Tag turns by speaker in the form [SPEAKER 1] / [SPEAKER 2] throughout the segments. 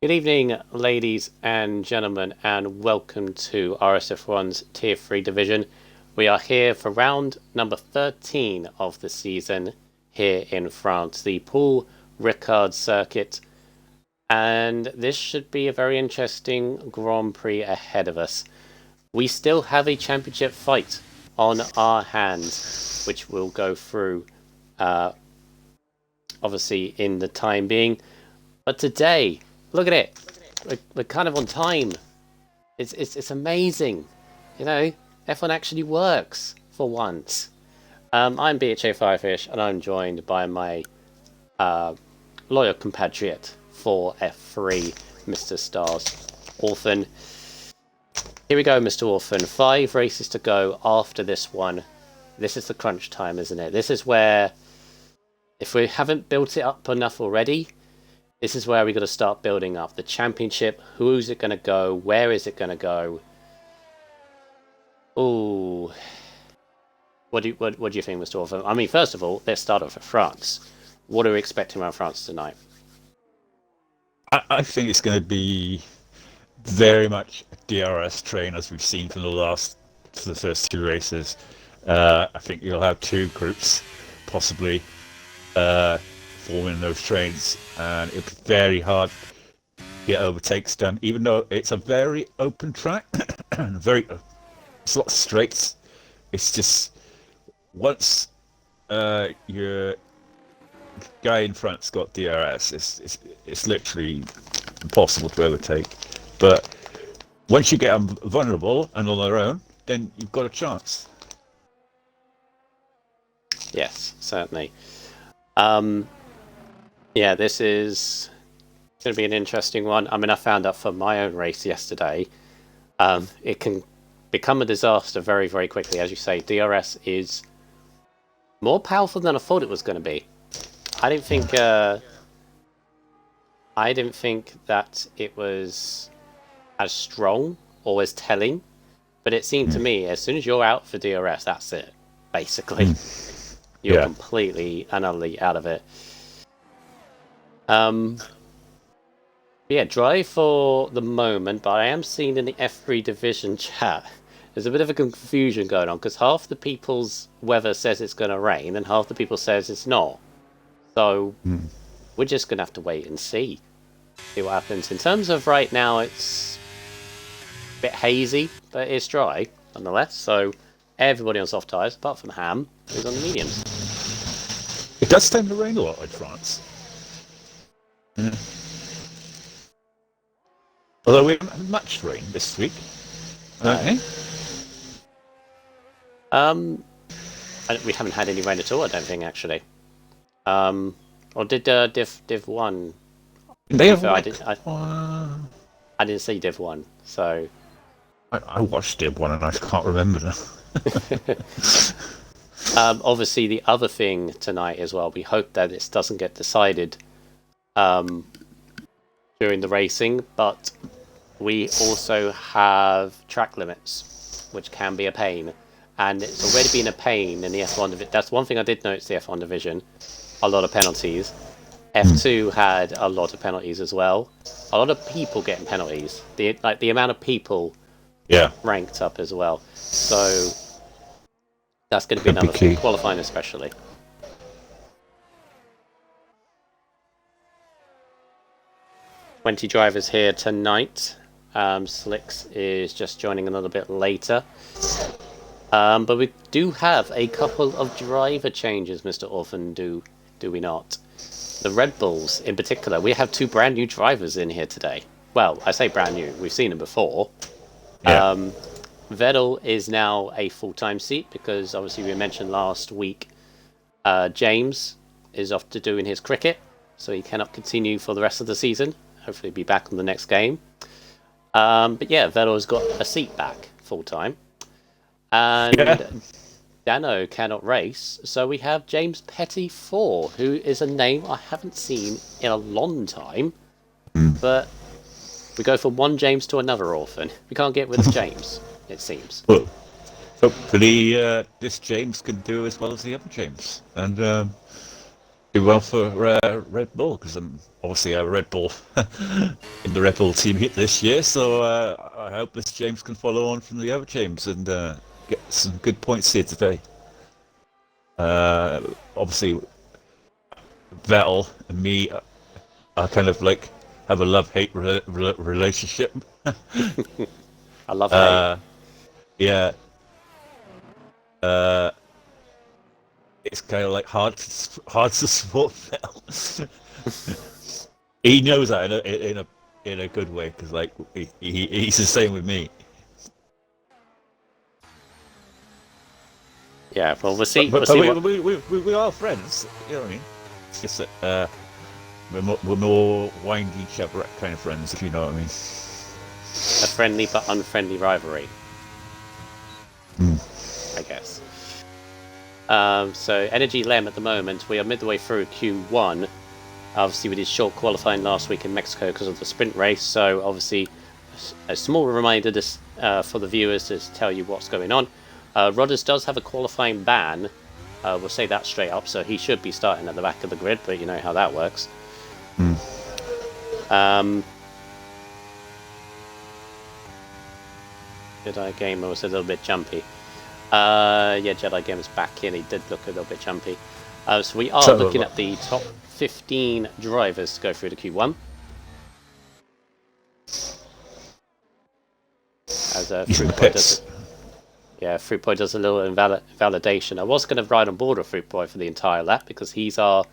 [SPEAKER 1] Good evening, ladies and gentlemen, and welcome to RSF1's Tier 3 division. We are here for round number 13 of the season here in France, the Paul Ricard circuit. And this should be a very interesting Grand Prix ahead of us. We still have a championship fight on our hands, which we'll go through, obviously, in the time being. But today, look at it. We're kind of on time. It's amazing. You know, F1 actually works for once. I'm BHA Firefish, and I'm joined by my loyal compatriot for F3, Mr. Stars Orphan. Here we go, Mr. Orphan. 5 races to go after this one. This is the crunch time, isn't it? This is where, if we haven't built it up enough already, this is where we got to start building up the championship. Who's it going to go? Where is it going to go? Ooh. What do you think, Mr. Orphan? I mean, first of all, let's start off with France. What are we expecting around France tonight?
[SPEAKER 2] I think it's going to be very much a DRS train, as we've seen from the first 2 races. I think you'll have 2 groups, possibly, forming those trains, and it'll be very hard to get overtakes done, even though it's a very open track and it's a lot of straights. It's just once your guy in front's got DRS, it's literally impossible to overtake. But once you get them vulnerable and on their own, then you've got a chance.
[SPEAKER 1] Yes, certainly. Yeah, this is going to be an interesting one. I mean, I found out for my own race yesterday, it can become a disaster very, very quickly. As you say, DRS is more powerful than I thought it was going to be. I didn't think that it was as strong or as telling, but it seemed to me as soon as you're out for DRS, that's it. Basically, you're completely and utterly out of it. Yeah, dry for the moment, but I am seeing in the F3 division chat, there's a bit of a confusion going on because half the people's weather says it's going to rain and half the people says it's not. So we're just going to have to wait and see what happens. In terms of right now, it's a bit hazy, but it's dry nonetheless. So everybody on soft tyres, apart from Ham, who's on the mediums.
[SPEAKER 2] It does tend to rain a lot in France. Although we haven't had much rain this week.
[SPEAKER 1] We haven't had any rain at all, I don't think, actually. Or did Div 1?
[SPEAKER 2] They have
[SPEAKER 1] I didn't see Div 1, so...
[SPEAKER 2] I watched Div 1 and I can't remember now.
[SPEAKER 1] Obviously, the other thing tonight as well, we hope that this doesn't get decided during the racing, but we also have track limits, which can be a pain. And it's already been a pain in the F1 division. That's one thing I did notice, the F1 division. A lot of penalties. F2 had a lot of penalties as well. A lot of people getting penalties. The amount of people ranked up as well. So that's going to be another thing, qualifying especially. Twenty drivers here tonight. Slicks is just joining a little bit later. But we do have a couple of driver changes, Mr. Orphan, do we not? The Red Bulls, in particular, we have 2 brand new drivers in here today. Well, I say brand new, we've seen them before. Yeah. Vettel is now a full-time seat because obviously we mentioned last week James is off to doing his cricket, so he cannot continue for the rest of the season. Hopefully be back on the next game. But yeah, Vettel's got a seat back full-time. And Dano cannot race, so we have James Petty 4, who is a name I haven't seen in a long time. But we go from one James to another Orphan. We can't get rid of James, it seems.
[SPEAKER 2] Well, hopefully this James can do as well as the other James and well for Red Bull, because I'm obviously a Red Bull in the Red Bull team this year. So I hope this James can follow on from the other James and get some good points here today. Obviously, Vettel and me are kind of like have a love-hate relationship.
[SPEAKER 1] I love hate.
[SPEAKER 2] Yeah. It's kind of like hard to support Vettel. He knows that in a good way, because like he's the same with me.
[SPEAKER 1] Yeah, well, we'll see.
[SPEAKER 2] But
[SPEAKER 1] We'll see
[SPEAKER 2] we are friends. You know what I mean? It's just that we're more wind each other kind of friends, if you know what I mean.
[SPEAKER 1] a friendly but unfriendly rivalry, I guess. So Energy Lem at the moment, we are midway through Q1. Obviously, we did short qualifying last week in Mexico because of the sprint race. So obviously, a small reminder for the viewers to tell you what's going on. Rodders does have a qualifying ban. We'll say that straight up. So he should be starting at the back of the grid, but you know how that works. Jedi Gamer was a little bit jumpy. Yeah, Jedi Gamer's back in. He did look a little bit jumpy. So we are looking at the top 15 drivers to go through the Q1. As Fruitboy does, Fruitboy does a little validation. I was going to ride on board with Fruitboy for the entire lap because he's our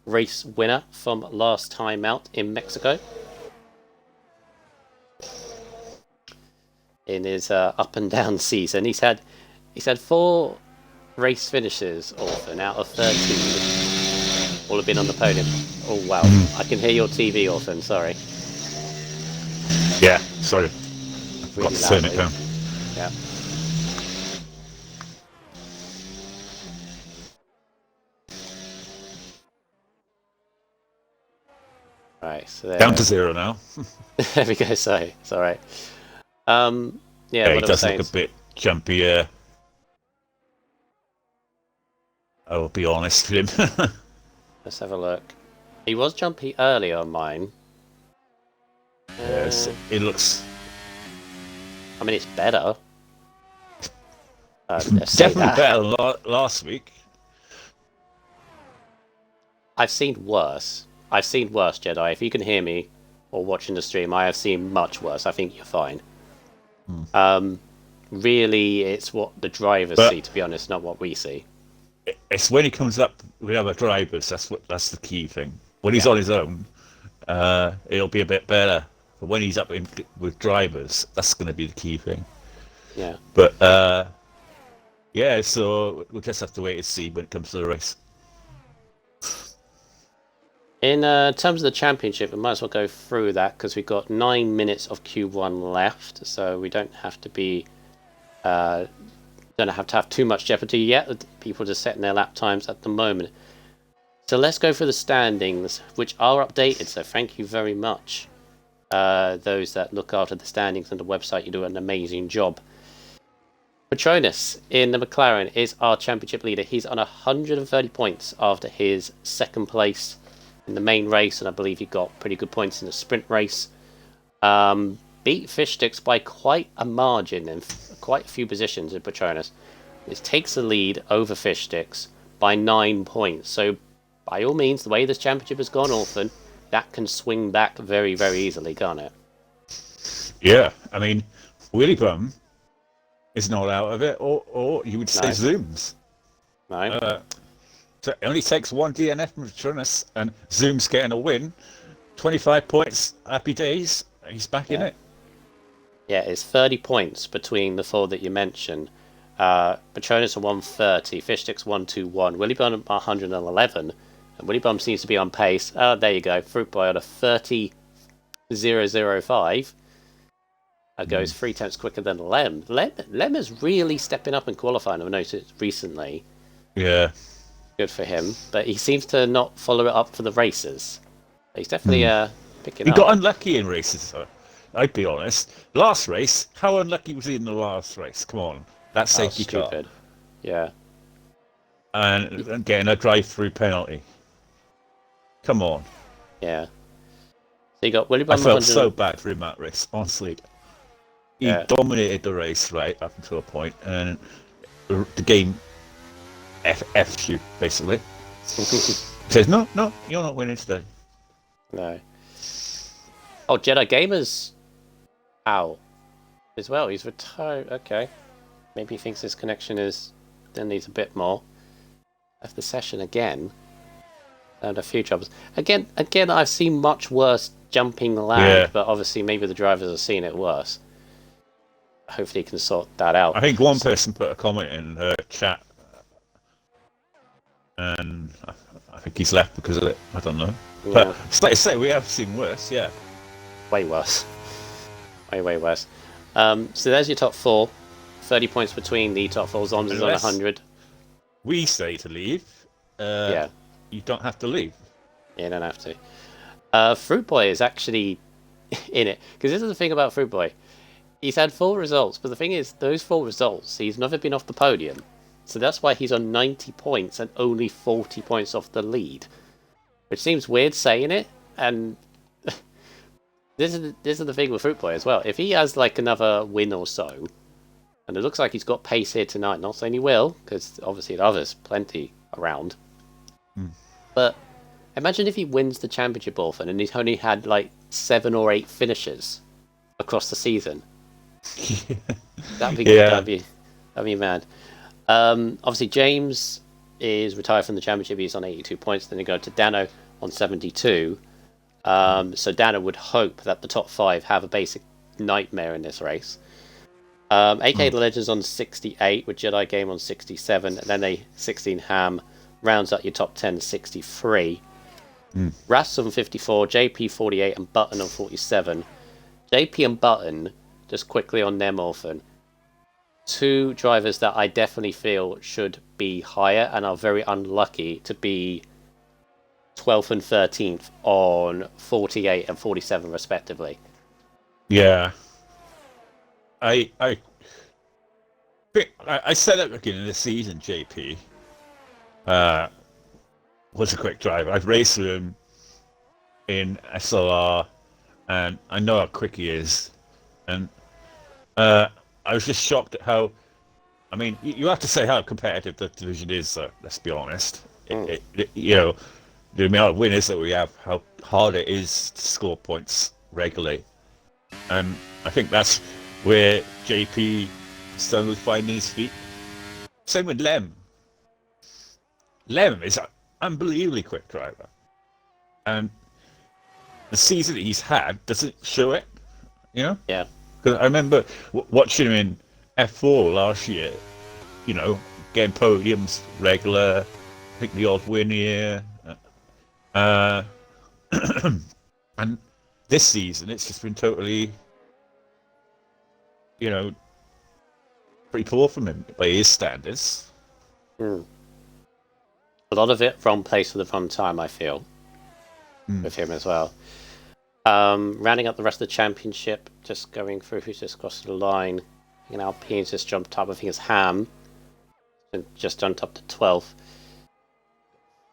[SPEAKER 1] race winner from last time out in Mexico. In his up and down season, he's had 4 race finishes, Orphan, out of 13. All have been on the podium. Oh wow, I can hear your TV, Orphan. Sorry.
[SPEAKER 2] Yeah, sorry.
[SPEAKER 1] Really
[SPEAKER 2] got to turn it down.
[SPEAKER 1] Yeah. Right, so
[SPEAKER 2] down to 0 now.
[SPEAKER 1] There we go. Sorry, it's all right. Yeah,
[SPEAKER 2] he does look a bit jumpy. I will be honest with him.
[SPEAKER 1] Let's have a look. He was jumpy earlier on mine.
[SPEAKER 2] Yes, it looks.
[SPEAKER 1] I mean, it's better.
[SPEAKER 2] Definitely better than last week.
[SPEAKER 1] I've seen worse. Jedi. If you can hear me or watching the stream, I have seen much worse. I think you're fine. Really, it's what the drivers see, to be honest, not what we see.
[SPEAKER 2] It's when he comes up with other drivers. That's the key thing. When he's on his own, it'll be a bit better. But when he's up with drivers, that's going to be the key thing.
[SPEAKER 1] Yeah.
[SPEAKER 2] But yeah, so we'll just have to wait and see when it comes to the race.
[SPEAKER 1] In terms of the championship, we might as well go through that because we've got 9 minutes of Q1 left, so we don't have to be don't have to have too much jeopardy yet. People are just setting their lap times at the moment. So let's go through the standings, which are updated. So thank you very much, those that look after the standings on the website. You do an amazing job. Petronas in the McLaren is our championship leader. He's on 130 points after his second place in the main race, and I believe he got pretty good points in the sprint race. Beat Fishsticks by quite a margin and quite a few positions in Petronas. This takes the lead over Fishsticks by 9 points. So, by all means, the way this championship has gone, Orphan, that can swing back very, very easily, can't it?
[SPEAKER 2] Yeah, I mean, Willy Bum is not out of it, or you would say Zooms.
[SPEAKER 1] No.
[SPEAKER 2] So it only takes one DNF from Petronas, and Zoom's getting a win. 25 points, happy days. He's back in it.
[SPEAKER 1] Yeah, it's 30 points between the 4 that you mentioned. Petronas are 130, Fishsticks 121, Willy Bum 111, and Willy Bum seems to be on pace. There you go, Fruitboy on a 30.005. Goes 3 tenths quicker than Lem. Lem is really stepping up in qualifying, I've noticed recently.
[SPEAKER 2] Yeah.
[SPEAKER 1] Good for him, but he seems to not follow it up for the races. He's definitely picking up.
[SPEAKER 2] He got unlucky in races, I'd be honest. Last race, how unlucky was he in the last race? Come on, that's safety car.
[SPEAKER 1] Yeah.
[SPEAKER 2] And getting a drive-through penalty. Come on.
[SPEAKER 1] Yeah. So you got William.
[SPEAKER 2] I felt so bad for him that race, honestly. He
[SPEAKER 1] Yeah.
[SPEAKER 2] dominated the race, right, up until a point, and the game F'd you, basically. Says, no, you're not winning today.
[SPEAKER 1] No. Oh, Jedi Gamer's out as well. He's retired. Okay. Maybe he thinks his connection then needs a bit more. Left the session again. And a few troubles. Again, I've seen much worse jumping lag, but obviously maybe the drivers have seen it worse. Hopefully he can sort that out.
[SPEAKER 2] I think one person put a comment in the chat, and I think he's left because of it. I don't know. Yeah. But it's like I say, we have seen worse, yeah.
[SPEAKER 1] Way worse. Way worse. So there's your top 4. 30 points between the top 4. Zoms is on 100.
[SPEAKER 2] We say to leave.
[SPEAKER 1] Yeah.
[SPEAKER 2] You don't have to leave.
[SPEAKER 1] Yeah, you don't have to. Fruit Boy is actually in it. Because this is the thing about Fruit Boy. He's had 4 results, but the thing is, those 4 results, he's never been off the podium. So that's why he's on 90 points and only 40 points off the lead. Which seems weird saying it, and this is the thing with Fruit Boy as well. If he has like another win or so, and it looks like he's got pace here tonight, not saying he will, because obviously there's plenty around. But imagine if he wins the championship often and he's only had like 7 or 8 finishes across the season. That'd be good. That'd be mad. Obviously James is retired from the championship. He's on 82 points. Then you go to Dano on 72. So Dano would hope that the top 5 have a basic nightmare in this race. AK The Legends on 68 with Jedi Game on 67, and then a 16 Ham rounds up your top 10, 63. Ras on 54, JP 48, and Button on 47. JP and Button, just quickly on them often, 2 drivers that I definitely feel should be higher and are very unlucky to be 12th and 13th on 48 and 47 respectively. Yeah.
[SPEAKER 2] I think I said at the beginning of the season, JP was a quick driver. I've raced with him in SLR, and I know how quick he is. And I was just shocked at how. I mean, you have to say how competitive the division is. So let's be honest. The amount of winners that we have, how hard it is to score points regularly, and I think that's where JP suddenly finding his feet. Same with Lem. Lem is an unbelievably quick driver, and the season that he's had doesn't show it. Yeah. Because I remember watching him in F4 last year. Getting podiums regular. I think the odd win here. And this season, it's just been totally, pretty poor from him by his standards.
[SPEAKER 1] A lot of it from place for the fun time, I feel, with him as well. Rounding up the rest of the championship, just going through who's just crossed the line. Alpine's just jumped up. I think it's Ham, and just jumped up to 12th.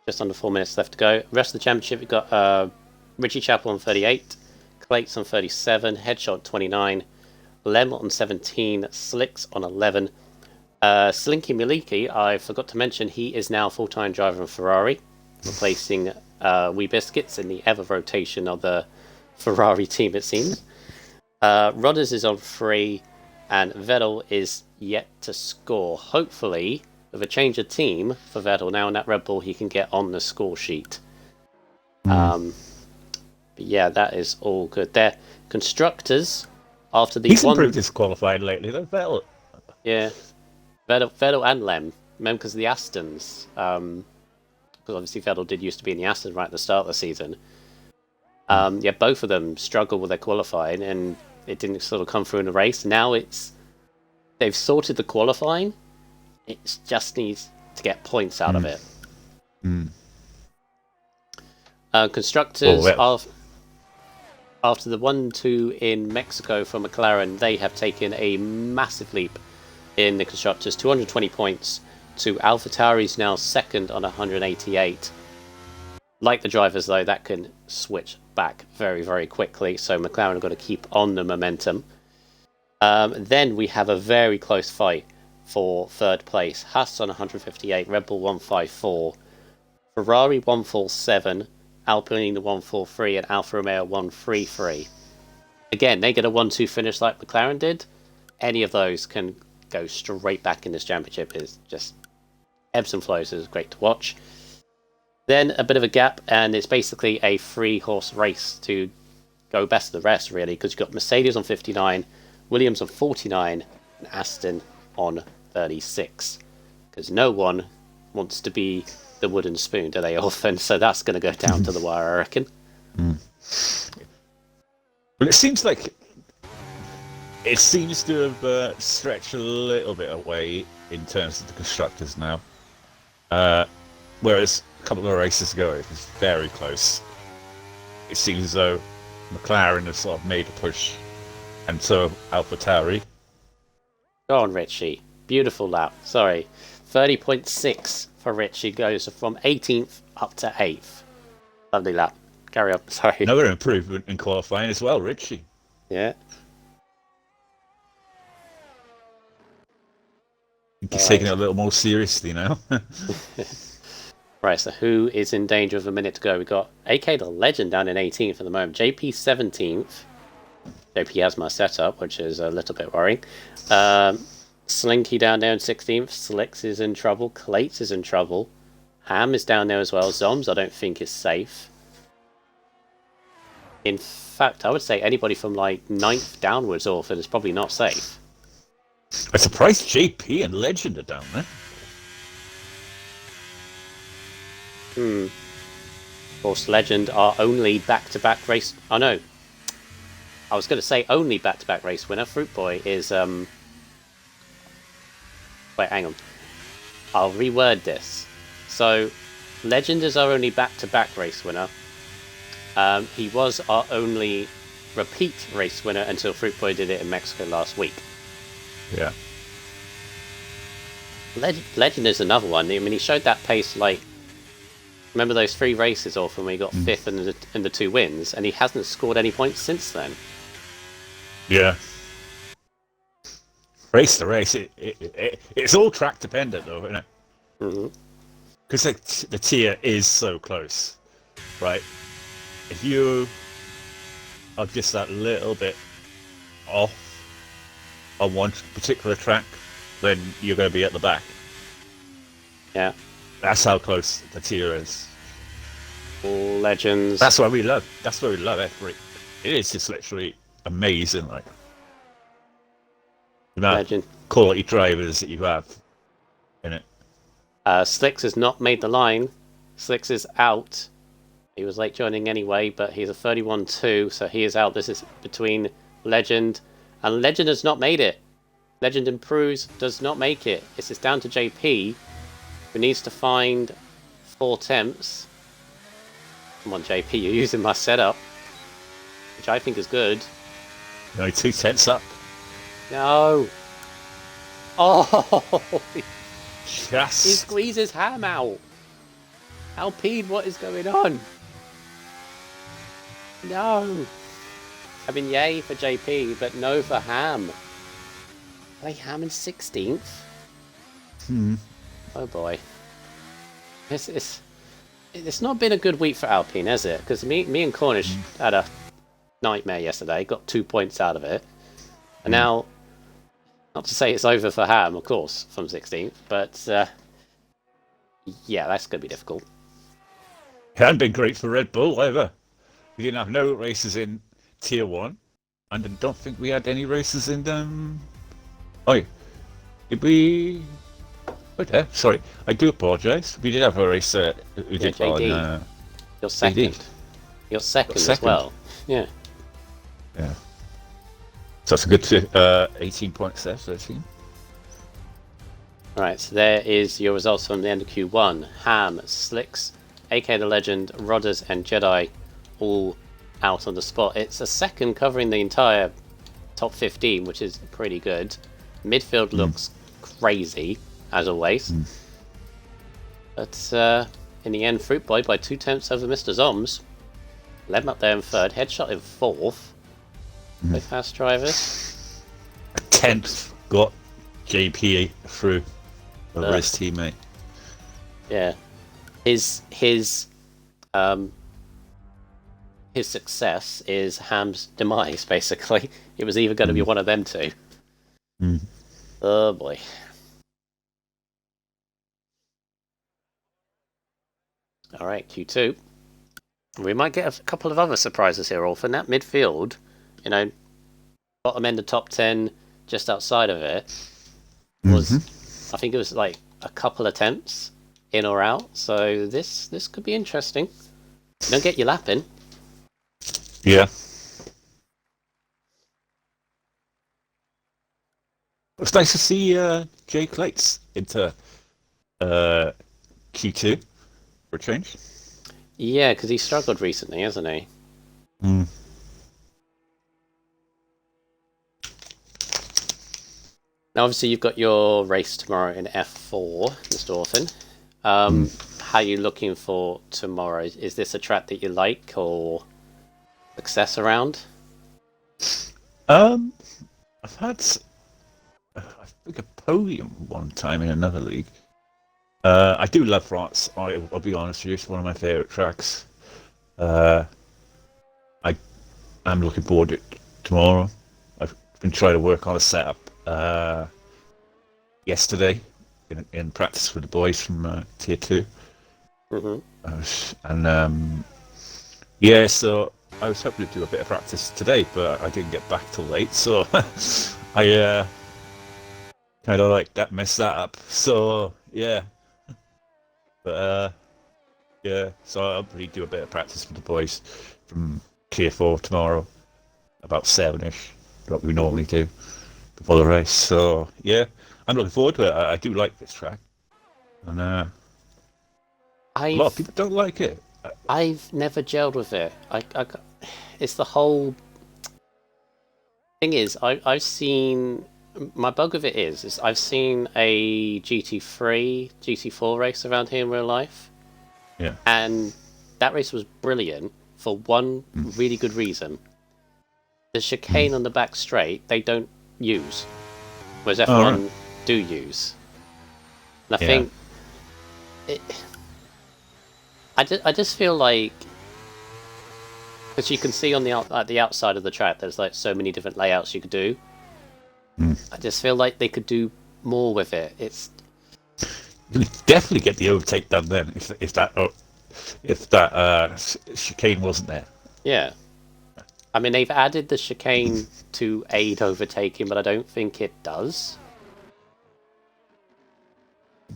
[SPEAKER 1] Just under 4 minutes left to go. Rest of the championship, we've got Richie Chappell on 38, Clates on 37, Headshot 29, Lem on 17, Slicks on 11. Slinky Miliki, I forgot to mention, he is now full-time driver in Ferrari, replacing Wee Biscuits in the ever rotation of the Ferrari team, it seems. Rodders is on 3, and Vettel is yet to score. Hopefully, with a change of team for Vettel now in that Red Bull, he can get on the score sheet. But yeah, that is all good there. Constructors, after the
[SPEAKER 2] He's improved his qualifying lately, though, Vettel.
[SPEAKER 1] Yeah. Vettel and Lem. Remember, because the Astons, because obviously Vettel did used to be in the Aston right at the start of the season. Both of them struggled with their qualifying, and it didn't sort of come through in the race. Now they've sorted the qualifying. It just needs to get points out of it. Constructors, after the 1-2 in Mexico for McLaren, they have taken a massive leap in the Constructors. 220 points to AlphaTauri's now second on 188. Like the drivers, though, that can switch back very, very quickly. So McLaren have got to keep on the momentum. Then we have a very close fight for third place. Haas on 158, Red Bull 154, Ferrari 147, Alpine 143, and Alfa Romeo 133. Again, they get a 1-2 finish like McLaren did. Any of those can go straight back in this championship. It's just ebbs and flows. It's great to watch. Then a bit of a gap, and it's basically a 3-horse race to go best of the rest, really, because you've got Mercedes on 59, Williams on 49, and Aston on 36. Because no one wants to be the wooden spoon, do they, often? So that's going to go down to the wire, I reckon.
[SPEAKER 2] Well, it seems like it seems to have stretched a little bit away in terms of the constructors now. Whereas a couple of races ago, it was very close. It seems as though McLaren has sort of made a push, and so AlphaTauri.
[SPEAKER 1] Go on, Richie. Beautiful lap. Sorry. 30.6 for Richie. Goes from 18th up to 8th. Lovely lap. Carry on. Sorry.
[SPEAKER 2] Another improvement in qualifying as well, Richie.
[SPEAKER 1] Yeah.
[SPEAKER 2] He's taking it a little more seriously now.
[SPEAKER 1] Right, so who is in danger of a minute to go? We've got AK the Legend down in 18th at the moment. JP 17th. JP has my setup, which is a little bit worrying. Slinky down there in 16th. Slicks is in trouble. Clates is in trouble. Ham is down there as well. Zoms, I don't think, is safe. In fact, I would say anybody from like 9th downwards, Orphan, is probably not safe.
[SPEAKER 2] I'm surprised JP and Legend are down there.
[SPEAKER 1] Of course, Legend are only back-to-back race... Oh, no. I was going to say only back-to-back race winner. Fruit Boy is... Wait, hang on. I'll reword this. So, Legend is our only back-to-back race winner. He was our only repeat race winner until Fruit Boy did it in Mexico last week.
[SPEAKER 2] Yeah.
[SPEAKER 1] Legend is another one. I mean, he showed that pace like... Remember those 3 races off when we got 5th and the 2 wins, and he hasn't scored any points since then.
[SPEAKER 2] Yeah. Race to race, it's all track dependent though, isn't it? Because the tier is so close, right? If you are just that little bit off on one particular track, then you're going to be at the back.
[SPEAKER 1] Yeah.
[SPEAKER 2] That's how close the tier is.
[SPEAKER 1] Legends.
[SPEAKER 2] That's why we love F3. It is just literally amazing, like the amount of quality drivers that you have in it.
[SPEAKER 1] Slicks has not made the line. Slicks is out. He was late joining anyway, but he's a 31-2, so he is out. This is between Legend, and Legend has not made it. Legend improves, does not make it. This is down to JP, who needs to find 4 temps. Come on, JP, you're using my setup, which I think is good.
[SPEAKER 2] No, 2 tenths up.
[SPEAKER 1] No. Oh,
[SPEAKER 2] Yes.
[SPEAKER 1] he squeezes Ham out. Alpine, what is going on? No. I mean, yay for JP, but no for Ham. Wait, Ham in 16th? Oh boy. It's not been a good week for Alpine, has it? Because me and Cornish had a nightmare yesterday, got 2 points out of it. And now, not to say it's over for Ham, of course, from 16th, but yeah, that's going to be difficult.
[SPEAKER 2] It hadn't been great for Red Bull either. We didn't have no races in Tier 1, and I don't think we had any races in Oh, did we? Wait there, sorry, I do apologise. We did have a race we did
[SPEAKER 1] JD.
[SPEAKER 2] on
[SPEAKER 1] You're second.
[SPEAKER 2] JD.
[SPEAKER 1] You're second as well. Yeah.
[SPEAKER 2] Yeah. So that's a good 18 points there, 13.
[SPEAKER 1] Right, so there is your results from the end of Q1. Ham, Slicks, AK the Legend, Rodders, and Jedi all out on the spot. It's a second covering the entire top 15, which is pretty good. Midfield looks crazy, as always. But in the end, Fruit Boy by 2/10 over Mr. Zoms. Lem up there in third, Headshot in fourth. Both fast drivers.
[SPEAKER 2] 10th got JP through over his teammate.
[SPEAKER 1] Yeah, his success is Ham's demise. Basically, it was either going to be one of them two. Oh boy. All right, Q2. We might get a couple of other surprises here, Orphan. That midfield, you know, bottom end of top 10, just outside of it, was, I think it was like a couple attempts in or out. So this could be interesting. You don't get your lap in.
[SPEAKER 2] Yeah. It's nice to see Jay Clates into Q2 for a change.
[SPEAKER 1] Yeah, because he struggled recently, hasn't he? Now, obviously, you've got your race tomorrow in F4, Mr. Orphan. How are you looking for tomorrow? Is this a track that you like or success around?
[SPEAKER 2] I've had, I think, a podium one time in another league. I do love France. I'll be honest with you, it's one of my favourite tracks. I'm looking forward to it tomorrow. I've been trying to work on a setup yesterday in practice with the boys from Tier 2. And yeah, so I was hoping to do a bit of practice today, but I didn't get back till late, so I kind of like that messed that up. So yeah. But yeah, so I'll probably do a bit of practice with the boys from Tier 4 tomorrow, about 7ish, what we normally do before the race. So yeah, I'm looking forward to it. I do like this track, and a lot of people don't like it.
[SPEAKER 1] I've never gelled with it. It's the whole thing is I've seen. My bug of it is I've seen a GT3, GT4 race around here in real life.
[SPEAKER 2] Yeah.
[SPEAKER 1] And that race was brilliant for one really good reason. The chicane on the back straight, they don't use. Whereas F1 do use. And I think... I just feel like... Because you can see on the outside of the track, there's like so many different layouts you could do. I just feel like they could do more with it.
[SPEAKER 2] You definitely get the overtake done then if that chicane wasn't there.
[SPEAKER 1] Yeah, I mean they've added the chicane to aid overtaking, but I don't think it does.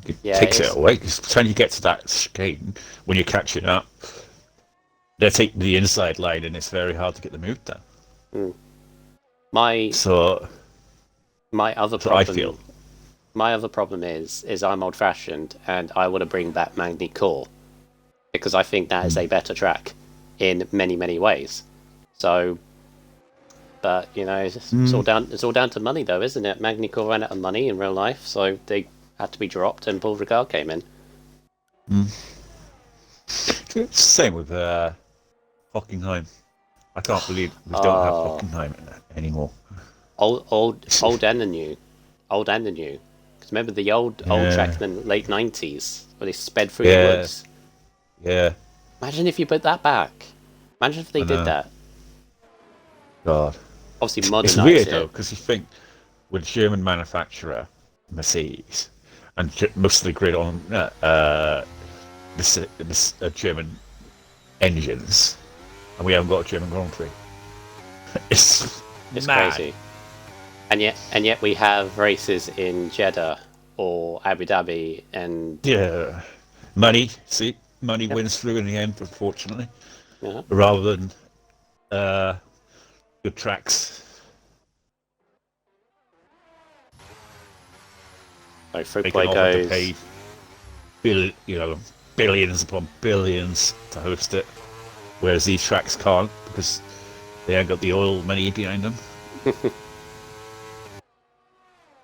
[SPEAKER 2] It takes it away because when you get to that chicane, when you're catching up, they're taking the inside line, and it's very hard to get the move done.
[SPEAKER 1] My other problem is I'm old-fashioned and I want to bring back Magny Core because I think that is a better track in many ways. So, but you know, it's all down to money though, isn't it? Magny Core ran out of money in real life, so they had to be dropped, and Paul Ricard came in.
[SPEAKER 2] It's the same with Hockenheim. I can't believe we don't have Hockenheim anymore.
[SPEAKER 1] Old and the new. Because remember the old track in the late 90s where they sped through the woods.
[SPEAKER 2] Yeah.
[SPEAKER 1] Imagine if you put that back. Imagine if they did that.
[SPEAKER 2] God.
[SPEAKER 1] Obviously, modernize
[SPEAKER 2] It's weird
[SPEAKER 1] it.
[SPEAKER 2] though, because you think with German manufacturer Mercedes and most of the grid on this German engines, and we haven't got a German Grand Prix. It's mad.
[SPEAKER 1] Crazy. And yet we have races in Jeddah or Abu Dhabi and
[SPEAKER 2] money. See, money wins through in the end, unfortunately,
[SPEAKER 1] Yeah.
[SPEAKER 2] rather than good tracks.
[SPEAKER 1] So Fruit
[SPEAKER 2] They
[SPEAKER 1] Boy
[SPEAKER 2] can offer to
[SPEAKER 1] goes.
[SPEAKER 2] pay billions upon billions to host it, whereas these tracks can't because they ain't got the oil money behind them.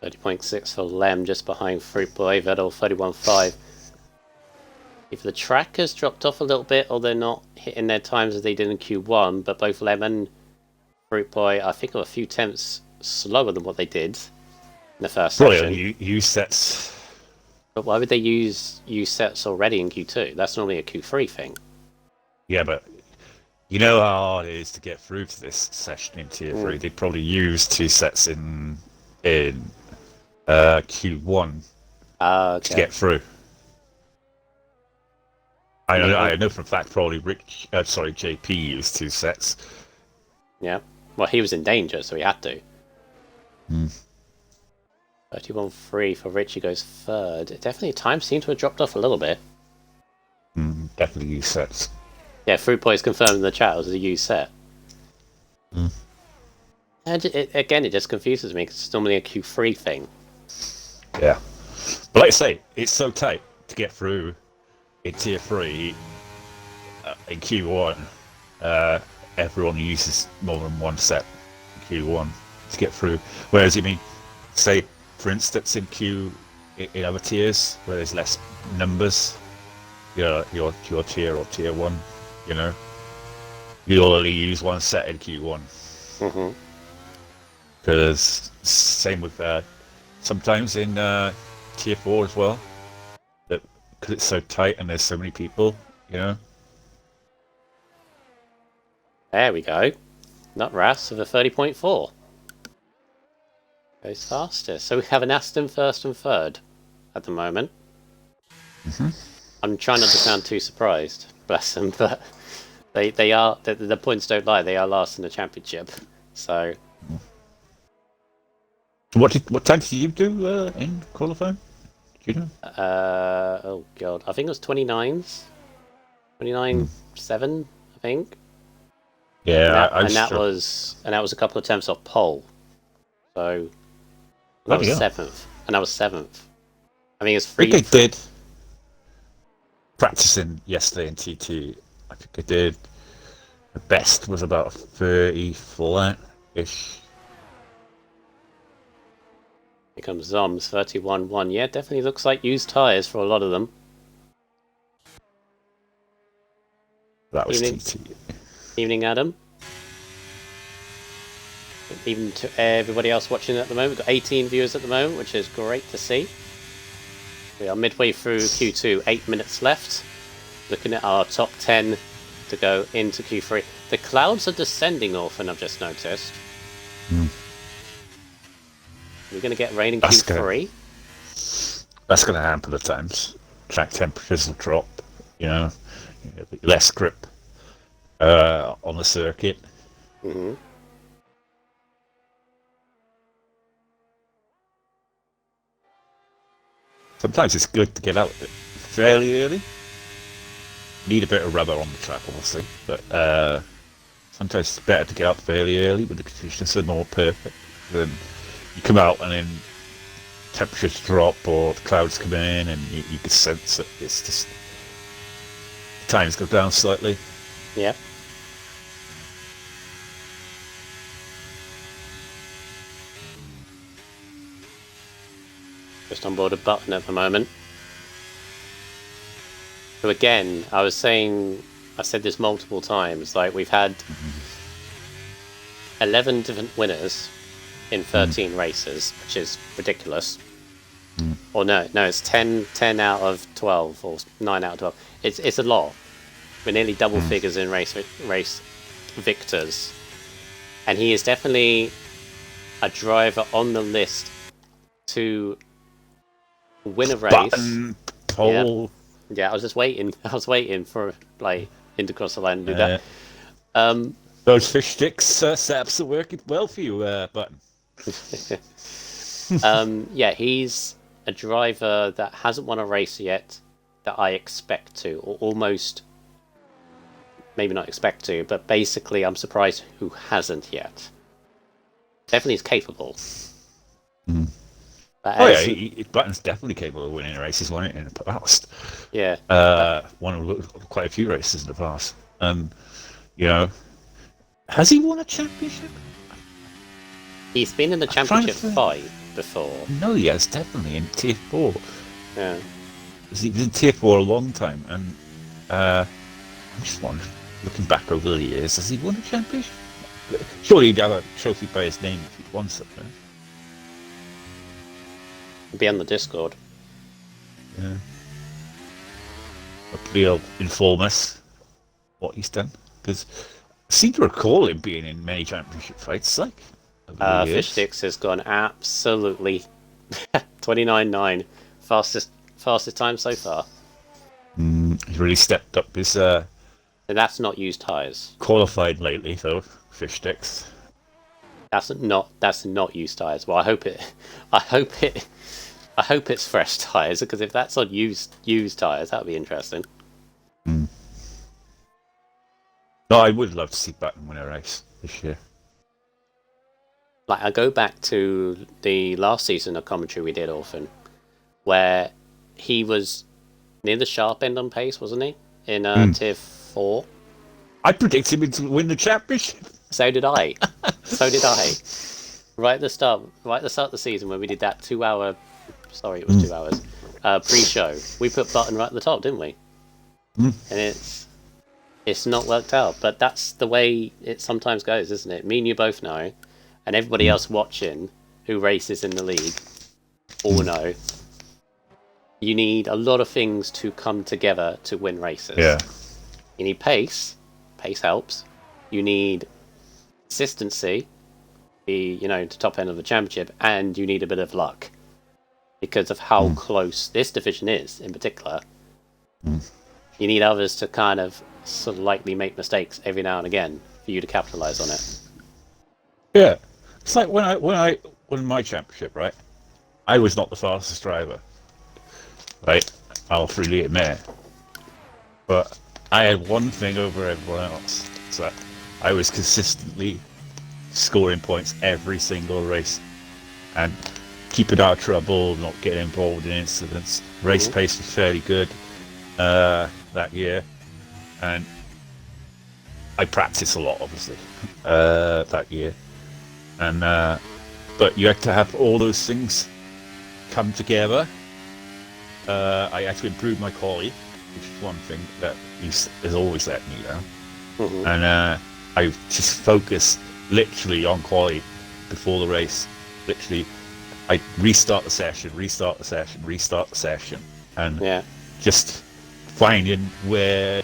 [SPEAKER 1] 30.6 for Lem, just behind Fruit Boy. Vettel 31.5. Either the track has dropped off a little bit, or they're not hitting their times as they did in Q1. But both Lem and Fruit Boy, I think, are a few tenths slower than what they did in the first session.
[SPEAKER 2] Probably use sets.
[SPEAKER 1] But why would they use sets already in Q2? That's normally a Q3 thing.
[SPEAKER 2] Yeah, but you know how hard it is to get through to this session in Tier 3. They probably use 2 sets in Q1
[SPEAKER 1] Okay.
[SPEAKER 2] to get through. I know for a fact probably JP used 2 sets.
[SPEAKER 1] Yeah. Well, he was in danger, so he had to. 31-3 for Richie goes third. Definitely time seemed to have dropped off a little bit.
[SPEAKER 2] Definitely use sets.
[SPEAKER 1] Yeah, Fruit Boy's confirmed in the chat it was a used set. And again, it just confuses me because it's normally a Q3 thing.
[SPEAKER 2] Yeah. But like I say, it's so tight to get through in Tier 3 in Q1. Everyone uses more than 1 set in Q1 to get through. Whereas, say, for instance, in other tiers where there's less numbers, your tier or Tier 1, you only use 1 set in Q1. Because same with sometimes in Tier 4 as well, because it's so tight and there's so many people,
[SPEAKER 1] There we go. Nutras with a 30.4. Goes fastest. So we have an Aston first and third at the moment. I'm trying not to sound too surprised, bless them, but they are, the points don't lie, they are last in the championship. So
[SPEAKER 2] what time did you do in qualifying? Do you know?
[SPEAKER 1] Oh god, I think it was 29s, 29.7, I think.
[SPEAKER 2] Yeah,
[SPEAKER 1] and that was a couple of attempts off pole. So that was 7th, and that was 7th. I think it's free.
[SPEAKER 2] I think I did practicing yesterday in TT. I think I did. The best was about 30 flat-ish.
[SPEAKER 1] Here comes Zoms, 31.1. Yeah, definitely looks like used tyres for a lot of them.
[SPEAKER 2] That was TT.
[SPEAKER 1] Evening, Adam. Even to everybody else watching at the moment, we've got 18 viewers at the moment, which is great to see. We are midway through Q2, 8 minutes left. Looking at our top 10 to go into Q3. The clouds are descending often, I've just noticed. We're going to get rain in Q3.
[SPEAKER 2] That's going to hamper at times. Track temperatures will drop, less grip on the circuit. Sometimes it's good to get out fairly early. Need a bit of rubber on the track, obviously, but sometimes it's better to get out fairly early when the conditions are more perfect. Then you come out and then temperatures drop or the clouds come in and you can sense that it's just times go down slightly.
[SPEAKER 1] Yeah. Just on board a button at the moment. So again, I said this multiple times, like we've had 11 different winners in 13 races, which is ridiculous. Or no, it's 10 out of 12 or 9 out of 12. It's a lot. We're nearly double figures in race victors. And he is definitely a driver on the list to win a race.
[SPEAKER 2] Button, pole.
[SPEAKER 1] Yeah, I was just waiting. I was waiting for him to cross the line and do that.
[SPEAKER 2] Those fish sticks setups are working well for you, Button.
[SPEAKER 1] Yeah, he's a driver that hasn't won a race yet that I expect to, or almost, maybe not expect to, but basically I'm surprised who hasn't yet. Definitely is capable.
[SPEAKER 2] Button's definitely capable of winning races. Won it in the past.
[SPEAKER 1] Yeah.
[SPEAKER 2] Won quite a few races in the past. Has he won a championship?
[SPEAKER 1] He's been in the championship 5 before.
[SPEAKER 2] No, he has, definitely in Tier 4.
[SPEAKER 1] Yeah.
[SPEAKER 2] He was in Tier 4 a long time, and I'm just wondering, looking back over the years, has he won a championship? Surely he'd have a trophy by his name if he'd won something.
[SPEAKER 1] Be on the Discord.
[SPEAKER 2] Yeah. Hopefully he'll inform us what he's done, because I seem to recall him being in many championship fights, like over the years.
[SPEAKER 1] Fish Sticks has gone absolutely 29.9, fastest time so far.
[SPEAKER 2] He's really stepped up his
[SPEAKER 1] And that's not used tyres.
[SPEAKER 2] qualified lately, though. Fish Sticks.
[SPEAKER 1] That's not used tyres. Well, I hope it's fresh tyres, because if that's on used tyres, that'd be interesting.
[SPEAKER 2] No, I would love to see Button win a race this year.
[SPEAKER 1] Like, I go back to the last season of commentary we did, Orphan, where he was near the sharp end on pace, wasn't he? In Tier 4.
[SPEAKER 2] I predicted him to win the championship.
[SPEAKER 1] So did I. Right at the start of the season, when we did that 2 hour, sorry, it was 2 hours, pre-show, we put Button right at the top, didn't we? And it's not worked out, but that's the way it sometimes goes, isn't it? Me and you both know, and everybody else watching who races in the league all know, you need a lot of things to come together to win races.
[SPEAKER 2] Yeah.
[SPEAKER 1] You need pace. Pace helps. You need consistency, the top end of the championship, and you need a bit of luck because of how close this division is in particular. You need others to kind of slightly make mistakes every now and again for you to capitalize on it.
[SPEAKER 2] Yeah. It's like when I won my championship, right? I was not the fastest driver. Right? I'll freely admit. But I had one thing over everyone else. It's that I was consistently scoring points every single race and keeping out of trouble, not getting involved in incidents. Race pace was fairly good that year, and I practiced a lot, obviously, that year. And but you had to have all those things come together. I had to improve my quality, which is one thing that has always let me down. And I just focused literally on quality before the race. Literally, I restart the session, and just finding where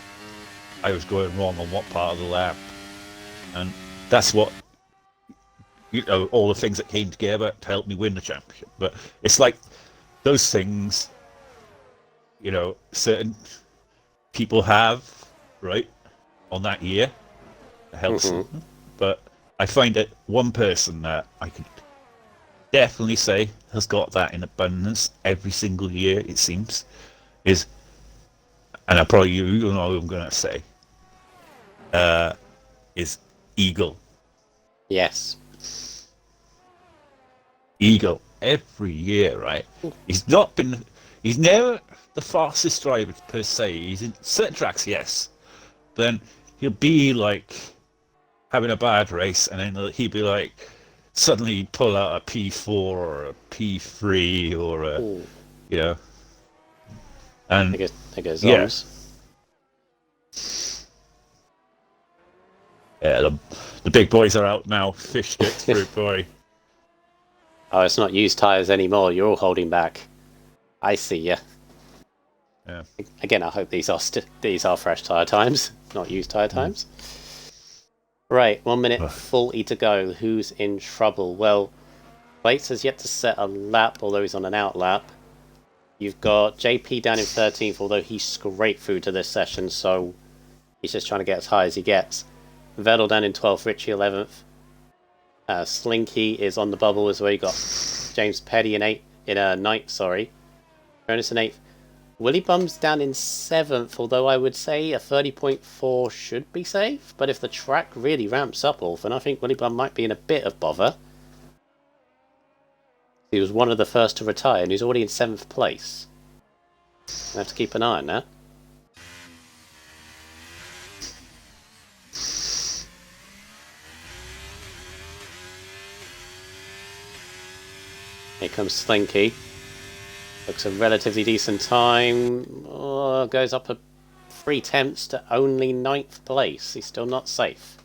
[SPEAKER 2] I was going wrong on what part of the lap. And that's what, all the things that came together to help me win the championship. But it's like those things, certain people have, right, on that year, it helps them. But I find that one person that I could definitely say has got that in abundance every single year, it seems, is, and I probably you know what I'm going to say, is Eagle.
[SPEAKER 1] Yes.
[SPEAKER 2] Eagle, every year, right? He's never the fastest driver per se. He's in certain tracks, yes. Then he'll be like having a bad race, and then he'll be like suddenly pull out a P4 or a P3 or a, and
[SPEAKER 1] there goes Oms.
[SPEAKER 2] Yeah, the big boys are out now. Fish Sticks, Fruit Boy.
[SPEAKER 1] Oh, it's not used tyres anymore. You're all holding back. I see ya.
[SPEAKER 2] Yeah.
[SPEAKER 1] Again, I hope these are fresh tyre times, not used tyre times. Right, 1 minute 40 to go. Who's in trouble? Well, Bates has yet to set a lap, although he's on an out lap. You've got JP down in 13th, although he scraped through to this session, so he's just trying to get as high as he gets. Vettel down in 12th, Richie 11th. Slinky is on the bubble as well. You got James Petty in 9th, sorry. Jonas in 8th. Willy Bum's down in 7th, although I would say a 30.4 should be safe. But if the track really ramps up, Orphan, I think Willy Bum might be in a bit of bother. He was one of the first to retire, and he's already in 7th place. I have to keep an eye on that. Here comes Slinky. Looks a relatively decent time. Oh, goes up 3 tenths to only 9th place. He's still not safe.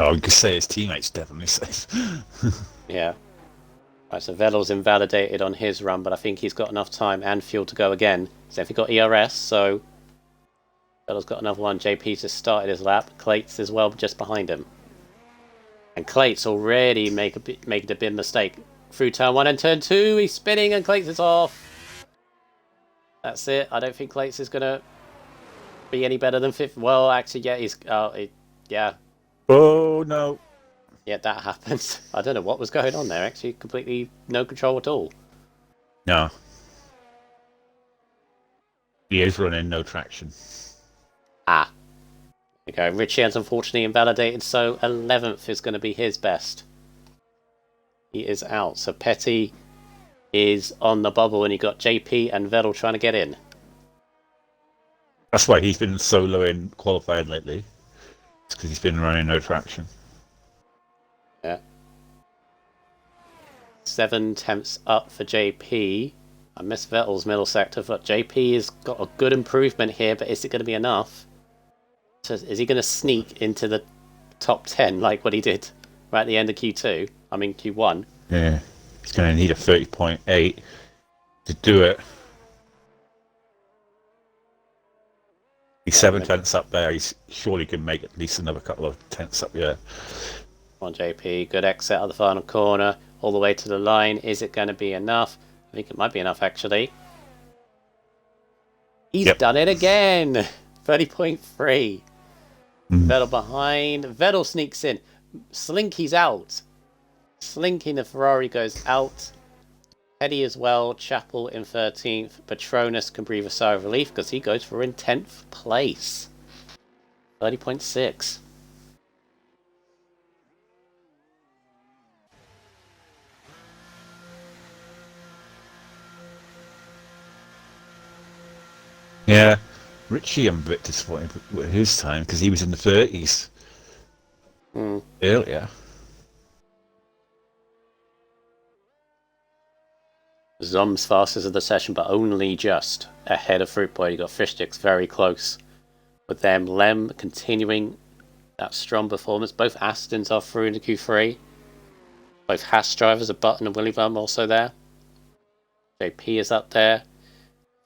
[SPEAKER 2] Oh, you could say his teammate's definitely safe.
[SPEAKER 1] Yeah. Right, so Vettel's invalidated on his run, but I think he's got enough time and fuel to go again. So if he got ERS, so Vettel's got another one. JP's just started his lap. Clates as well, just behind him. And Clates already making a big mistake. Through turn 1 and turn 2, he's spinning and Clates is off. That's it. I don't think Clates is going to be any better than 5th. Well, actually, yeah, he's... yeah.
[SPEAKER 2] Oh, no.
[SPEAKER 1] Yeah, that happened. I don't know what was going on there. Actually, completely no control at all.
[SPEAKER 2] No. He is running no traction.
[SPEAKER 1] Ah. Okay, Richie has unfortunately invalidated, so 11th is going to be his best. He is out. So Petty is on the bubble, and you got JP and Vettel trying to get in.
[SPEAKER 2] That's why he's been so low in qualifying lately. It's because he's been running no traction.
[SPEAKER 1] Yeah. 7 tenths up for JP. I missed Vettel's middle sector, but JP has got a good improvement here, but is it going to be enough? Is he going to sneak into the top 10 like what he did right at the end of Q2? I mean Q1.
[SPEAKER 2] Yeah. He's going to need a 30.8 to do it. He's 7 tenths up there. He surely can make at least another couple of tenths up here.
[SPEAKER 1] Come on, JP. Good exit at the final corner. All the way to the line. Is it going to be enough? I think it might be enough, actually. He's done it again. 30.3. Vettel behind. Vettel sneaks in. Slinky's out. Slinky in the Ferrari goes out. Petty as well. Chapel in 13th. Patronus can breathe a sigh of relief because he goes for in 10th place. 30.6.
[SPEAKER 2] Yeah. Richie, I'm a bit disappointed with his time because he was in the 30s earlier.
[SPEAKER 1] Zom's fastest of the session, but only just ahead of Fruit Boy. You got Fish Sticks very close with them. Lem continuing that strong performance. Both Astons are through into Q3. Both Haas drivers, a Button and Willy Bum, also there. JP is up there.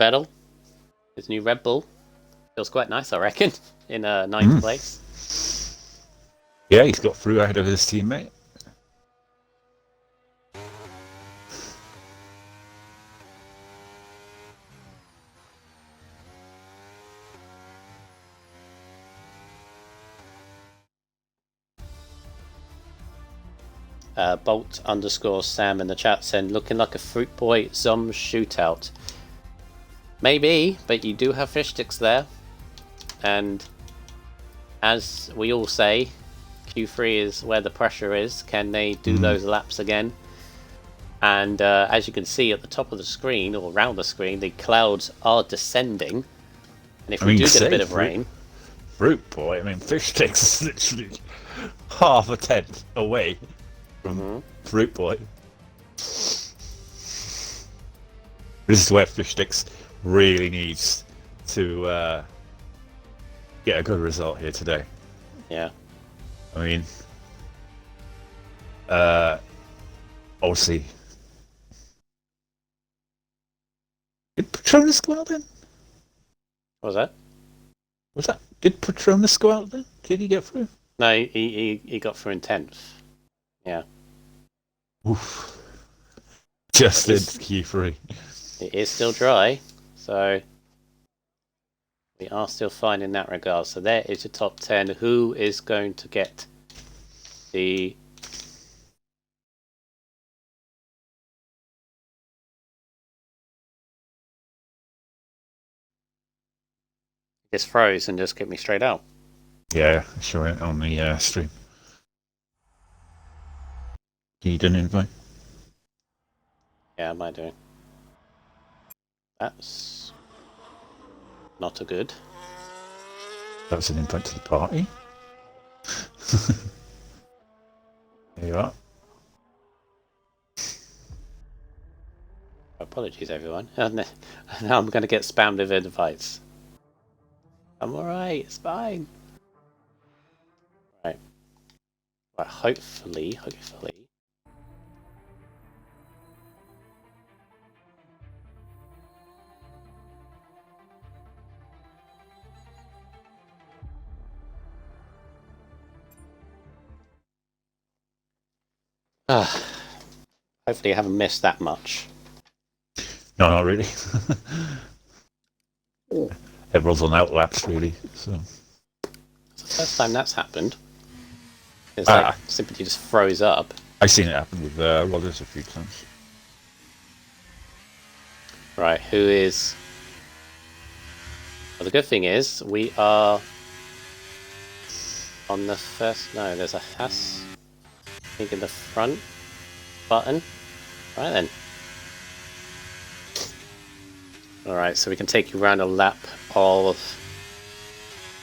[SPEAKER 1] Vettel, his new Red Bull. Feels quite nice, I reckon, in 9th place.
[SPEAKER 2] Yeah, he's got through ahead of his teammate.
[SPEAKER 1] Bolt_Sam in the chat saying, looking like a Fruit Boy Zom shootout. Maybe, but you do have Fish Sticks there. And as we all say, Q3 is where the pressure is. Can they do those laps again? And as you can see at the top of the screen, or around the screen, the clouds are descending. And if we do get a bit of rain...
[SPEAKER 2] Fruit Boy, I mean, Fish Sticks is literally half a tenth away from Fruit Boy. This is where Fish Sticks really needs to get a good result here today.
[SPEAKER 1] Yeah.
[SPEAKER 2] I mean, obviously, did Patronus go out then?
[SPEAKER 1] What was that?
[SPEAKER 2] Did Patronus go out then? Did he get through?
[SPEAKER 1] No, he got through in 10th. Yeah.
[SPEAKER 2] Oof. Just in Q3.
[SPEAKER 1] It is still dry, so we are still fine in that regard. So there is your top 10. Who is going to get the... Just froze and just get me straight out.
[SPEAKER 2] Yeah, show it on the stream. You didn't invite?
[SPEAKER 1] Yeah, am I doing? That's not a good.
[SPEAKER 2] That was an invite to the party. There you are.
[SPEAKER 1] Apologies, everyone. And now I'm going to get spammed with invites. I'm alright, it's fine. Right. Right, hopefully. Hopefully I haven't missed that much.
[SPEAKER 2] No, not really. Everyone's on outlaps, really. So
[SPEAKER 1] It's the first time that's happened. It's like simply just froze up.
[SPEAKER 2] I've seen it happen with Rodgers a few times.
[SPEAKER 1] Right, who is... Well, the good thing is, we are on the first... No, there's a Haas, I think, in the front button. Right then. Alright, so we can take you around a lap of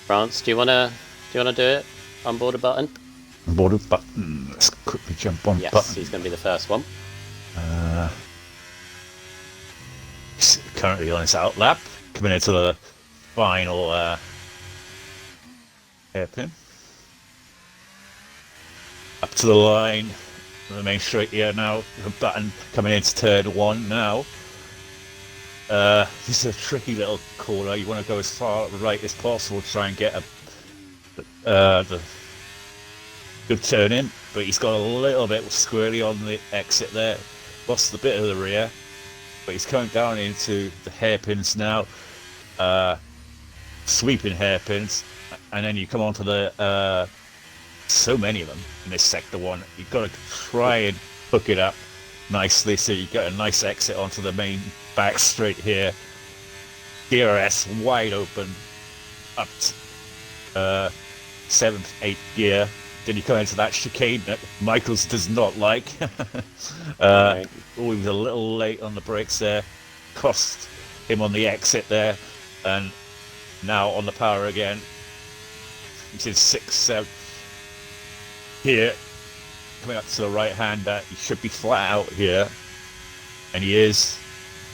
[SPEAKER 1] France. Do you wanna do it? On board a button?
[SPEAKER 2] On board a button. Let's quickly jump on
[SPEAKER 1] yes,
[SPEAKER 2] button.
[SPEAKER 1] Yes, he's gonna be the first one.
[SPEAKER 2] He's currently on his outlap, coming into the final hairpin. Up to the line, the main straight here now. The button coming into turn one now. This is a tricky little corner. You want to go as far right as possible, try and get the good turn in, but he's got a little bit squirrely on the exit there. Lost a bit of the rear, but he's coming down into the hairpins now. Sweeping hairpins, and then you come onto the so many of them in this sector one. You've got to try and hook it up nicely so you get a nice exit onto the main back straight here. DRS wide open up to 7th, 8th gear. Then you come into that chicane that Michaels does not like.
[SPEAKER 1] Right.
[SPEAKER 2] Oh, he was a little late on the brakes there. Cost him on the exit there. And now on the power again. He's in 6th, 7th. Here, coming up to the right hander, he should be flat out here. And he is.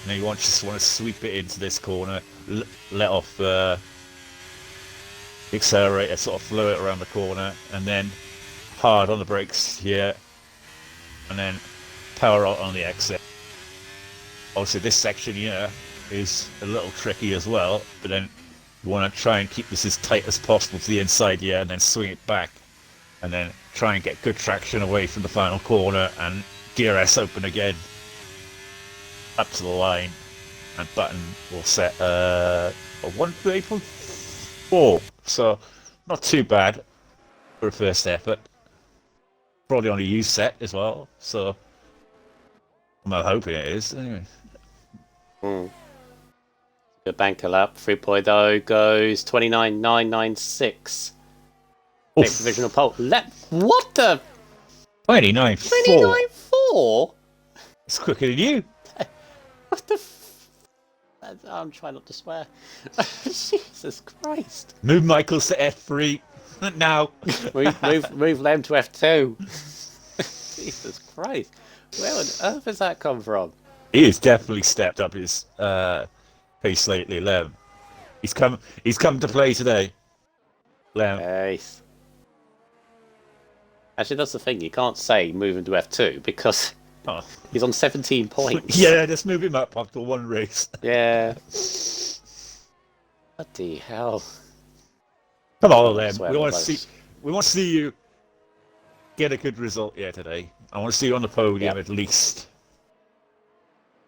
[SPEAKER 2] And then you just want to sweep it into this corner, let off the accelerator, sort of flow it around the corner, and then hard on the brakes here, and then power out on the exit. Obviously this section here is a little tricky as well, but then you want to try and keep this as tight as possible to the inside here, and then swing it back, and then try and get good traction away from the final corner, and DRS open again. Up to the line, and button will set a 138.4, so not too bad for a first effort. Probably on a U set as well, so I'm hoping it is anyway.
[SPEAKER 1] Good banker lap. 3.0 goes 29.996. Next divisional pole. What the?
[SPEAKER 2] 29.4.
[SPEAKER 1] 29.4?
[SPEAKER 2] It's quicker than you.
[SPEAKER 1] What the? I'm trying not to swear. Jesus Christ!
[SPEAKER 2] Move Michaels to F3 now.
[SPEAKER 1] move Lem to F2. Jesus Christ! Where on earth has that come from?
[SPEAKER 2] He has definitely stepped up his pace lately, Lem. He's come to play today. Lem.
[SPEAKER 1] Nice. Actually, that's the thing. You can't say move him to F2 because he's on 17 points.
[SPEAKER 2] Yeah, just move him up after one race.
[SPEAKER 1] Yeah. Bloody hell!
[SPEAKER 2] Come on, Lem. We want to see you get a good result here today. I want to see you on the podium at least.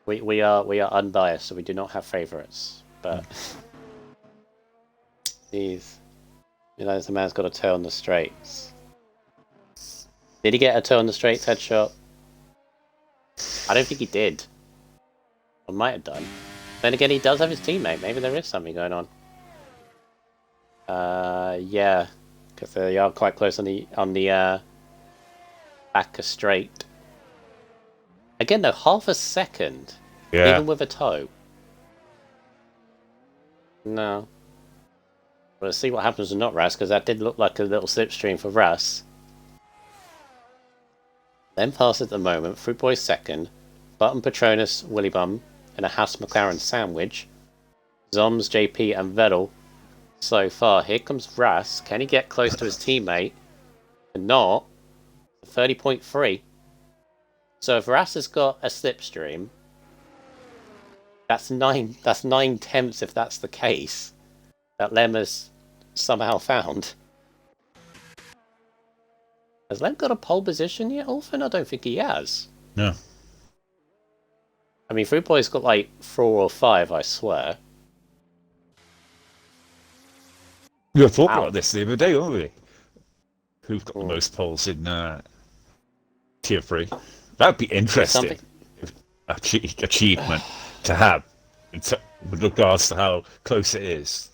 [SPEAKER 1] We are unbiased, so we do not have favourites. But he's, the man's got a toe on the straights. Did he get a toe on the straights headshot? I don't think he did. Or might have done. Then again, he does have his teammate. Maybe there is something going on. Yeah, because they are quite close on the back straight. Again, though, half a second, even with a toe. No. Well, let's see what happens with not Russ, because that did look like a little slipstream for Russ. Then pass at the moment, Fruit Boy second, Button Patronus, Willy Bum, in a Haas McLaren sandwich. Zoms, JP, and Vettel so far. Here comes Ras. Can he get close to his teammate? And not. 30.3. So if Ras has got a slipstream, that's 9/10 if that's the case, that Lem has somehow found. Has Lem got a pole position yet, Olfen? I don't think he has.
[SPEAKER 2] No.
[SPEAKER 1] I mean, Fruit Boy's got like 4 or 5, I swear.
[SPEAKER 2] We were talking about this the other day, weren't we? Who's got the most poles in Tier 3? That'd be interesting. Achievement to have, with regards to how close it is.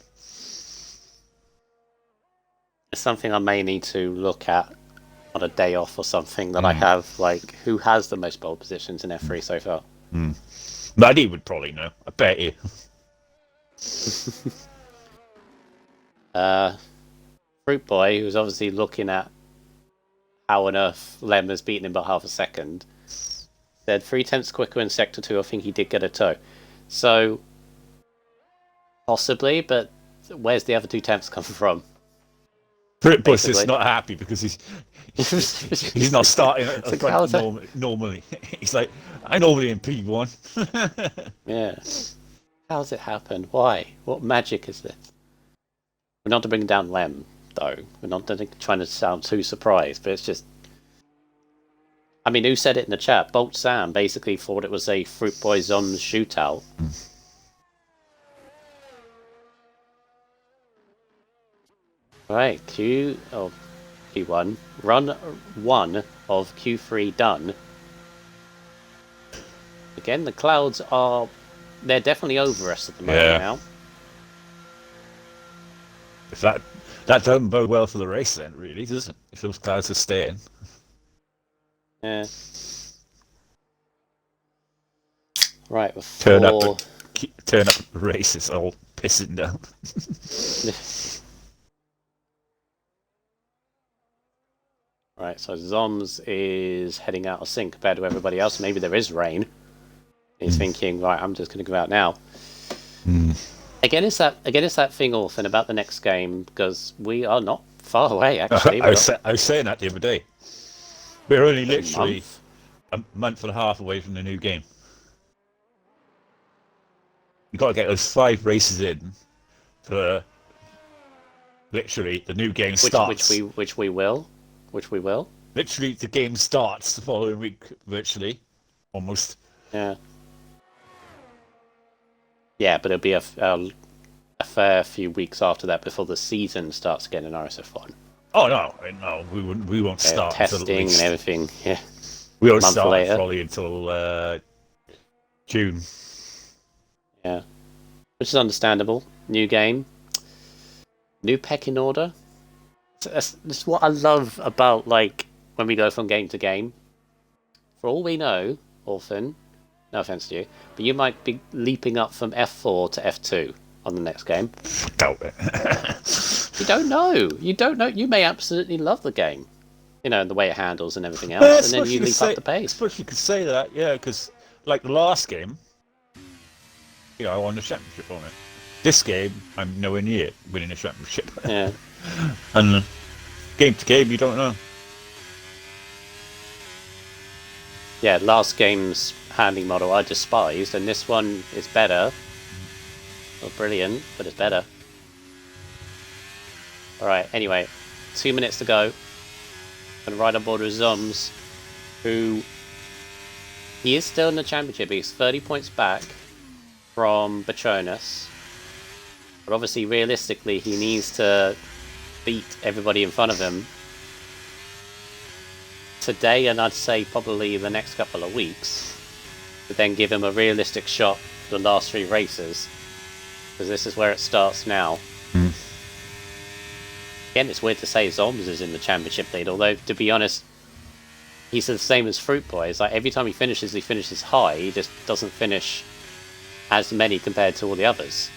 [SPEAKER 1] It's something I may need to look at on a day off or something that I have, like, who has the most pole positions in F3 so far?
[SPEAKER 2] Maddie would probably know, I bet you.
[SPEAKER 1] Fruit Boy, who's obviously looking at how on earth Lem has beaten him by half a second, said 3/10 quicker in Sector 2, I think he did get a toe. So, possibly, but where's the other 2/10 come from?
[SPEAKER 2] Fruit Boy's just not happy because he's not starting at the front normally. He's like, I normally in P1.
[SPEAKER 1] Yeah. How's it happened? Why? What magic is this? We're not to bring down Lem, though. We're not trying to sound too surprised, but it's just... I mean, who said it in the chat? Bolt Sam basically thought it was a Fruit Boy Zoms shootout. Right, Q1. Run 1 of Q3 done. Again, the clouds are... They're definitely over us at the moment now.
[SPEAKER 2] If that doesn't bode well for the race then, really, does it? If those clouds are staying.
[SPEAKER 1] Yeah. Right,
[SPEAKER 2] turn up the race, it's all pissing down.
[SPEAKER 1] Right, so Zoms is heading out of sync compared to everybody else. Maybe there is rain. He's thinking, right, I'm just going to go out now. Again, it's that thing, Orphan, about the next game, because we are not far away, actually.
[SPEAKER 2] I was saying that the other day. We're only literally a month and a half away from the new game. You've got to get those 5 races in for literally the new game starts.
[SPEAKER 1] Which we will.
[SPEAKER 2] Literally, the game starts the following week, virtually. Almost.
[SPEAKER 1] Yeah. Yeah, but it'll be a fair few weeks after that before the season starts again in RSF1.
[SPEAKER 2] Oh no, we won't start
[SPEAKER 1] testing and everything. Yeah,
[SPEAKER 2] we won't start probably until June.
[SPEAKER 1] Yeah, which is understandable. New game, new pecking order. That's what I love about, like, when we go from game to game. For all we know, Orphan, no offense to you, but you might be leaping up from F4 to F2 on the next game.
[SPEAKER 2] Doubt it.
[SPEAKER 1] You don't know. You may absolutely love the game, you know, and the way it handles and everything else, and then you leap up the pace.
[SPEAKER 2] I suppose you could say that, yeah, because like the last game, you know, I won the championship on it. This game, I'm nowhere near winning a championship.
[SPEAKER 1] Yeah.
[SPEAKER 2] And game to game, you don't know.
[SPEAKER 1] Yeah, last game's handling model I despised, and this one is better. Not brilliant, but it's better. Alright, anyway, 2 minutes to go. And right on board with Zoms, who... He is still in the championship. He's 30 points back from Bachonas. But obviously, realistically, he needs to beat everybody in front of him today, and I'd say probably the next couple of weeks, to then give him a realistic shot for the last 3 races, because this is where it starts now. Again, it's weird to say Zoms is in the championship lead, although, to be honest, he's the same as Fruit Boy. It's like every time he finishes high, he just doesn't finish as many compared to all the others.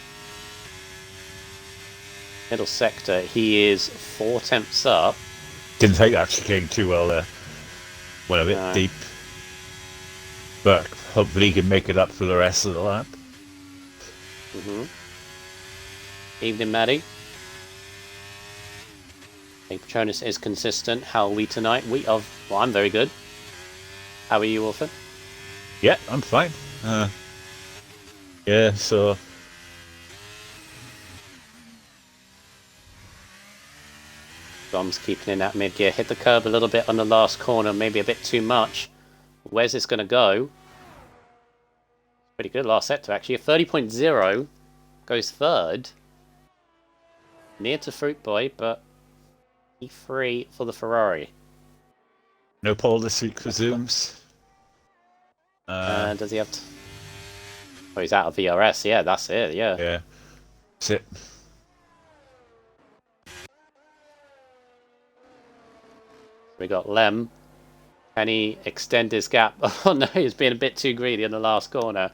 [SPEAKER 1] Middle sector, he is 4/10 up.
[SPEAKER 2] Didn't take that chicane too well there. Went a bit deep. But hopefully he can make it up for the rest of the lap.
[SPEAKER 1] Evening, Maddie. I think Patronus is consistent. How are we tonight? Well, I'm very good. How are you, Orphan?
[SPEAKER 2] Yeah, I'm fine. Yeah, so...
[SPEAKER 1] Dom's keeping in that mid-gear. Hit the curb a little bit on the last corner, maybe a bit too much. Where's this going to go? Pretty good last sector, actually. A 30.0 goes third. Near to Fruit Boy, but E3 for the Ferrari.
[SPEAKER 2] No pole this week for Zooms.
[SPEAKER 1] Does he have... Oh, he's out of VRS. Yeah, that's it. Yeah.
[SPEAKER 2] Yeah. That's it.
[SPEAKER 1] We got Lem. Can he extend his gap? Oh no, he's being a bit too greedy in the last corner.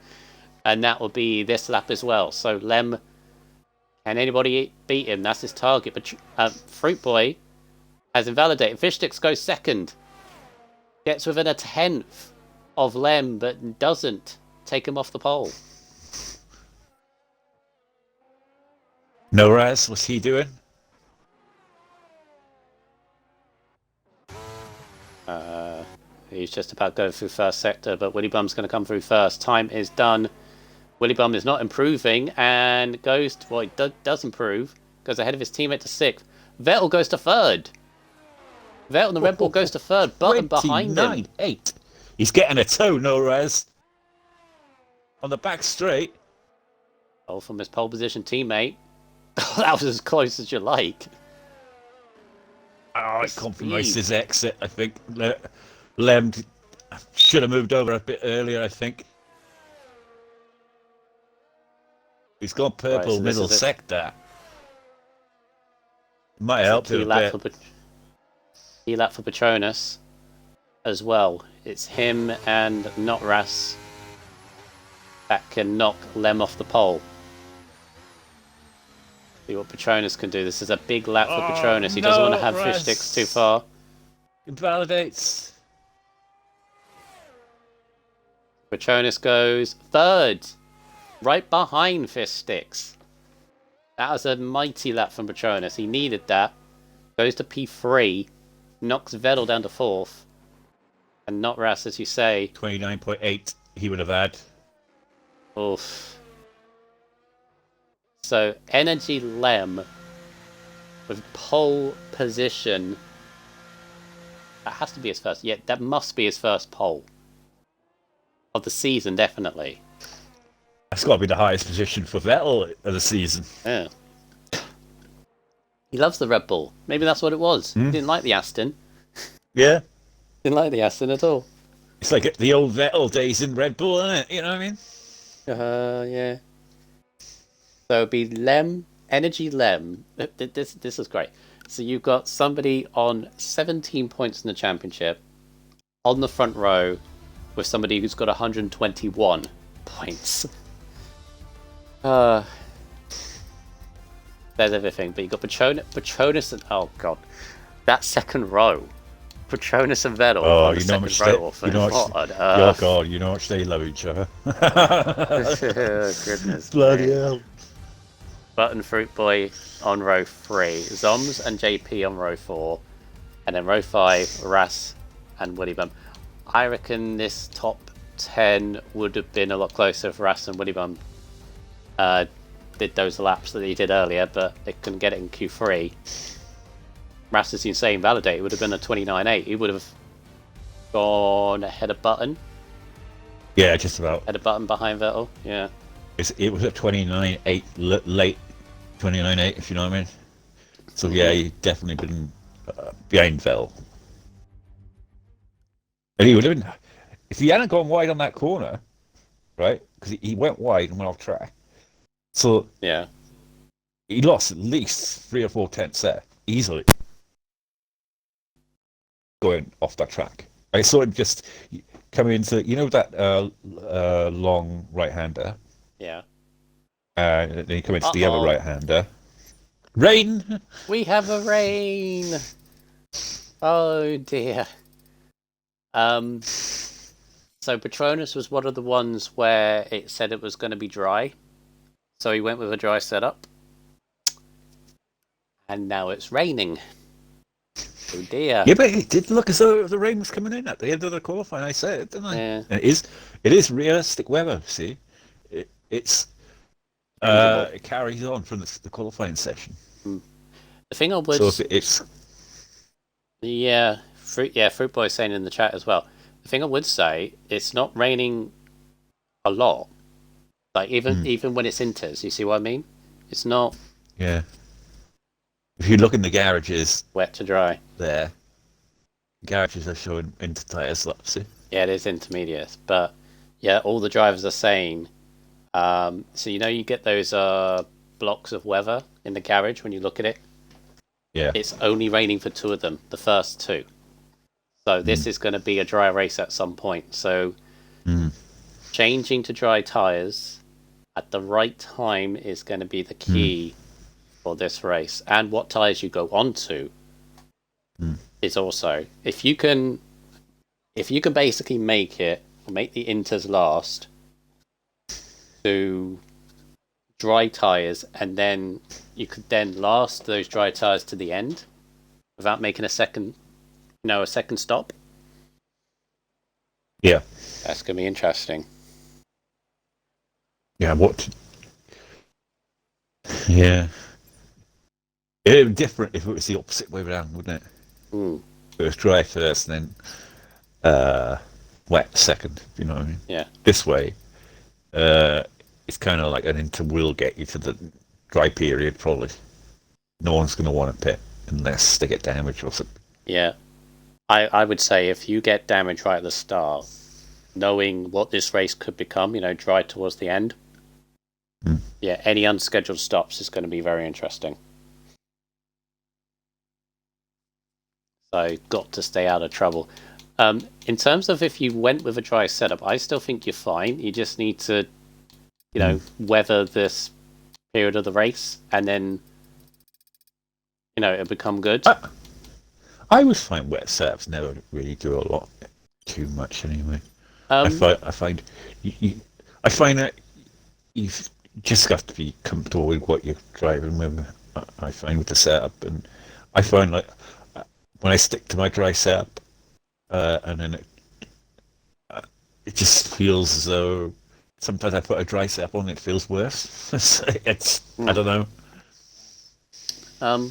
[SPEAKER 1] And that will be this lap as well. So Lem, can anybody beat him? That's his target. But Fruit Boy has invalidated. Fish Sticks goes second. Gets within a tenth of Lem, but doesn't take him off the pole.
[SPEAKER 2] No Raz, what's he doing?
[SPEAKER 1] He's just about going through first sector, but Willy Bum's going to come through first. Time is done. Willy Bum is not improving and goes to, well, he does improve. Goes ahead of his teammate to sixth. Vettel goes to third. Vettel and the Red Bull goes to third. Button behind him.
[SPEAKER 2] 8. He's getting a toe, no Raz. On the back straight.
[SPEAKER 1] Oh, from his pole position teammate. That was as close as you like.
[SPEAKER 2] Oh, it compromised his exit, I think. Lem should have moved over a bit earlier, I think. He's gone purple middle sector. Might help him a bit.
[SPEAKER 1] Key lap for Patronus as well. It's him and not Ras that can knock Lem off the pole. See what Patronus can do. This is a big lap for Patronus. He doesn't want to have Fish Sticks too far.
[SPEAKER 2] Invalidates.
[SPEAKER 1] Patronus goes third, right behind Fish Sticks. That was a mighty lap from Patronus. He needed that. Goes to P3, knocks Vettel down to fourth, and not Ras, as you say.
[SPEAKER 2] 29.8 he would have had.
[SPEAKER 1] Oof. So, Energy Lem with pole position. That has to be his first. Yeah, that must be his first pole of the season, definitely.
[SPEAKER 2] That's got to be the highest position for Vettel of the season.
[SPEAKER 1] Yeah. He loves the Red Bull. Maybe that's what it was. He didn't like the Aston.
[SPEAKER 2] Yeah.
[SPEAKER 1] Didn't like the Aston at all.
[SPEAKER 2] It's like the old Vettel days in Red Bull, isn't it? You know what I mean?
[SPEAKER 1] Yeah. So it'd be Lem, Energy Lem. This is great. So you've got somebody on 17 points in the championship on the front row with somebody who's got 121 points. There's everything. But you've got Patronus and... Oh, God. That second row. Patronus and Vettel.
[SPEAKER 2] Oh, you know much you know much they love each other.
[SPEAKER 1] Goodness.
[SPEAKER 2] Bloody hell.
[SPEAKER 1] Button Fruit Boy on row 3. Zoms and JP on row 4. And then row 5, Ras and Willy Bum. I reckon this top 10 would have been a lot closer if Ras and Willy Bum did those laps that he did earlier, but they couldn't get it in Q3. Ras is insane validate. It would have been a 29.8. He would have gone ahead of Button.
[SPEAKER 2] Yeah, just about.
[SPEAKER 1] Ahead of Button behind Vettel. Yeah.
[SPEAKER 2] It was a 29.8 late 29.8, if you know what I mean. So yeah, he definitely been behind Vettel. And he would have been, if he hadn't gone wide on that corner, right? Because he went wide and went off track. So
[SPEAKER 1] yeah,
[SPEAKER 2] he lost at least 3 or 4 tenths there easily. Going off that track, I saw him just coming into that long right-hander.
[SPEAKER 1] Yeah.
[SPEAKER 2] And then he come into the other right-hander. Rain!
[SPEAKER 1] We have a rain! Oh dear. So Patronus was one of the ones where it said it was going to be dry. So he went with a dry setup. And now it's raining. Oh dear.
[SPEAKER 2] Yeah, but it did look as though the rain was coming in at the end of the qualifying. I said it, didn't I?
[SPEAKER 1] Yeah.
[SPEAKER 2] And it is realistic weather. See, it's
[SPEAKER 1] Changeable.
[SPEAKER 2] it carries on from the qualifying session.
[SPEAKER 1] The thing I would...
[SPEAKER 2] So if it's
[SPEAKER 1] Yeah, Fruit Boy saying in the chat as well. The thing I would say, it's not raining a lot. Like even when it's inters, you see what I mean? It's not
[SPEAKER 2] yeah, if you look in the garages
[SPEAKER 1] wet to dry.
[SPEAKER 2] there, garages are showing into tyres. See,
[SPEAKER 1] Yeah, it is intermediate, but yeah, all the drivers are saying. So you get those blocks of weather in the garage when you look at it.
[SPEAKER 2] yeah,
[SPEAKER 1] It's only raining for two of them, the first two. So this is going to be a dry race at some point. So changing to dry tyres at the right time is going to be the key for this race. And what tyres you go onto is also, if you can basically make the inters last to dry tyres, and then you could then last those dry tyres to the end without making a second stop.
[SPEAKER 2] yeah,
[SPEAKER 1] That's going to be interesting.
[SPEAKER 2] yeah. Yeah, it would be different if it was the opposite way around, wouldn't it? It was dry first, and then wet second. You know what I mean?
[SPEAKER 1] Yeah.
[SPEAKER 2] This way, it's kind of like an inter will get you to the dry period. Probably, no one's going to want to pit unless they get damaged or something.
[SPEAKER 1] Yeah. I would say if you get damage right at the start, knowing what this race could become, dry towards the end, yeah, any unscheduled stops is going to be very interesting. So got to stay out of trouble. In terms of if you went with a dry setup, I still think you're fine. You just need to, weather this period of the race, and then, it'll become good.
[SPEAKER 2] I always find wet setups never really do a lot too much anyway. I find that you've just got to be comfortable with what you're driving with. I find with the setup, and I find like when I stick to my dry setup, and then it just feels as though sometimes I put a dry setup on, it feels worse. I don't know.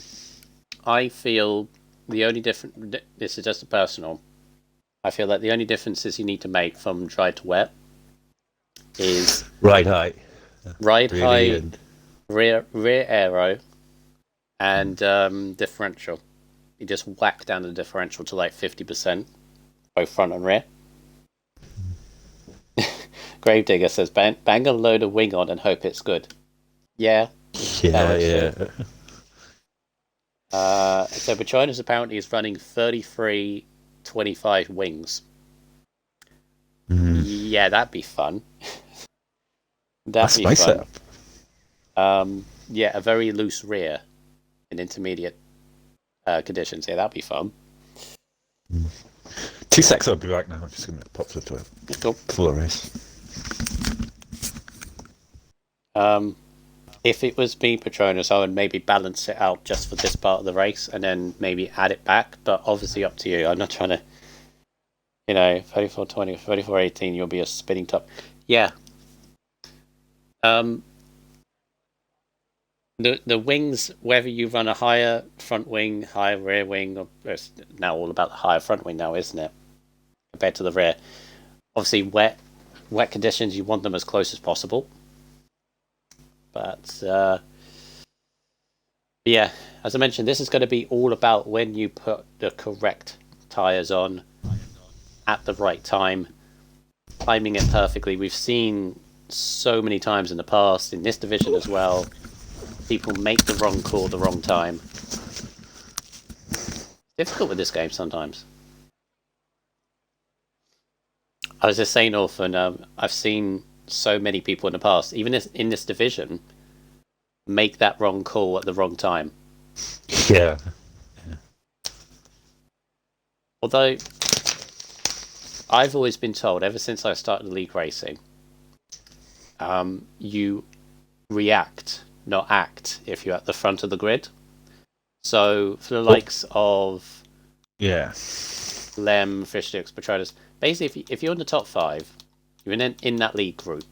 [SPEAKER 1] I feel the only difference. This is just a personal. I feel like the only differences you need to make from dry to wet is
[SPEAKER 2] ride height,
[SPEAKER 1] and rear aero, and differential. You just whack down the differential to like 50%, both front and rear. Gravedigger says, bang a load of wing on and hope it's good. Yeah.
[SPEAKER 2] Yeah.
[SPEAKER 1] So Patronus apparently is running 33-25 wings. Yeah, that'd be fun.
[SPEAKER 2] That's my setup.
[SPEAKER 1] Yeah, a very loose rear in intermediate conditions. Yeah, that'd be fun.
[SPEAKER 2] 2 seconds, I'll be back now. I'm just going to pop to the toilet.
[SPEAKER 1] Cool.
[SPEAKER 2] Full race.
[SPEAKER 1] If it was me, Patronus, I would maybe balance it out just for this part of the race and then maybe add it back, but obviously up to you. I'm not trying to, 34-20, 34-18, you'll be a spinning top. Yeah. The wings, whether you run a higher front wing, higher rear wing, it's now all about the higher front wing now, isn't it? Compared to the rear. Obviously, wet conditions, you want them as close as possible. But yeah, as I mentioned, this is going to be all about when you put the correct tyres on at the right time, timing it perfectly. We've seen so many times in the past, in this division as well, people make the wrong call the wrong time. It's difficult with this game sometimes. I was just saying, Orphan, I've seen so many people in the past, even in this division, make that wrong call at the wrong time.
[SPEAKER 2] Yeah.
[SPEAKER 1] Although I've always been told, ever since I started league racing, you react, not act, if you're at the front of the grid. So for the likes of Lem, Fishsticks, Patronus, basically if you're in the top 5, you're in that league group,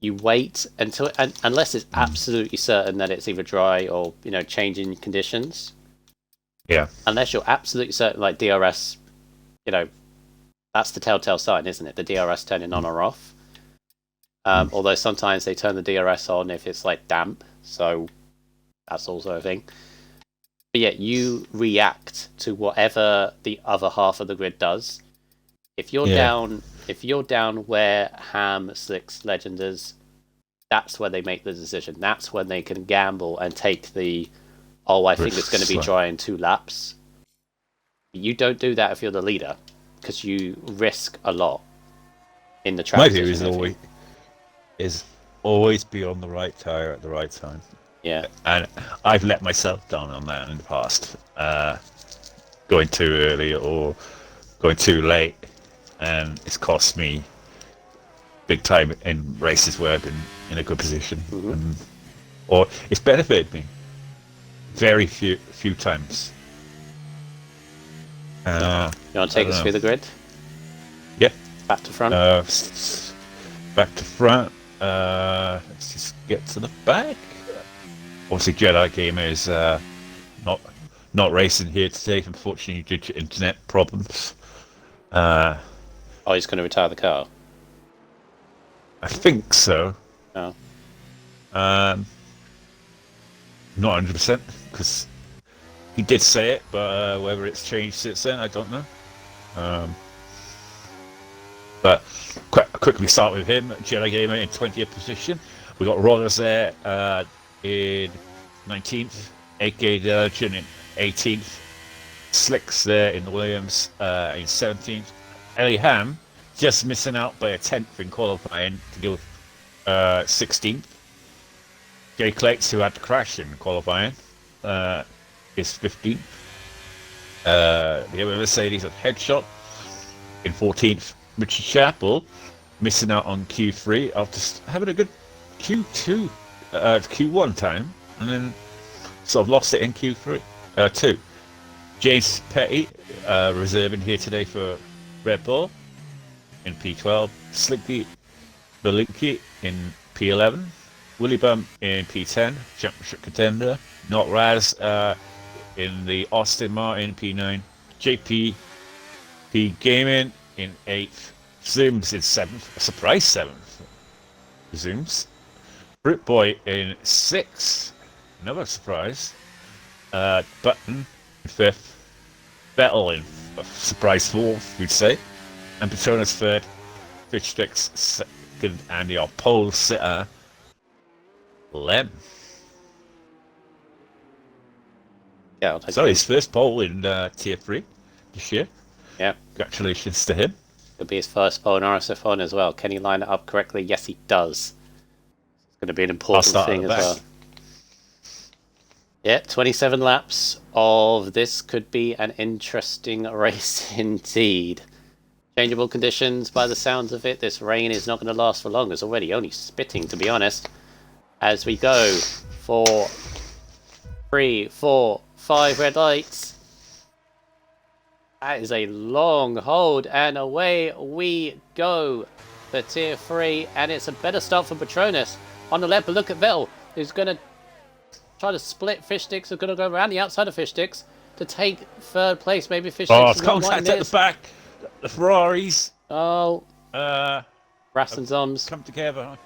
[SPEAKER 1] you wait until, unless it's absolutely certain that it's either dry or, changing conditions.
[SPEAKER 2] Yeah.
[SPEAKER 1] Unless you're absolutely certain, like DRS, that's the telltale sign, isn't it? The DRS turning on or off. Although sometimes they turn the DRS on if it's like damp, so that's also a thing. But yeah, you react to whatever the other half of the grid does. If you're down where Ham, Slicks, Legenders, that's where they make the decision. That's when they can gamble and take the, I think it's going to be dry in 2 laps. You don't do that if you're the leader, because you risk a lot in the transition.
[SPEAKER 2] My view is always be on the right tire at the right time.
[SPEAKER 1] Yeah.
[SPEAKER 2] And I've let myself down on that in the past. Going too early or going too late, and it's cost me big time in races where I've been in a good position. Or it's benefited me very few times.
[SPEAKER 1] You want to take us through the grid?
[SPEAKER 2] Yeah.
[SPEAKER 1] Back to front?
[SPEAKER 2] Back to front. Let's just get to the back. Obviously, Jedi Gamer is not racing here today, unfortunately, due to internet problems.
[SPEAKER 1] He's going to retire the car?
[SPEAKER 2] I think so.
[SPEAKER 1] Oh.
[SPEAKER 2] Not 100%, because he did say it, but whether it's changed since then, I don't know. But quickly start with him. Jedi Gamer in 20th position. We got Rollers there in 19th. AK Legend in 18th. Slicks there in the Williams in 17th. Ellie Ham just missing out by a 10th in qualifying to go 16th. Jay Clex, who had to crash in qualifying, is 15th. The other Mercedes at Headshot in 14th. Richard Chappell missing out on Q3 after having a good Q2, Q1 time, and then sort of lost it in Q3, 2. James Petty reserving here today for Red Bull in P12. Slicky Belinky in P11. Willie Bum in P10, championship contender. Not Raz in the Austin Martin P9. JP P Gaming in 8th. Zooms in 7th. A surprise 7th. Zooms. Fruit Boy in 6th. Another surprise. Button in 5th. Vettel in surprise 4th, we'd say. And Patronus 3rd. Fitchsticks 2nd. And your pole sitter, Lem.
[SPEAKER 1] Yeah, I'll take
[SPEAKER 2] So his first pole in Tier 3 this year.
[SPEAKER 1] Yeah.
[SPEAKER 2] Congratulations to him.
[SPEAKER 1] Could be his first pole in RSF1 as well. Can he line it up correctly? Yes, he does. It's going to be an important thing as well. Yeah, 27 laps of this could be an interesting race indeed. Changeable conditions by the sounds of it. This rain is not going to last for long. It's already only spitting, to be honest. As we go for 3, 4, 5 red lights. That is a long hold, and away we go for Tier 3, and it's a better start for Patronus. On the left, but look at Vettel, who's going to try to split Fishsticks, who's going to go around the outside of Fishsticks to take 3rd place. Maybe Fishsticks.
[SPEAKER 2] Oh, contact at the back. The Ferraris.
[SPEAKER 1] Oh. Brass and Zoms.
[SPEAKER 2] Come together.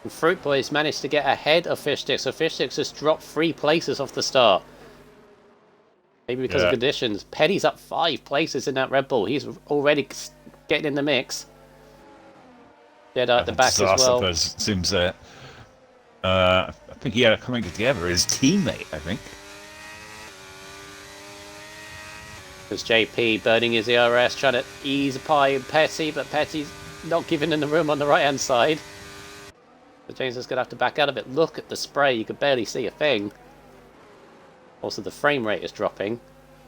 [SPEAKER 1] And Fruit Boys managed to get ahead of Fishsticks, so Fishsticks just dropped 3 places off the start. Maybe because of conditions. Petty's up 5 places in that Red Bull. He's already getting in the mix. Jedi at the back as well.
[SPEAKER 2] Seems that I think he had coming together his teammate, I think.
[SPEAKER 1] There's JP burning his ERS, trying to ease Pie and Petty, but Petty's not giving in the room on the right-hand side. So James is going to have to back out of it. Look at the spray, you could barely see a thing. Also, the frame rate is dropping.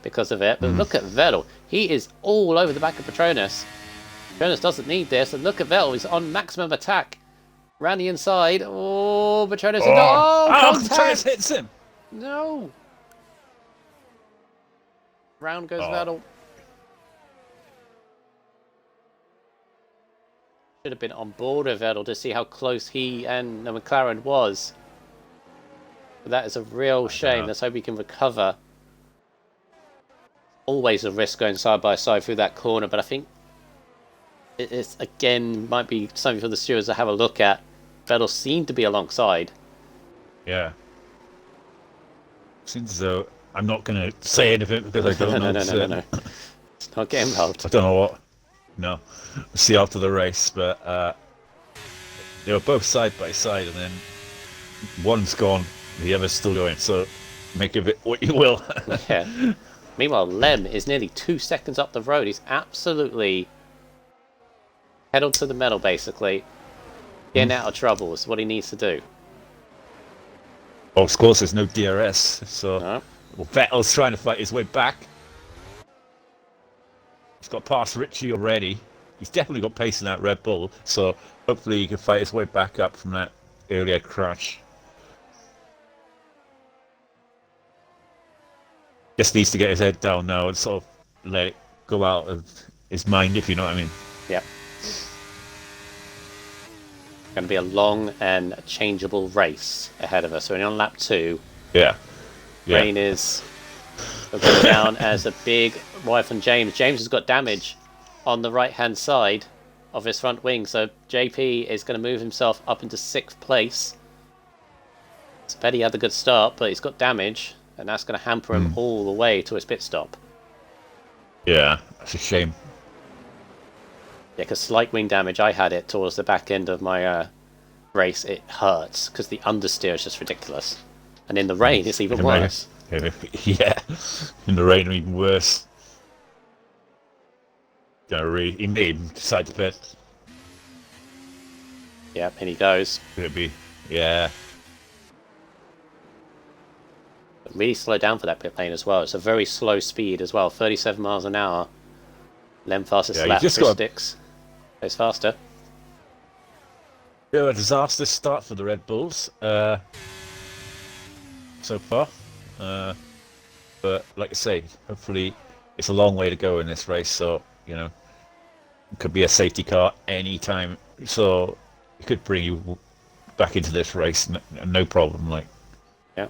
[SPEAKER 1] because of it. But look at Vettel. He is all over the back of Petronas. Petronas doesn't need this. And look at Vettel. He's on maximum attack. Round the inside. Oh, Petronas.
[SPEAKER 2] Petronas hits him.
[SPEAKER 1] No. Round goes Vettel. Should have been on board with Vettel to see how close he and the McLaren was. But that is a real shame. Let's hope he can recover. Always a risk going side by side through that corner, but I think it's again might be something for the stewards to have a look at. Vettel seemed to be alongside.
[SPEAKER 2] Yeah. Seems as though I'm not going to say anything because I don't know.
[SPEAKER 1] No. It's not getting involved.
[SPEAKER 2] I don't know what. No. We'll see after the race, but they were both side by side, and then one's gone, the other's still going. So make of it what you will.
[SPEAKER 1] Yeah. Meanwhile, Lem is nearly 2 seconds up the road. He's absolutely pedal to the metal, basically. Getting out of trouble is what he needs to do.
[SPEAKER 2] Oh, of course, there's no DRS, so well, Vettel's trying to fight his way back. He's got past Richie already. He's definitely got pace in that Red Bull, so hopefully he can fight his way back up from that earlier crash. Just needs to get his head down now and sort of let it go out of his mind, if you know what I mean.
[SPEAKER 1] Yep. Going to be a long and changeable race ahead of us. We're on lap 2.
[SPEAKER 2] Yeah.
[SPEAKER 1] Rain is going down as a big wide from James. James has got damage on the right-hand side of his front wing, so JP is going to move himself up into 6th place. Petty had a good start, but he's got damage, and that's going to hamper him all the way to his pit stop.
[SPEAKER 2] Yeah, that's a shame.
[SPEAKER 1] Yeah, because slight wing damage, I had it towards the back end of my race. It hurts, because the understeer is just ridiculous. And in the rain, it's even worse.
[SPEAKER 2] Yeah, in the rain, even worse. He made him decide to pit.
[SPEAKER 1] Yep, and he goes.
[SPEAKER 2] Could it be? Yeah.
[SPEAKER 1] Really slow down for that pit lane as well. It's a very slow speed as well. 37 miles an hour. Lem fastest lap. Sticks goes faster.
[SPEAKER 2] Yeah, a disastrous start for the Red Bulls so far. But like I say, hopefully it's a long way to go in this race. So, you know, it could be a safety car any time. So it could bring you back into this race, no problem. Like,
[SPEAKER 1] yeah.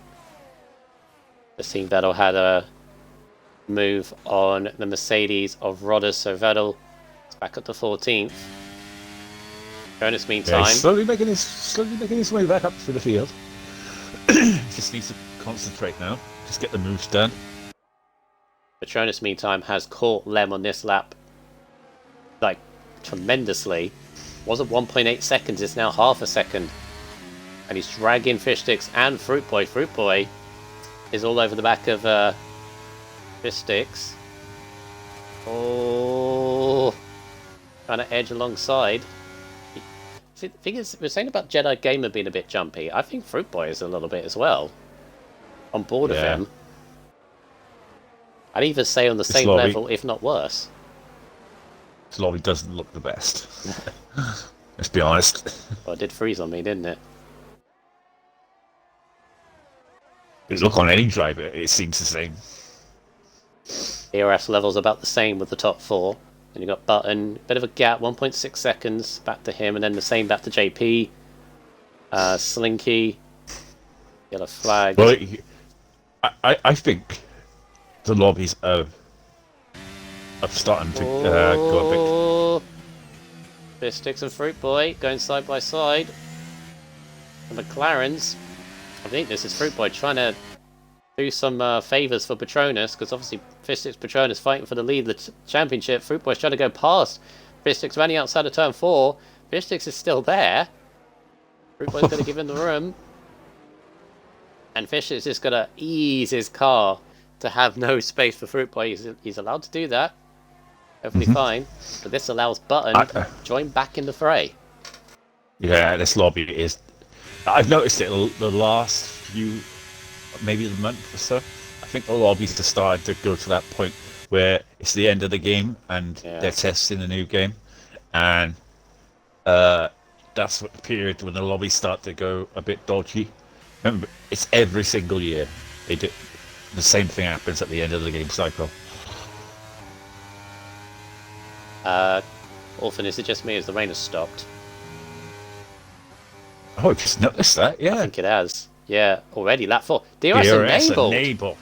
[SPEAKER 1] The team Vettel had a move on the Mercedes of Rodders, so Vettel is back up to 14th. Jonas, meantime,
[SPEAKER 2] he's slowly making his way back up through the field. Just needs to concentrate now. Just get the moves done.
[SPEAKER 1] Petronas, meantime, has caught Lem on this lap, like, tremendously. Wasn't 1.8 seconds, it's now half a second. And he's dragging Fish Sticks and Fruit Boy. Fruit Boy is all over the back of Fish Sticks. Oh, trying to edge alongside. See, the thing is, we're saying about Jedi Gamer being a bit jumpy. I think Fruit Boy is a little bit as well. On board of him. I'd even say on the same level, if not worse.
[SPEAKER 2] This lobby doesn't look the best. Let's be honest.
[SPEAKER 1] Well, it did freeze on me, didn't it?
[SPEAKER 2] Look on any driver, it seems the same.
[SPEAKER 1] ERS level's about the same with the top 4. Then you got Button, bit of a gap, 1.6 seconds back to him, and then the same back to JP. Slinky, yellow flag.
[SPEAKER 2] Well, I think the lobbies are starting to go a bit.
[SPEAKER 1] Fish Sticks and Fruit Boy going side by side. The McLarens. I think this is Fruit Boy trying to do some favours for Petronas, because obviously Fish Sticks Petronas fighting for the lead of the championship. Fruit Boy's trying to go past Fish Sticks, running outside of turn 4. Fish Sticks is still there. Fruit Boy's going to give him the room. And Fish is just going to ease his car to have no space for Fruit Boy. He's allowed to do that. Hopefully fine. But this allows Button to join back in the fray.
[SPEAKER 2] Yeah, this lobby is... I've noticed it the last few, maybe a month or so. I think the lobbies are starting to go to that point where it's the end of the game and they're testing the new game, and that's what the period when the lobbies start to go a bit dodgy. Remember, it's every single year they do the same thing happens at the end of the game cycle.
[SPEAKER 1] Orphan, is it just me? As the rain has stopped?
[SPEAKER 2] Oh, I just noticed that. Yeah,
[SPEAKER 1] I think it has. Yeah, already lap 4. DRS
[SPEAKER 2] DRS
[SPEAKER 1] enabled.
[SPEAKER 2] enabled.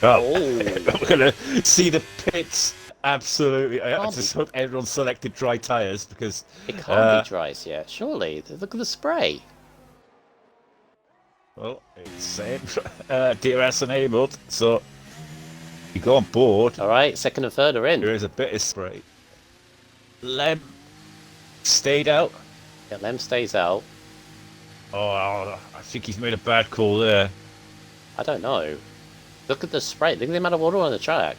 [SPEAKER 1] Oh.
[SPEAKER 2] We're gonna see the pits. Absolutely. I just hope everyone selected dry tires because
[SPEAKER 1] it can't be dry yet. Surely, look at the spray.
[SPEAKER 2] Well, it's saying DRS enabled, so you go on board.
[SPEAKER 1] All right, second and third are in.
[SPEAKER 2] There is a bit of spray. Lem stayed out.
[SPEAKER 1] Yeah, Lem stays out.
[SPEAKER 2] Oh, I think he's made a bad call there.
[SPEAKER 1] I don't know. Look at the spray. Look at the amount of water on the track.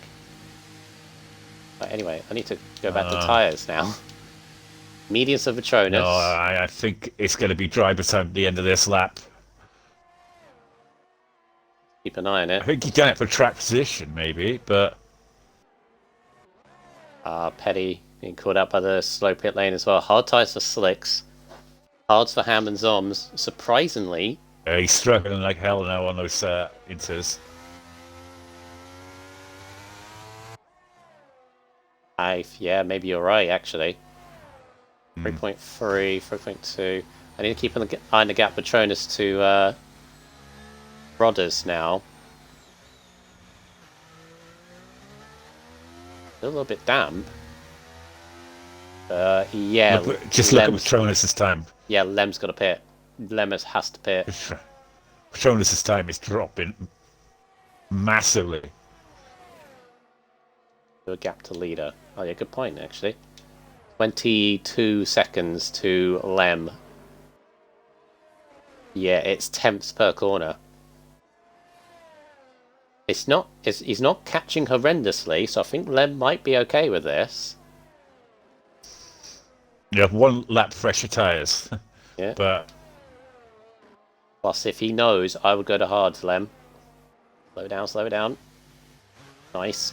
[SPEAKER 1] Right, anyway, I need to go back to tyres now. Medius of Patronus.
[SPEAKER 2] No, I think it's going to be dry by the time the end of this lap.
[SPEAKER 1] Keep an eye on it.
[SPEAKER 2] I think he's done it for track position, maybe, but...
[SPEAKER 1] Petty being caught out by the slow pit lane as well. Hard tyres for Slicks. Hards for Ham and Zoms. Surprisingly...
[SPEAKER 2] he's struggling like hell now on those inters.
[SPEAKER 1] Yeah, maybe you're right, actually. 3.3, 3.2. I need to keep an eye on the gap Patronus to Rodders now. A little bit damp. Yeah.
[SPEAKER 2] No, just look at Patronus this time.
[SPEAKER 1] Yeah, Lem's got to pit. Lemus has to pit.
[SPEAKER 2] Patronus this time is dropping massively.
[SPEAKER 1] A gap to leader. Oh yeah, good point actually. 22 seconds to Lem. Yeah, it's tenths per corner. He's not catching horrendously, so I think Lem might be okay with this.
[SPEAKER 2] You have one lap fresher tyres.
[SPEAKER 1] Yeah.
[SPEAKER 2] But
[SPEAKER 1] plus, if he knows, I would go to hards, Lem. Slow down, slow down. Nice.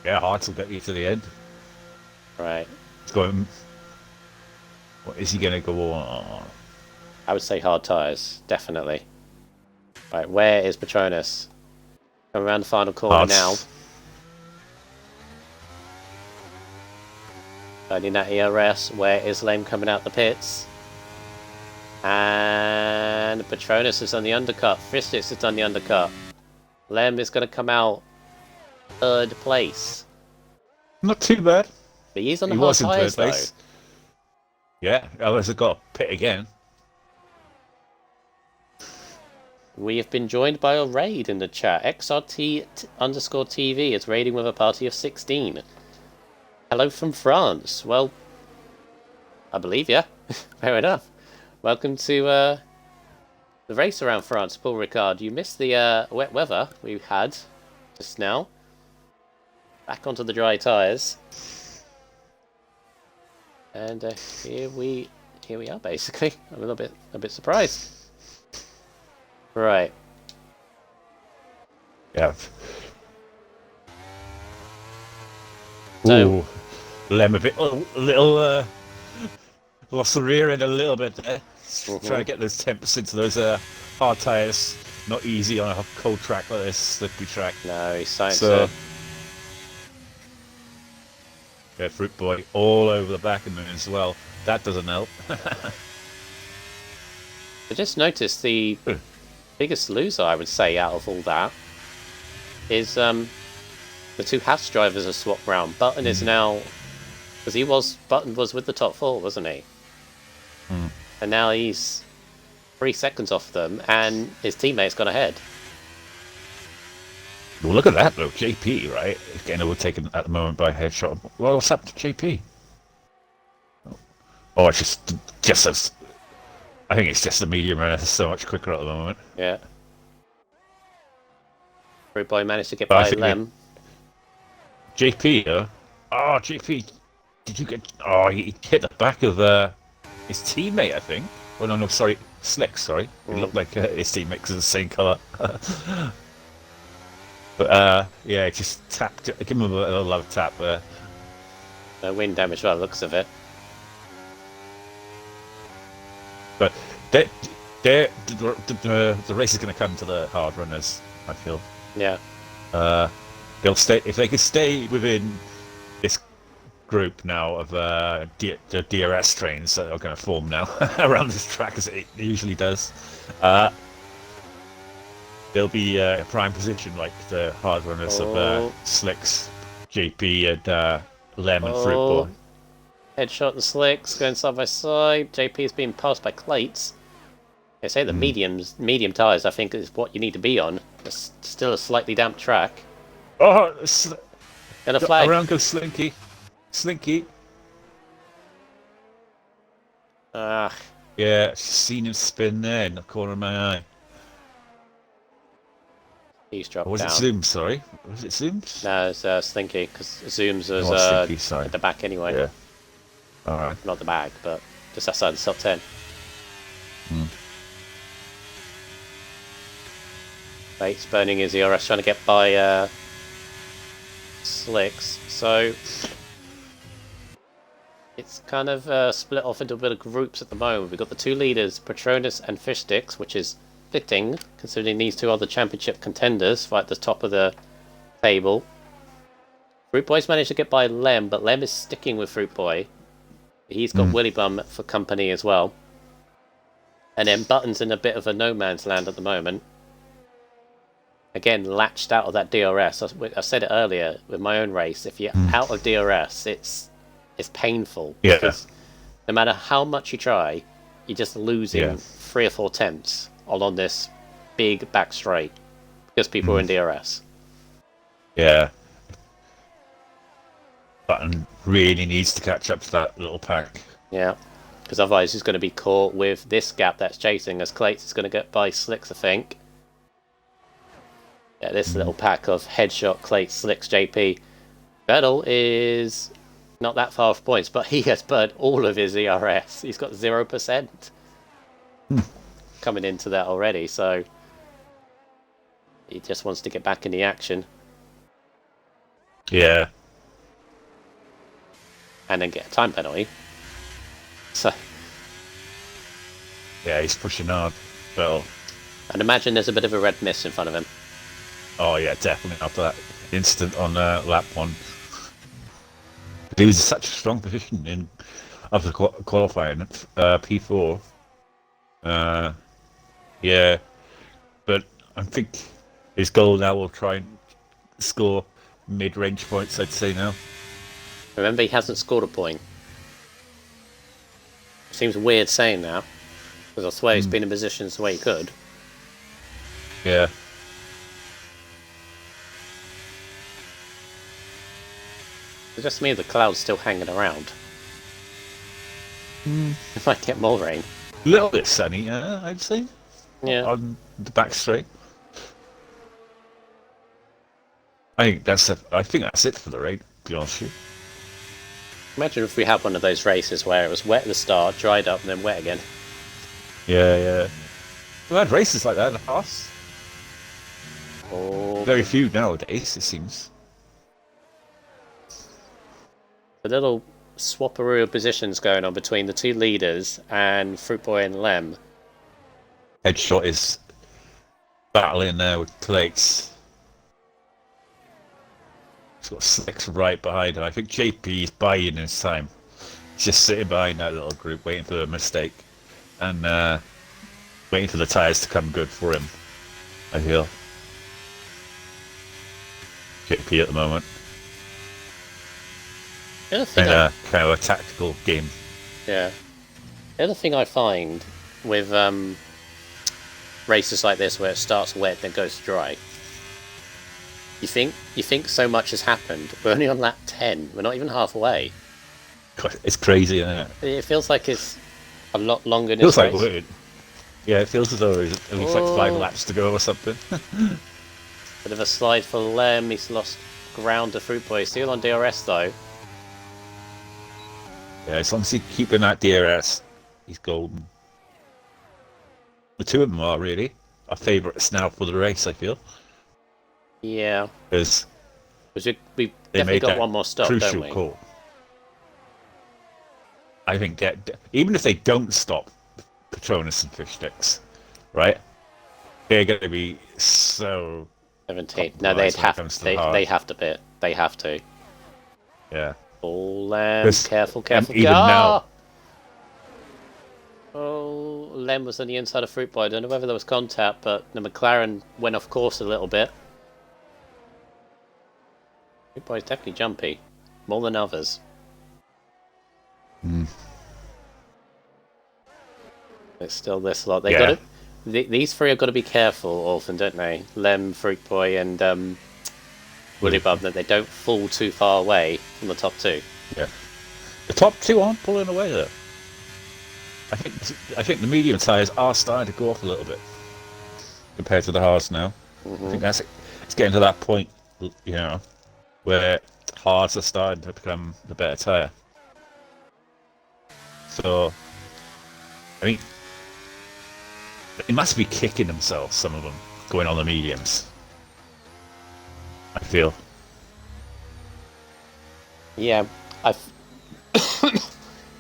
[SPEAKER 2] yeah, Hards will get you to the end.
[SPEAKER 1] Right.
[SPEAKER 2] It's going. What is he going to go on?
[SPEAKER 1] I would say hard tyres, definitely. Right, where is Patronus? Coming around the final corner
[SPEAKER 2] Hards.
[SPEAKER 1] now. Finding that ERS. Where is Lem coming out the pits? And Patronus is on the undercut. Fristix is on the undercut. Lem is going to come out third place.
[SPEAKER 2] Not too bad.
[SPEAKER 1] But he's on the
[SPEAKER 2] He
[SPEAKER 1] hard
[SPEAKER 2] was in third
[SPEAKER 1] tyres, though.
[SPEAKER 2] place. Yeah, otherwise I've got to pit again.
[SPEAKER 1] We have been joined by a raid in the chat. XRT_TV is raiding with a party of 16. Hello from France. Well, I believe ya. Fair enough. Welcome to the race around France, Paul Ricard. You missed the wet weather we had just now. Back onto the dry tyres. And here we are basically. I'm a bit surprised. Right.
[SPEAKER 2] Yeah.
[SPEAKER 1] So,
[SPEAKER 2] ooh, Lem a bit, little lost the rear end a little bit there. Trying to get those temps into those hard tyres. Not easy on a cold track like this, slippery track.
[SPEAKER 1] no, he's starting
[SPEAKER 2] So,
[SPEAKER 1] to...
[SPEAKER 2] yeah, Fruit Boy all over the back of him as well. That doesn't help.
[SPEAKER 1] I just noticed the biggest loser, I would say, out of all that is the two Haas drivers are swapped round. Button is now, because Button was with the top four, wasn't he? And now he's 3 seconds off them, and his teammate's gone ahead.
[SPEAKER 2] Well, look at that though, JP, right? He's getting overtaken at the moment by Headshot. Well, what's happened to JP? Oh, it's just as. I think it's just the medium runner is so much quicker at the moment.
[SPEAKER 1] Yeah. Fruit Boy managed to get
[SPEAKER 2] But I
[SPEAKER 1] by
[SPEAKER 2] think
[SPEAKER 1] Lem.
[SPEAKER 2] JP, though. Oh, JP, did you get? Oh, he hit the back of his teammate, I think. Oh no, sorry, Slick. Sorry, it looked like his teammate because it's the same color. But yeah, just tapped. Give him a little love tap there.
[SPEAKER 1] No wind damage by the looks of it.
[SPEAKER 2] But the race is going to come to the hard runners, I feel.
[SPEAKER 1] Yeah.
[SPEAKER 2] They'll stay if they can stay within this group now of the DRS trains that are going to form now around this track as it usually does. They'll be in prime position like the hard runners of Slicks, JP, and Lem and Fruitboy.
[SPEAKER 1] Headshot and Slicks going side by side. JP is being passed by Clates. They say the medium tyres, I think, is what you need to be on. It's still a slightly damp track.
[SPEAKER 2] Oh,
[SPEAKER 1] And a flag.
[SPEAKER 2] Around goes Slinky. Slinky.
[SPEAKER 1] Ah.
[SPEAKER 2] Yeah, seen him spin there in the corner of my eye.
[SPEAKER 1] He's dropped
[SPEAKER 2] Or was
[SPEAKER 1] down.
[SPEAKER 2] it Zoom, sorry? Was it Zoom?
[SPEAKER 1] No, it's Slinky, because Zooms was
[SPEAKER 2] Slinky, sorry.
[SPEAKER 1] at the back anyway.
[SPEAKER 2] Yeah. Alright.
[SPEAKER 1] Not the back, but just outside the top 10. Bates burning his ERS, trying to get by Slicks. So it's kind of split off into a bit of groups at the moment. We've got the two leaders, Patronus and Fishsticks, which is fitting considering these two are the championship contenders right at the top of the table. Fruitboy's managed to get by Lem, but Lem is sticking with Fruitboy. He's got Willy Bum for company as well. And then Button's in a bit of a no man's land at the moment. Again, latched out of that DRS. I said it earlier with my own race. If you're out of DRS, it's painful.
[SPEAKER 2] Yeah.
[SPEAKER 1] Because no matter how much you try, you're just losing 3 or 4 tenths on this big back straight because people are in DRS.
[SPEAKER 2] Yeah. Button really needs to catch up to that little pack.
[SPEAKER 1] Yeah. Because otherwise he's going to be caught with this gap that's chasing as Clates is going to get by Slicks, I think. Yeah, this little pack of Headshot, Clates, Slicks, JP. Vettel is not that far off points, but he has burned all of his ERS. He's got 0% coming into that already, so he just wants to get back in the action.
[SPEAKER 2] Yeah.
[SPEAKER 1] And then get a time penalty. So,
[SPEAKER 2] Yeah, he's pushing hard. Well,
[SPEAKER 1] and imagine there's a bit of a red mist in front of him.
[SPEAKER 2] oh yeah, definitely after that incident on lap 1. He was in such a strong position in after qualifying P4. Yeah, but I think his goal now will try and score mid-range points, I'd say now.
[SPEAKER 1] Remember, he hasn't scored a point. Seems weird saying that, because I swear he's been in positions where he could.
[SPEAKER 2] Yeah.
[SPEAKER 1] It just means the cloud's still hanging around. It might get more rain.
[SPEAKER 2] A little bit sunny, I'd say.
[SPEAKER 1] Yeah.
[SPEAKER 2] On the back straight. I think that's it for the rain, to be honest with you.
[SPEAKER 1] Imagine if we had one of those races where it was wet at the start, dried up, and then wet again.
[SPEAKER 2] Yeah. We've had races like that in the past.
[SPEAKER 1] Or
[SPEAKER 2] Very few nowadays, it seems.
[SPEAKER 1] a little swapperoo of positions going on between the two leaders and Fruitboy and Lem.
[SPEAKER 2] Headshot is battling there with Clates. He's got Slicks right behind him. I think JP is buying his time. He's just sitting behind that little group waiting for a mistake. And waiting for the tyres to come good for him, I feel. JP at the moment.
[SPEAKER 1] The other thing
[SPEAKER 2] In a kind of a tactical game.
[SPEAKER 1] Yeah. The other thing I find with races like this where it starts wet then goes dry, you think so much has happened. We're only on lap 10. We're not even halfway.
[SPEAKER 2] God, it's crazy, isn't it?
[SPEAKER 1] It feels like it's a lot longer than
[SPEAKER 2] Feels
[SPEAKER 1] this
[SPEAKER 2] like
[SPEAKER 1] race.
[SPEAKER 2] weird. Yeah, it feels as though there's at least like 5 laps to go or something.
[SPEAKER 1] Bit of a slide for Lem. He's lost ground to Fruitboy. Still on DRS though.
[SPEAKER 2] Yeah, as long as you keep in that DRS, he's golden. The two of them are really our favourites now for the race, I feel.
[SPEAKER 1] Yeah.
[SPEAKER 2] Because
[SPEAKER 1] We've
[SPEAKER 2] they
[SPEAKER 1] definitely
[SPEAKER 2] made
[SPEAKER 1] got
[SPEAKER 2] that
[SPEAKER 1] one more stop,
[SPEAKER 2] crucial
[SPEAKER 1] don't we?
[SPEAKER 2] call. I think that even if they don't stop Patronus and Fish Sticks, right? They're going to be so
[SPEAKER 1] 17. No, they'd
[SPEAKER 2] compromised when it
[SPEAKER 1] have
[SPEAKER 2] comes to the
[SPEAKER 1] they
[SPEAKER 2] hard.
[SPEAKER 1] have to bit. They have to.
[SPEAKER 2] Yeah.
[SPEAKER 1] Oh,
[SPEAKER 2] Because
[SPEAKER 1] careful.
[SPEAKER 2] even now,
[SPEAKER 1] Oh, Lem was on the inside of Fruit Boy. I don't know whether there was contact, but the McLaren went off course a little bit. Fruit Boy's definitely jumpy. More than others. It's still this lot. They got to. These three have got to be careful, often, don't they? Lem, Fruit Boy, and Woody Bub, that they don't fall too far away from the top two.
[SPEAKER 2] Yeah. The top two aren't pulling away though. I think the medium tyres are starting to go off a little bit compared to the hards now. I think it's getting to that point, where hards are starting to become the better tyre. So, I mean, they must be kicking themselves, some of them, going on the mediums. I feel.
[SPEAKER 1] Yeah,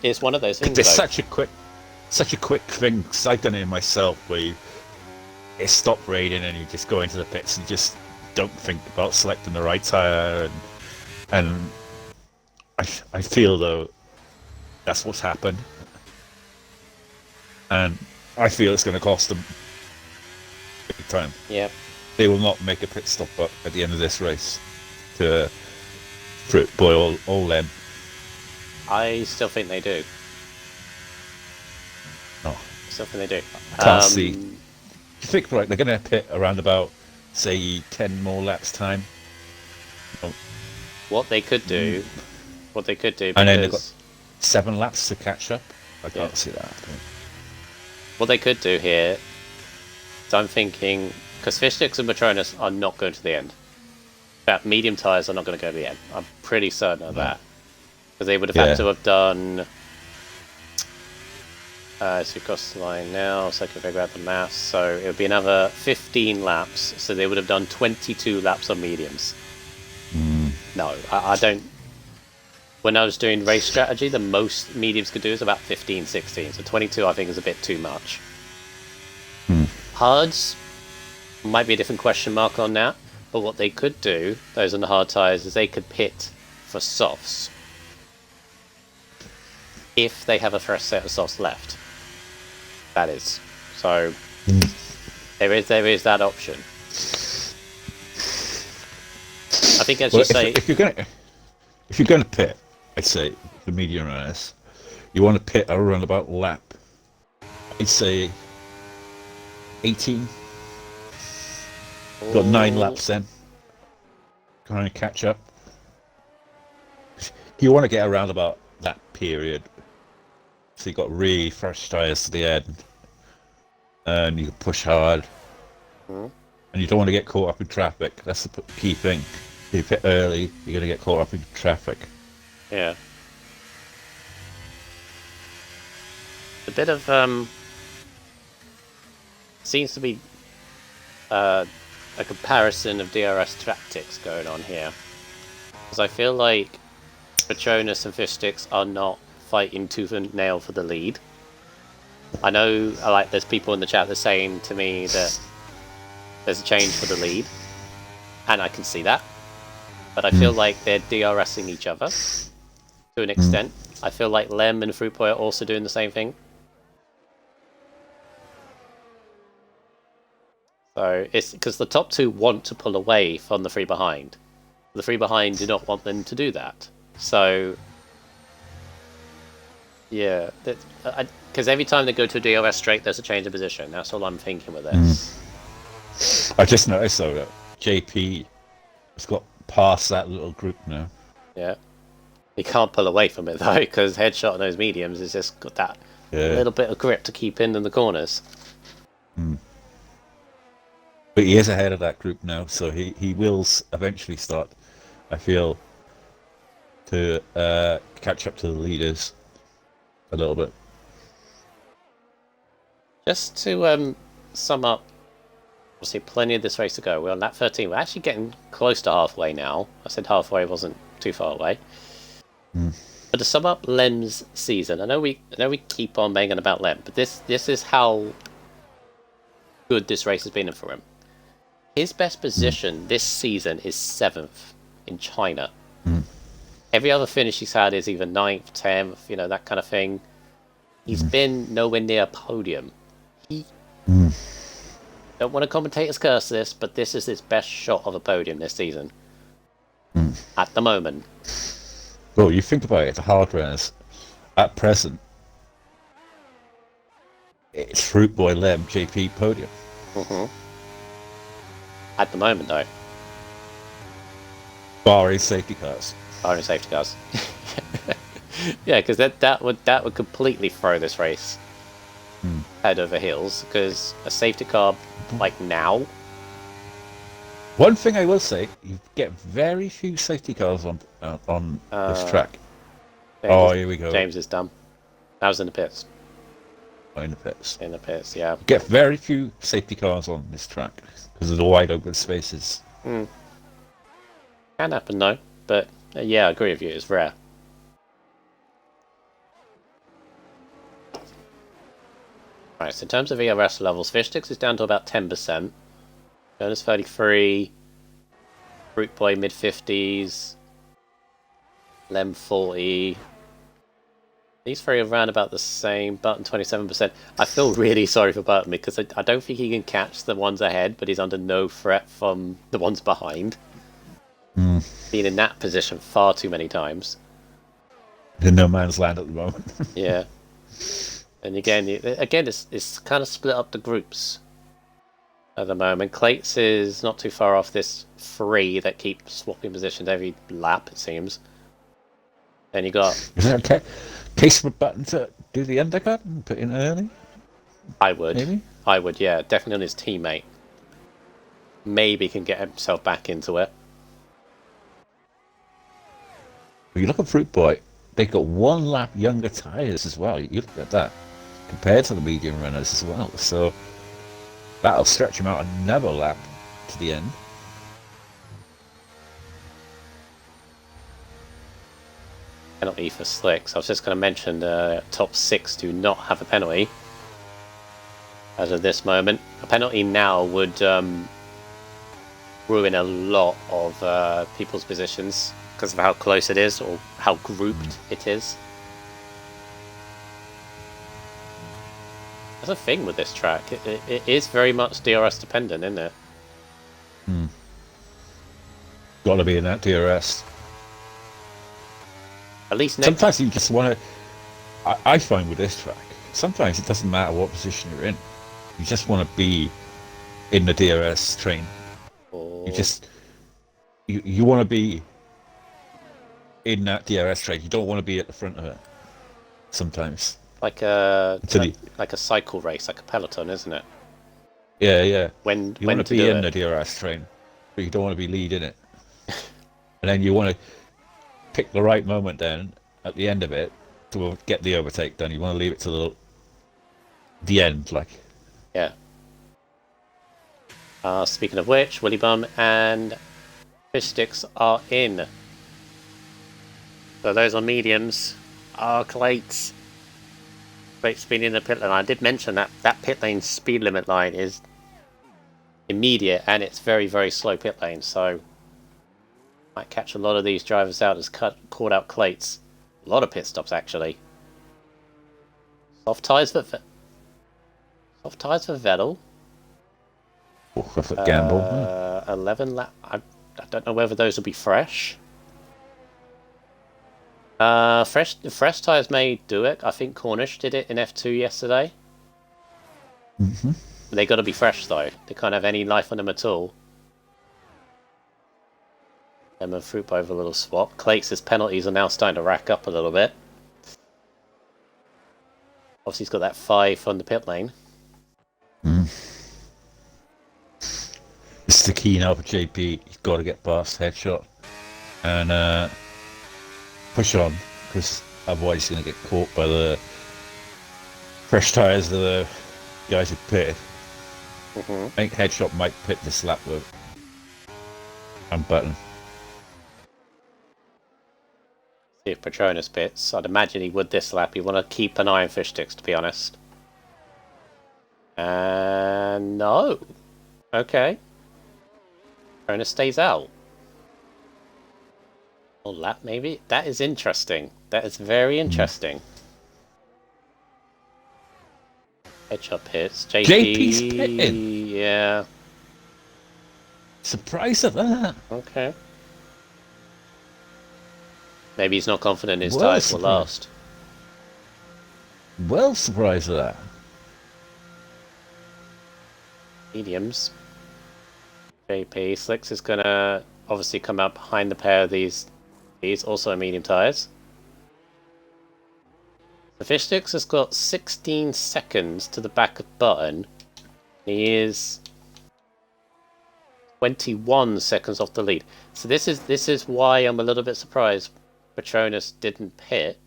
[SPEAKER 1] it's one of those things.
[SPEAKER 2] It's such a quick thing. Cause I've done it myself, where it stopped raining and you just go into the pits and just don't think about selecting the right tire, and I feel though that's what's happened, and I feel it's going to cost them big time.
[SPEAKER 1] Yeah,
[SPEAKER 2] they will not make a pit stop up at the end of this race to Fruit Boy or Lem.
[SPEAKER 1] I still think they do.
[SPEAKER 2] No,
[SPEAKER 1] I still think they do.
[SPEAKER 2] I can't see. You think they're going to pit around about, say, 10 more laps time. No.
[SPEAKER 1] What they could do, because
[SPEAKER 2] and then they've got 7 laps to catch up. I can't see that.
[SPEAKER 1] What they could do here, so I'm thinking, because Fish Sticks and Patronus are not going to the end. In fact, medium tyres are not going to go to the end. I'm pretty certain of that. Because they would have had to have done... so we cross the line now, so I can figure out the maths. So it would be another 15 laps, so they would have done 22 laps on mediums. No, I don't... When I was doing race strategy, the most mediums could do is about 15, 16. So 22 I think is a bit too much. Hards might be a different question mark on that, but what they could do, those on the hard tyres, is they could pit for softs. If they have a fresh set of softs left. That is. So there is that option. I think as you say,
[SPEAKER 2] if you're gonna pit, I'd say the medium runners, you want to pit around about lap, I'd say 18. Got 9 laps then. Trying to catch up. You want to get around about that period, so you got really fresh tyres to the end, and you can push hard, and you don't want to get caught up in traffic. That's the key thing. If you pit early, you're going to get caught up in traffic.
[SPEAKER 1] yeah. A bit of seems to be a comparison of DRS tactics going on here, because I feel like Patronus and Fish Sticks are not fighting tooth and nail for the lead. I know, there's people in the chat that are saying to me that there's a change for the lead, and I can see that, but I feel like they're DRSing each other to an extent. I feel like Lem and Fruit Boy are also doing the same thing. So it's because the top two want to pull away from the three behind. The three behind do not want them to do that. So yeah, because every time they go to a DRS straight, there's a change of position. That's all I'm thinking with this.
[SPEAKER 2] I just noticed though that JP has got past that little group now.
[SPEAKER 1] Yeah, he can't pull away from it though, because headshot on those mediums has just got that little bit of grip to keep in the corners.
[SPEAKER 2] But he is ahead of that group now, so he will eventually start, I feel, to catch up to the leaders a little bit.
[SPEAKER 1] Just to sum up, obviously plenty of this race to go. We're on lap 13. We're actually getting close to halfway now. I said halfway wasn't too far away. But to sum up Lem's season, I know we keep on banging about Lem, but this is how good this race has been for him. His best position this season is 7th in China. Every other finish he's had is either 9th, 10th, that kind of thing. He's been nowhere near a podium. Don't want to commentators curse this, but this is his best shot of a podium this season. At the moment.
[SPEAKER 2] Well, you think about it, the hard runners, at present, it's Fruit Boy Lem JP podium.
[SPEAKER 1] At the moment, though.
[SPEAKER 2] Barring safety cars.
[SPEAKER 1] Barring safety cars. Yeah, because that would completely throw this race head over heels. Because a safety car like now.
[SPEAKER 2] One thing I will say, you get very few safety cars on this track. Here we go.
[SPEAKER 1] James is dumb. That was in the pits.
[SPEAKER 2] In the pits.
[SPEAKER 1] In the pits, yeah.
[SPEAKER 2] You get very few safety cars on this track because of the wide open spaces.
[SPEAKER 1] Can happen though, but yeah, I agree with you. It's rare. Right, so in terms of ERS levels, Fishsticks is down to about 10%. Jonas 33, Fruit Boy mid 50s, Lem 40. These three are around about the same. Button 27%. I feel really sorry for Button because I don't think he can catch the ones ahead, but he's under no threat from the ones behind. Been in that position far too many times.
[SPEAKER 2] In no man's land at the moment.
[SPEAKER 1] Yeah. And again, it's kind of split up the groups at the moment. Clates is not too far off this 3 that keep swapping positions every lap, it seems. Then you got...
[SPEAKER 2] Is that okay? Case for Button to do the undercut and put in early?
[SPEAKER 1] I would.
[SPEAKER 2] Maybe?
[SPEAKER 1] I would, yeah. Definitely on his teammate. Maybe can get himself back into it.
[SPEAKER 2] When you look at Fruit Boy, they've got 1 lap younger tyres as well. You look at that. Compared to the medium runners as well. So that'll stretch him out another lap to the end.
[SPEAKER 1] Penalty for slicks. I was just going to mention the top 6 do not have a penalty as of this moment. A penalty now would ruin a lot of people's positions because of how close it is or how grouped it is. That's a thing with this track. It is very much DRS dependent, isn't it?
[SPEAKER 2] Got to be in that DRS.
[SPEAKER 1] At least next.
[SPEAKER 2] Sometimes you just want to. I find with this track, sometimes it doesn't matter what position you're in. You just want to be in the DRS train.
[SPEAKER 1] Or...
[SPEAKER 2] You want to be in that DRS train. You don't want to be at the front of it. Sometimes.
[SPEAKER 1] Like a cycle race, like a peloton, isn't it?
[SPEAKER 2] Yeah.
[SPEAKER 1] When
[SPEAKER 2] you want to be in the DRS train, but you don't want to be leading it. And then you want to pick the right moment then at the end of it to get the overtake done. You want to leave it to the end, like.
[SPEAKER 1] Yeah. Speaking of which, Willy Bum and Fishsticks are in. So those are mediums. Clates. Great speed in the pit lane. I did mention that pit lane speed limit line is immediate and it's very, very slow pit lane. So might catch a lot of these drivers out as caught out Clates. A lot of pit stops actually. Soft tyres for Vettel.
[SPEAKER 2] Oh, that's a gamble.
[SPEAKER 1] 11 lap. I don't know whether those will be fresh. Fresh tyres may do it. I think Cornish did it in F2 yesterday. They got to be fresh though. They can't have any life on them at all. And the Fruit Boy with a little swap. Clates' penalties are now starting to rack up a little bit. Obviously he's got that 5 on the pit lane.
[SPEAKER 2] This is the key now for JP. He's got to get past headshot and push on, because otherwise he's going to get caught by the fresh tyres that are guys who pitted.
[SPEAKER 1] Mm-hmm.
[SPEAKER 2] I think Headshot might pit this lap though. And Button.
[SPEAKER 1] See if Patronus pits. I'd imagine he would this lap. You want to keep an eye on fish sticks, to be honest. And no. Okay. Patronus stays out. Or lap, maybe? That is interesting. That is very interesting. Headshot pits.
[SPEAKER 2] JP's pitting.
[SPEAKER 1] Yeah.
[SPEAKER 2] Surprised at that.
[SPEAKER 1] Okay. Maybe he's not confident his
[SPEAKER 2] Well
[SPEAKER 1] tyres will last.
[SPEAKER 2] Well surprised at that.
[SPEAKER 1] Mediums. JP. Slicks is going to obviously come up behind the pair of these also medium tyres. The Fish Sticks has got 16 seconds to the back of Button. He is 21 seconds off the lead. So this is why I'm a little bit surprised Patronus didn't pit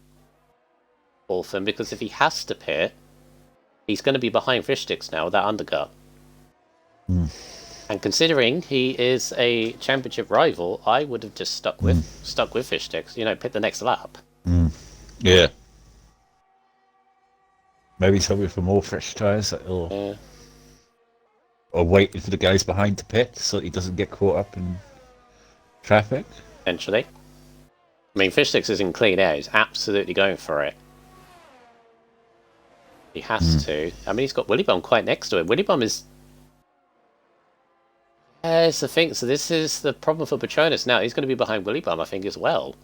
[SPEAKER 1] Orphan, because if he has to pit, he's going to be behind Fish Sticks now with that undercut. And considering he is a championship rival, I would have just stuck with Fish Sticks. You know, pit the next lap.
[SPEAKER 2] Yeah. Maybe he's hoping for more fresh tyres, or waiting for the guys behind to pit so that he doesn't get caught up in traffic.
[SPEAKER 1] Potentially. I mean, Fish Sticks is in clean air. He's absolutely going for it. He has to. I mean, he's got Willy Bum quite next to him. Willy Bum is... Yeah, it's the thing. So this is the problem for Patronus now. He's going to be behind Willy Bum, I think, as well.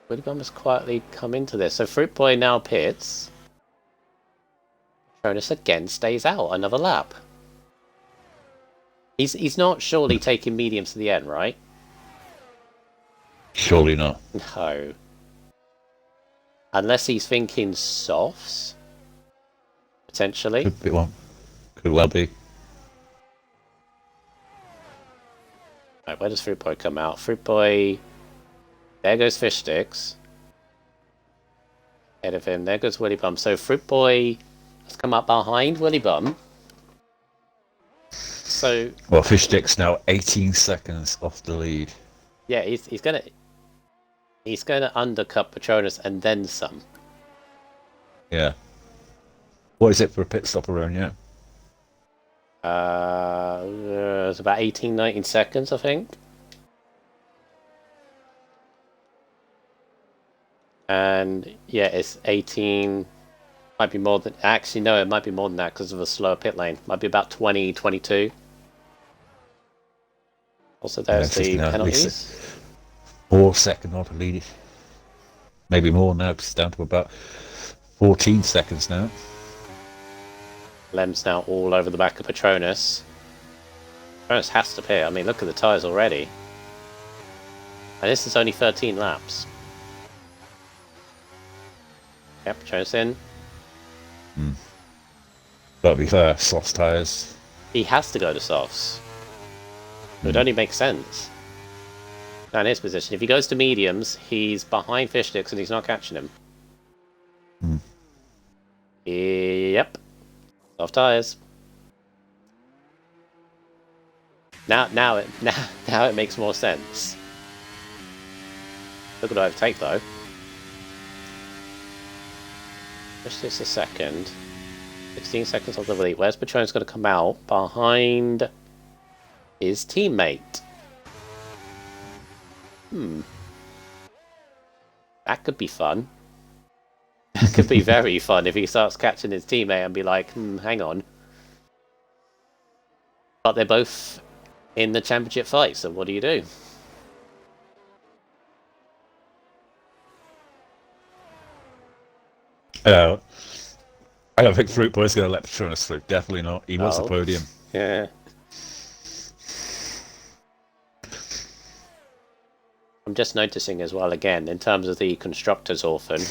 [SPEAKER 1] Willy Bum has quietly come into this. So Fruit Boy now pits. Patronus again stays out another lap. He's not surely taking mediums to the end, right?
[SPEAKER 2] Surely not.
[SPEAKER 1] No. Unless he's thinking softs. Potentially.
[SPEAKER 2] Could be one. Could well be.
[SPEAKER 1] Right, where does Fruit Boy come out? Fruit Boy... There goes Fish Sticks. Ahead of him. There goes Willy Bum. So Fruit Boy has come up behind Willy Bum. So...
[SPEAKER 2] Well, Fish Sticks now 18 seconds off the lead.
[SPEAKER 1] Yeah, he's gonna undercut Patronus and then some.
[SPEAKER 2] Yeah. What is it for a pit stop around, yeah?
[SPEAKER 1] It's about 18, 19 seconds, I think. And yeah, it's 18. Might be more than... Actually, no, it might be more than that because of a slower pit lane. Might be about 20, 22. Also, there's the penalties.
[SPEAKER 2] 4 seconds off the lead. Maybe more now, because it's down to about 14 seconds now.
[SPEAKER 1] Lem's now all over the back of Patronus. Patronus has to pit. I mean, look at the tyres already. And this is only 13 laps. Yep, Patronus in.
[SPEAKER 2] But to be fair, soft tyres.
[SPEAKER 1] He has to go to softs. It would only make sense. Now in his position, if he goes to mediums, he's behind Fish Sticks and he's not catching him. Yep. Soft tyres. Now it makes more sense. Look at the overtake though. Just this a second. 16 seconds off the lead. Where's Patronus going to come out? Behind his teammate. That could be fun. That could be very fun if he starts catching his teammate and be like, hang on. But they're both in the championship fight, so what do you do?
[SPEAKER 2] I don't think Fruit Boy's going to let Patronus through. Definitely not. He wants the podium.
[SPEAKER 1] Yeah. I'm just noticing as well, again, in terms of the Constructors Orphan,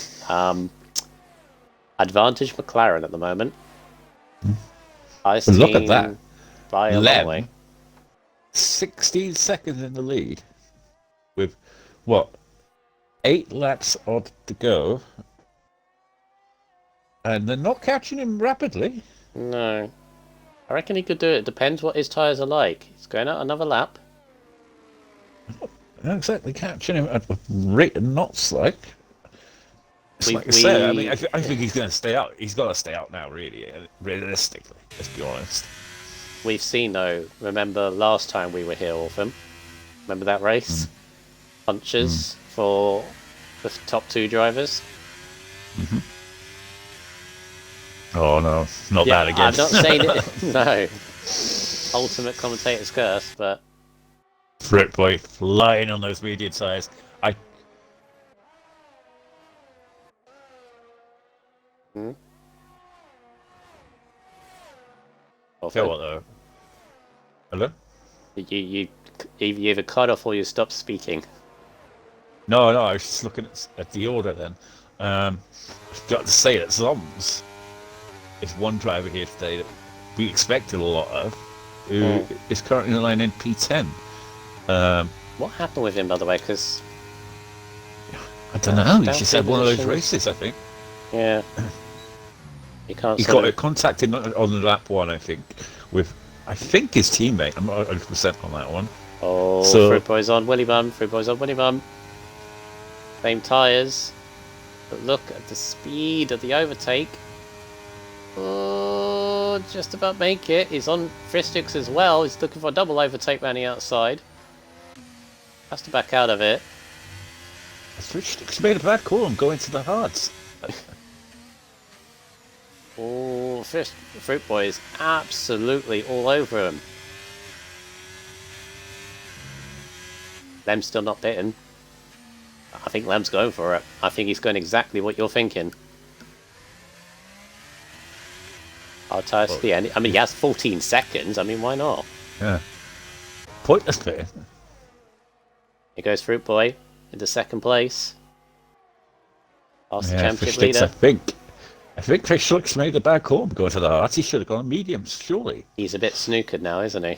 [SPEAKER 1] advantage McLaren at the moment.
[SPEAKER 2] Look at that.
[SPEAKER 1] By a long way.
[SPEAKER 2] 16 seconds in the lead. With, what, 8 laps odd to go. and they're not catching him rapidly.
[SPEAKER 1] No. I reckon he could do it. Depends what his tyres are like. He's going out another lap.
[SPEAKER 2] Not exactly catching him at a rate of knots, like. It's
[SPEAKER 1] We-
[SPEAKER 2] like I say, I mean,
[SPEAKER 1] we-
[SPEAKER 2] I think he's going to stay out. He's got to stay out now, really, realistically. Let's be honest.
[SPEAKER 1] We've seen, though, remember last time we were here with him? Remember that race? Punches for the top 2 drivers?
[SPEAKER 2] Oh no, not that again.
[SPEAKER 1] I'm not saying it. No. Ultimate commentator's curse, but
[SPEAKER 2] Fruit boy flying on those medium tyres. I tell what though. Hello?
[SPEAKER 1] you either cut off or you stop speaking.
[SPEAKER 2] No, I was just looking at the order then. I've got to say that Zoms is one driver here today that we expected a lot of, who is currently in the line in P10.
[SPEAKER 1] What happened with him, by the way? Because
[SPEAKER 2] I don't know. He
[SPEAKER 1] down
[SPEAKER 2] just had one of those
[SPEAKER 1] positions.
[SPEAKER 2] races, I think.
[SPEAKER 1] yeah, you can't.
[SPEAKER 2] He
[SPEAKER 1] sort
[SPEAKER 2] got
[SPEAKER 1] of-
[SPEAKER 2] contacted on lap 1, I think, with his teammate. I'm not 100% on that one.
[SPEAKER 1] Oh,
[SPEAKER 2] So-
[SPEAKER 1] Fruit Boy's on Willy Bum. Fruit Boy's on Willy Bum. Same tyres. But look at the speed of the overtake. Oh, just about make it. He's on Fristix as well. He's looking for a double overtake round the outside. Has to back out of it.
[SPEAKER 2] Switch made a bad call. I'm going to the hards.
[SPEAKER 1] Oh, Fruit Boy is absolutely all over him. Lem's still not bitten. I think Lem's going for it. I think he's going exactly what you're thinking. Our tyres to the end. I mean, he has 14 seconds. I mean, why not?
[SPEAKER 2] Yeah. Pointless bit.
[SPEAKER 1] Here goes Fruit Boy into second place. Past the
[SPEAKER 2] Yeah,
[SPEAKER 1] championship
[SPEAKER 2] Fish Sticks,
[SPEAKER 1] leader.
[SPEAKER 2] I think Fish Looks made a bad call. Going to the heart. He should have gone mediums, surely.
[SPEAKER 1] He's a bit snookered now, isn't he?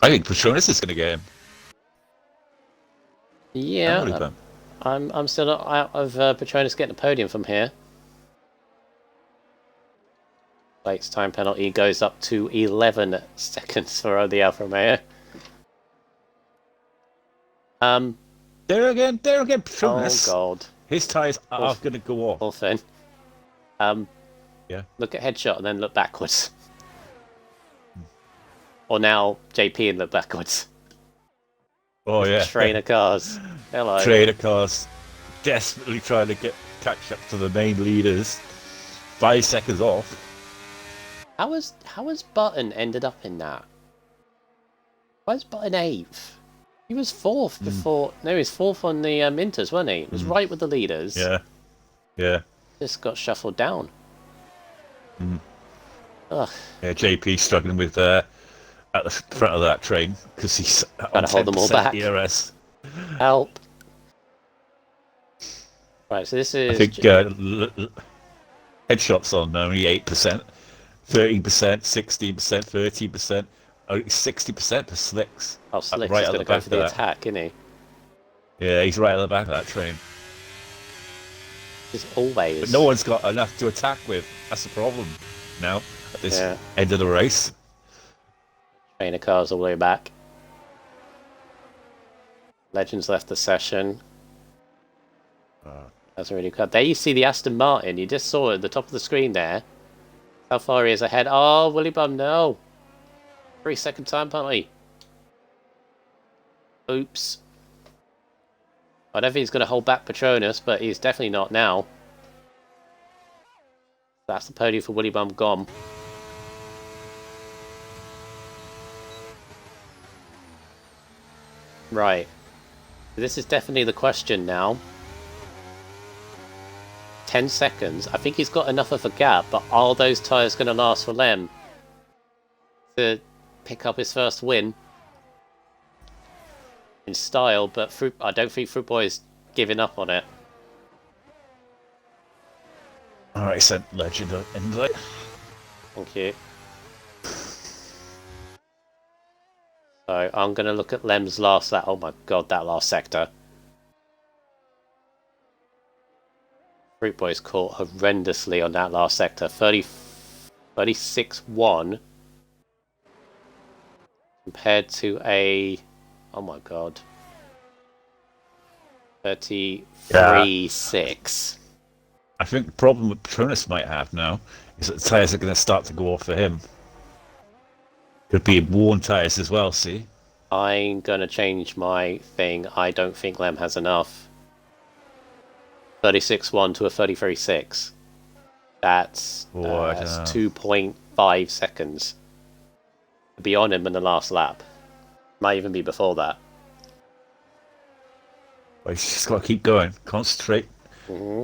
[SPEAKER 2] I think Petronas is going to get him.
[SPEAKER 1] Yeah, I'm still not out of Petronas getting a podium from here. Blake's time penalty goes up to 11 seconds for the Alfa Romeo.
[SPEAKER 2] There again, Petronas.
[SPEAKER 1] Oh god,
[SPEAKER 2] His tyres are going to go off.
[SPEAKER 1] poor thing.
[SPEAKER 2] Yeah.
[SPEAKER 1] Look at headshot and then look backwards. Or now JP and look backwards.
[SPEAKER 2] Oh yeah.
[SPEAKER 1] Trainer cars. Hello.
[SPEAKER 2] Trader cars desperately trying to catch up to the main leaders. 5 seconds off.
[SPEAKER 1] How has Button ended up in that? Why is Button 8th? He was 4th before. No, he was 4th on the Inters, wasn't he? He was right with the leaders.
[SPEAKER 2] Yeah.
[SPEAKER 1] Just got shuffled down. Ugh.
[SPEAKER 2] Yeah, JP struggling with at the front of that train because he's
[SPEAKER 1] Trying to hold them all
[SPEAKER 2] 10%
[SPEAKER 1] back.
[SPEAKER 2] ERS.
[SPEAKER 1] Help. Right, so this is.
[SPEAKER 2] I think headshots on only 8%, 13%, 16%, 13%, 60% for Slicks.
[SPEAKER 1] Oh, Slick's
[SPEAKER 2] right
[SPEAKER 1] is
[SPEAKER 2] at
[SPEAKER 1] going
[SPEAKER 2] the
[SPEAKER 1] to go
[SPEAKER 2] back
[SPEAKER 1] for the
[SPEAKER 2] of that.
[SPEAKER 1] attack, isn't he?
[SPEAKER 2] Yeah, he's right at the back of that train.
[SPEAKER 1] Just always.
[SPEAKER 2] But no one's got enough to attack with. That's the problem now at this
[SPEAKER 1] Yeah.
[SPEAKER 2] end of the race.
[SPEAKER 1] Trainer cars all the way back. Legends left the session. That's already cut. There you see the Aston Martin. You just saw it at the top of the screen there. How far he is ahead. Oh, Willy Bum, no. 3-second time penalty. Oops. I don't think he's going to hold back Petronas, but he's definitely not now. That's the podium for Willy Bum gone. Right. This is definitely the question now. 10 seconds. I think he's got enough of a gap, but are those tyres going to last for Lem to pick up his first win in style? But I don't think Fruit Boy is giving up on it.
[SPEAKER 2] Alright, sent Legend invite.
[SPEAKER 1] Thank you. So I'm going to look at Lem's last lap. Oh my god, that last sector. Fruit Boy's caught horrendously on that last sector. 36-1 compared to a, oh my god, 33-6.
[SPEAKER 2] I think the problem that Patronus might have now is that the tyres are going to start to go off for him. Could be worn tyres as well, see?
[SPEAKER 1] I'm going to change my thing. I don't think Lem has enough. 36-1 to a 33-6. That's 2.5 seconds to be on him in the last lap. Might even be before that.
[SPEAKER 2] Well, he's just got to keep going, concentrate,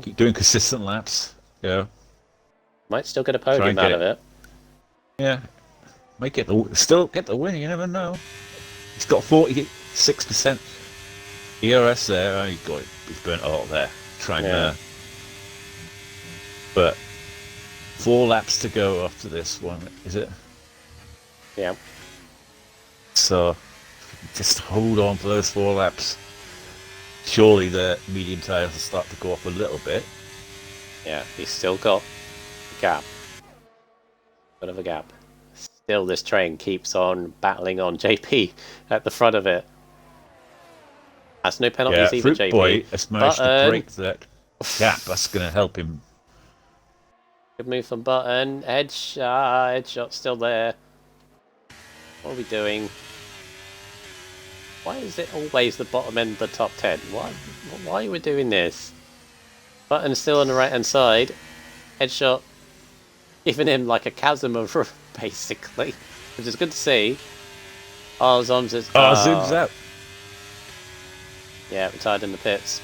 [SPEAKER 2] keep doing consistent laps. Yeah,
[SPEAKER 1] might still get a podium out of it.
[SPEAKER 2] Yeah, might still get the win. You never know. He's got 46% ERS there. Oh, he's burnt a lot there. But 4 laps to go after this one, is it?
[SPEAKER 1] Yeah.
[SPEAKER 2] So just hold on for those 4 laps. Surely the medium tyres will start to go off a little bit.
[SPEAKER 1] Yeah, he's still got a gap. Bit of a gap. Still, this train keeps on battling on JP at the front of it. That's no penalties either,
[SPEAKER 2] Fruit
[SPEAKER 1] JP.
[SPEAKER 2] Boy has managed to break that gap. That's going to help him.
[SPEAKER 1] Good move from Button. Headshot's still there. What are we doing? Why is it always the bottom end of the top 10? Why are we doing this? Button's still on the right hand side. Headshot giving him like a chasm of basically, which is good to see. Oh, Zoms is...
[SPEAKER 2] zooms out.
[SPEAKER 1] Yeah, retired in the pits.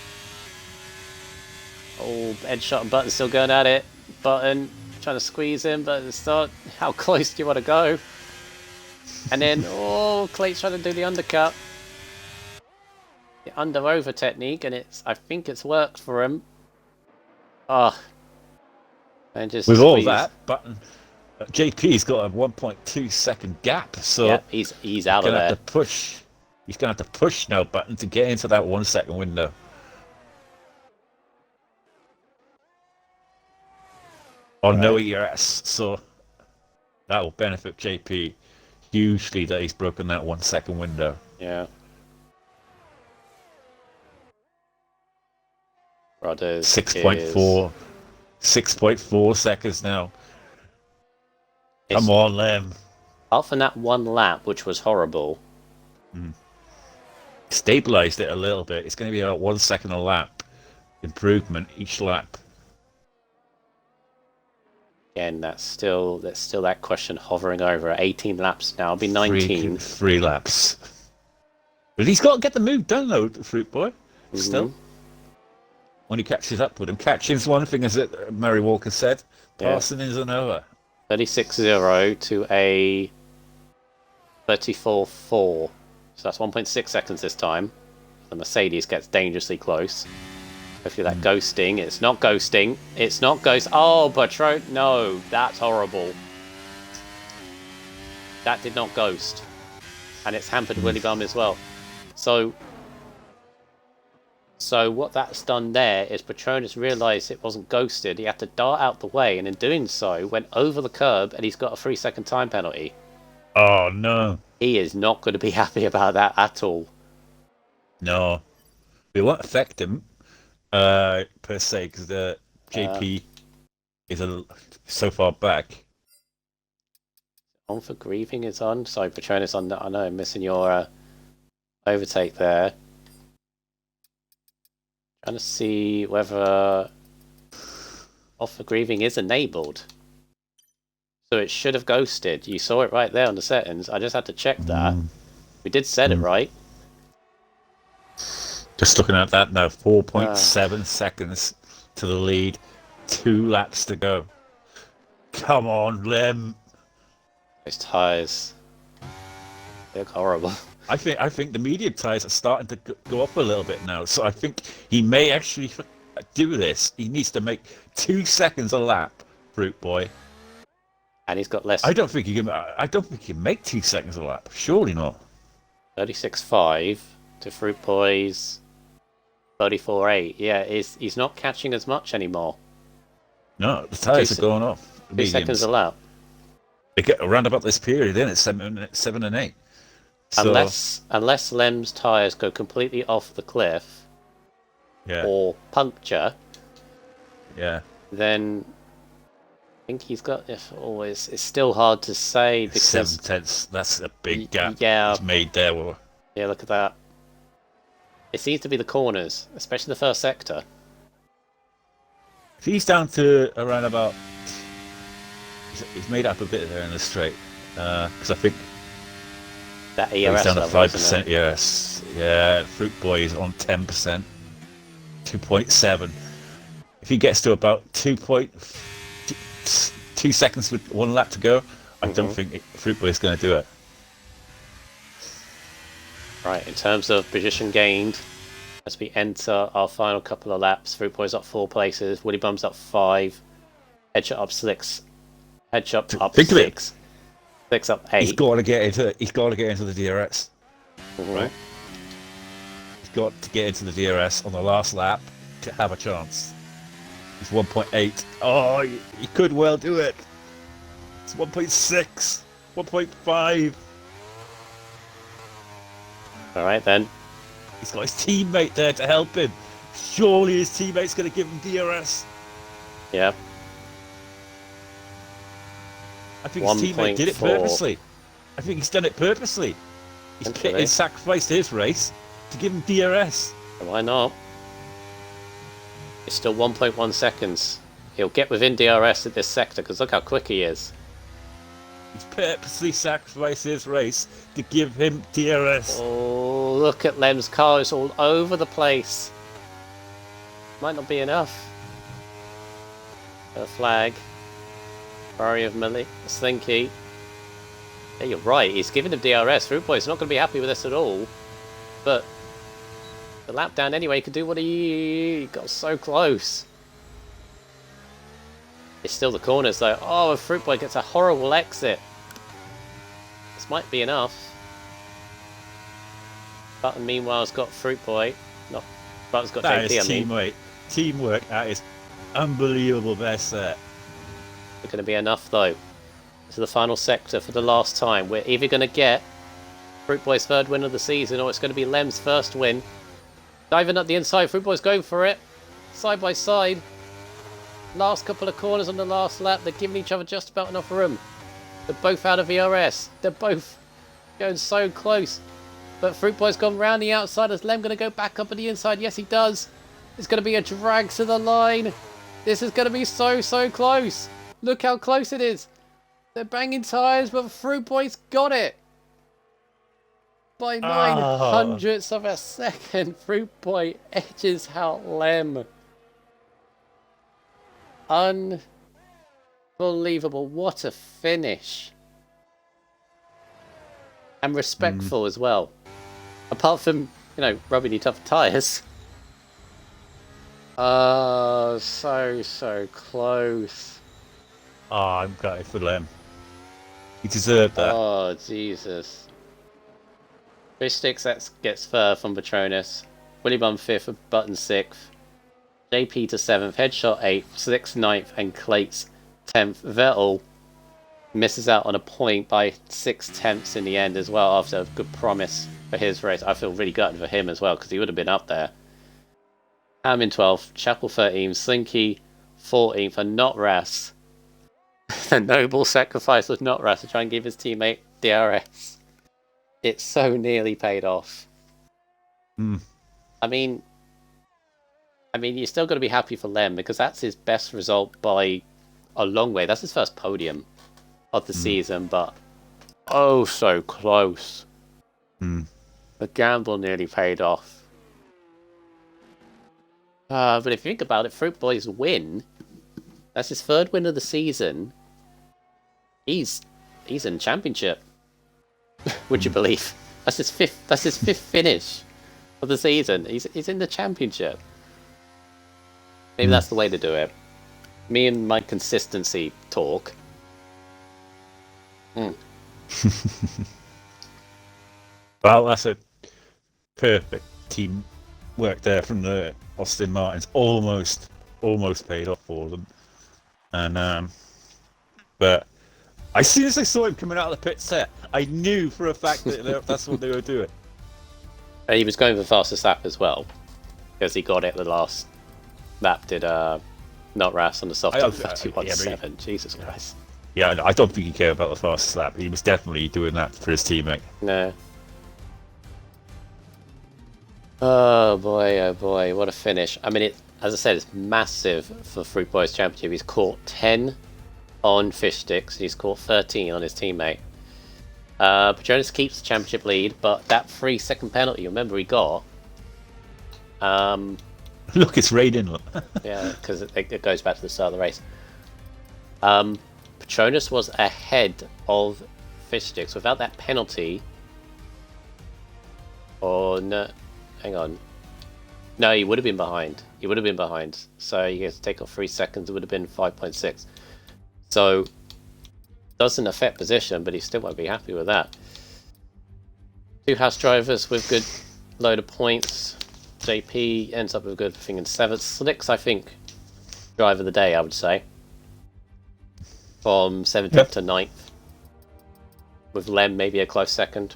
[SPEAKER 1] Oh, Headshot and Button still going at it. Button trying to squeeze him, but it's not. How close do you want to go? And then, Clay's trying to do the undercut. The under-over technique, and I think it's worked for him. And just
[SPEAKER 2] with all that, Button, JP's got a 1.2 second gap, so
[SPEAKER 1] yeah, he's out of there.
[SPEAKER 2] He's gonna have to push now, Button, to get into that 1 second window. Or no ERS, so that will benefit JP hugely that he's broken that 1 second window.
[SPEAKER 1] Yeah. Brothers
[SPEAKER 2] 6.4 seconds now. Come on, Lem.
[SPEAKER 1] Apart from that one lap, which was horrible.
[SPEAKER 2] Stabilized it a little bit. It's going to be about 1 second a lap improvement each lap.
[SPEAKER 1] Again, that's still that question hovering over. 18 laps now. It'll be 19.
[SPEAKER 2] 3 laps. But he's got to get the move done, though, the Fruit Boy. Still. When he catches up with him. Catching's one thing, as Mary Walker said. Passing is another.
[SPEAKER 1] 36-0 to a 34-4. So that's 1.6 seconds this time. The Mercedes gets dangerously close. Hopefully that ghosting. It's not ghosting. It's not ghost. Oh, Patron. No, that's horrible. That did not ghost. And it's hampered Willy Bum as well. So what that's done there is Patronus realised it wasn't ghosted. He had to dart out the way, and in doing so, went over the curb, and he's got a 3-second time penalty.
[SPEAKER 2] Oh, no.
[SPEAKER 1] He is not going to be happy about that at all.
[SPEAKER 2] No. It won't affect him. Per se, because the JP is so far back.
[SPEAKER 1] On for grieving is on. Sorry, Patronus, I know I'm missing your overtake there. Trying to see whether off for grieving is enabled. So it should have ghosted. You saw it right there on the settings. I just had to check that. We did set it right.
[SPEAKER 2] Just looking at that now, 4.7 seconds to the lead, 2 laps to go. Come on, Lem.
[SPEAKER 1] Those tyres, they look horrible.
[SPEAKER 2] I think the medium tyres are starting to go up a little bit now, so I think he may actually do this. He needs to make 2 seconds a lap, Fruit Boy.
[SPEAKER 1] And he's got less.
[SPEAKER 2] I don't think he can make 2 seconds a lap. Surely not.
[SPEAKER 1] 36.5 to Fruit Boy's 34.8. Yeah, he's not catching as much anymore.
[SPEAKER 2] No, the tyres are going off.
[SPEAKER 1] 2 seconds a lap.
[SPEAKER 2] They get around about this period, then it's 7 and 8. So,
[SPEAKER 1] Unless Lem's tyres go completely off the cliff
[SPEAKER 2] yeah,
[SPEAKER 1] or puncture,
[SPEAKER 2] yeah,
[SPEAKER 1] then I think he's got. If always, it's still hard to say because
[SPEAKER 2] 7/10. That's a big gap.
[SPEAKER 1] Yeah,
[SPEAKER 2] he's made there. Well,
[SPEAKER 1] yeah. Look at that. It seems to be the corners, especially the first sector.
[SPEAKER 2] if he's down to around about, he's made up a bit there in the straight. Because I think
[SPEAKER 1] That
[SPEAKER 2] he's
[SPEAKER 1] ERS
[SPEAKER 2] down to
[SPEAKER 1] level,
[SPEAKER 2] 5%. Yes, yeah. Fruit Boy is on 10%, 2.7. If he gets to about 2 seconds with 1 lap to go, I don't think Fruit Boy is going to do it.
[SPEAKER 1] Right, in terms of position gained, as we enter our final couple of laps, Fruit Boy's up 4 places, Woody Bum's up 5, Headshot up 6, Headshot up
[SPEAKER 2] Think of it.
[SPEAKER 1] 6, Slicks up 8.
[SPEAKER 2] He's got to get into the DRS. Right? He's got to get into the DRS on the last lap to have a chance. It's 1.8. Oh, he could well do it. It's 1.6, 1.5.
[SPEAKER 1] All right then.
[SPEAKER 2] He's got his teammate there to help him. Surely his teammate's going to give him DRS.
[SPEAKER 1] Yeah.
[SPEAKER 2] I think his teammate did it
[SPEAKER 1] 1.4.
[SPEAKER 2] purposely. I think he's done it purposely. He's sacrificed his race to give him DRS.
[SPEAKER 1] Why not? It's still 1.1 seconds. He'll get within DRS at this sector because look how quick he is.
[SPEAKER 2] He's purposely sacrificed his race to give him DRS.
[SPEAKER 1] Oh, look at Lem's car. It's all over the place. Might not be enough. A flag. Barry of Malik. Slinky. Yeah, you're right. He's giving him DRS. Fruit Boy's not going to be happy with this at all. But the lap down anyway could do what he got so close. It's still the corners though. Oh, Fruit Boy gets a horrible exit. This might be enough. Button meanwhile has got Fruit Boy. Not Button's got
[SPEAKER 2] That
[SPEAKER 1] JP,
[SPEAKER 2] is teamwork at its unbelievable best there.
[SPEAKER 1] It's going to be enough though. This is the final sector for the last time. We're either going to get Fruit Boy's 3rd win of the season or it's going to be Lem's 1st win. Diving up the inside, Fruit Boy's going for it. Side by side. Last couple of corners on the last lap. They're giving each other just about enough room. They're both out of VRS. They're both going so close. But Fruit Boy's gone round the outside. Is Lem going to go back up on the inside? Yes, he does. It's going to be a drag to the line. This is going to be so close. Look how close it is. They're banging tyres, but Fruit Boy's got it. By 900ths of a second, Fruit Boy edges out Lem. Unbelievable. What a finish. And respectful as well. Apart from, rubbing your tough tyres. So close.
[SPEAKER 2] Oh, I'm gutted for Lem. He deserved that.
[SPEAKER 1] Oh, Jesus. Chris Sticks gets 3rd from Patronus. Willy Bum 5th for Button 6th. JP to 7th. Headshot 8th. 6th, 9th. And Clates 10th. Vettel misses out on a point by 6/10 in the end as well after a good promise for his race. I feel really gutted for him as well because he would have been up there. Ham in 12th. Chapel 13th. Slinky 14th. And Not Ras. The noble sacrifice was Not Ras to try and give his teammate DRS. It's so nearly paid off. I mean, you're still got to be happy for Lem because that's his best result by a long way. That's his first podium of the season, but oh, so close. The gamble nearly paid off. But if you think about it, Fruit Boy's win, that's his 3rd win of the season. He's in championship. Would you believe? That's his fifth finish of the season. He's in the championship. Maybe that's the way to do it. Me and my consistency talk.
[SPEAKER 2] Well, that's a perfect team work there from the Austin Martins almost paid off for them. And but as soon as I saw him coming out of the pit set, I knew for a fact that that's what they were doing.
[SPEAKER 1] And he was going for the fastest lap as well, because he got it the last lap. Did not Ras on the soft 31.7. Jesus Christ.
[SPEAKER 2] Yeah, I don't think he cared about the fastest lap. He was definitely doing that for his teammate.
[SPEAKER 1] No. Oh boy, what a finish. I mean, as I said, it's massive for Fruit Boys Championship. He's caught 10 on fish sticks. He's caught 13 on his teammate. Patronus keeps the championship lead, but that 3-second penalty, remember he got.
[SPEAKER 2] Look, it's raining. Look.
[SPEAKER 1] Yeah, because it goes back to the start of the race. Patronus was ahead of fish sticks without that penalty. Or no, hang on. No, he would have been behind. He would have been behind. So he gets to take off 3 seconds. It would have been 5.6. So doesn't affect position, but he still won't be happy with that. 2 house drivers with good load of points. JP ends up with a good thing in 7th. Slicks, I think, driver of the day, I would say. From 7th to 9th. With Lem maybe a close second.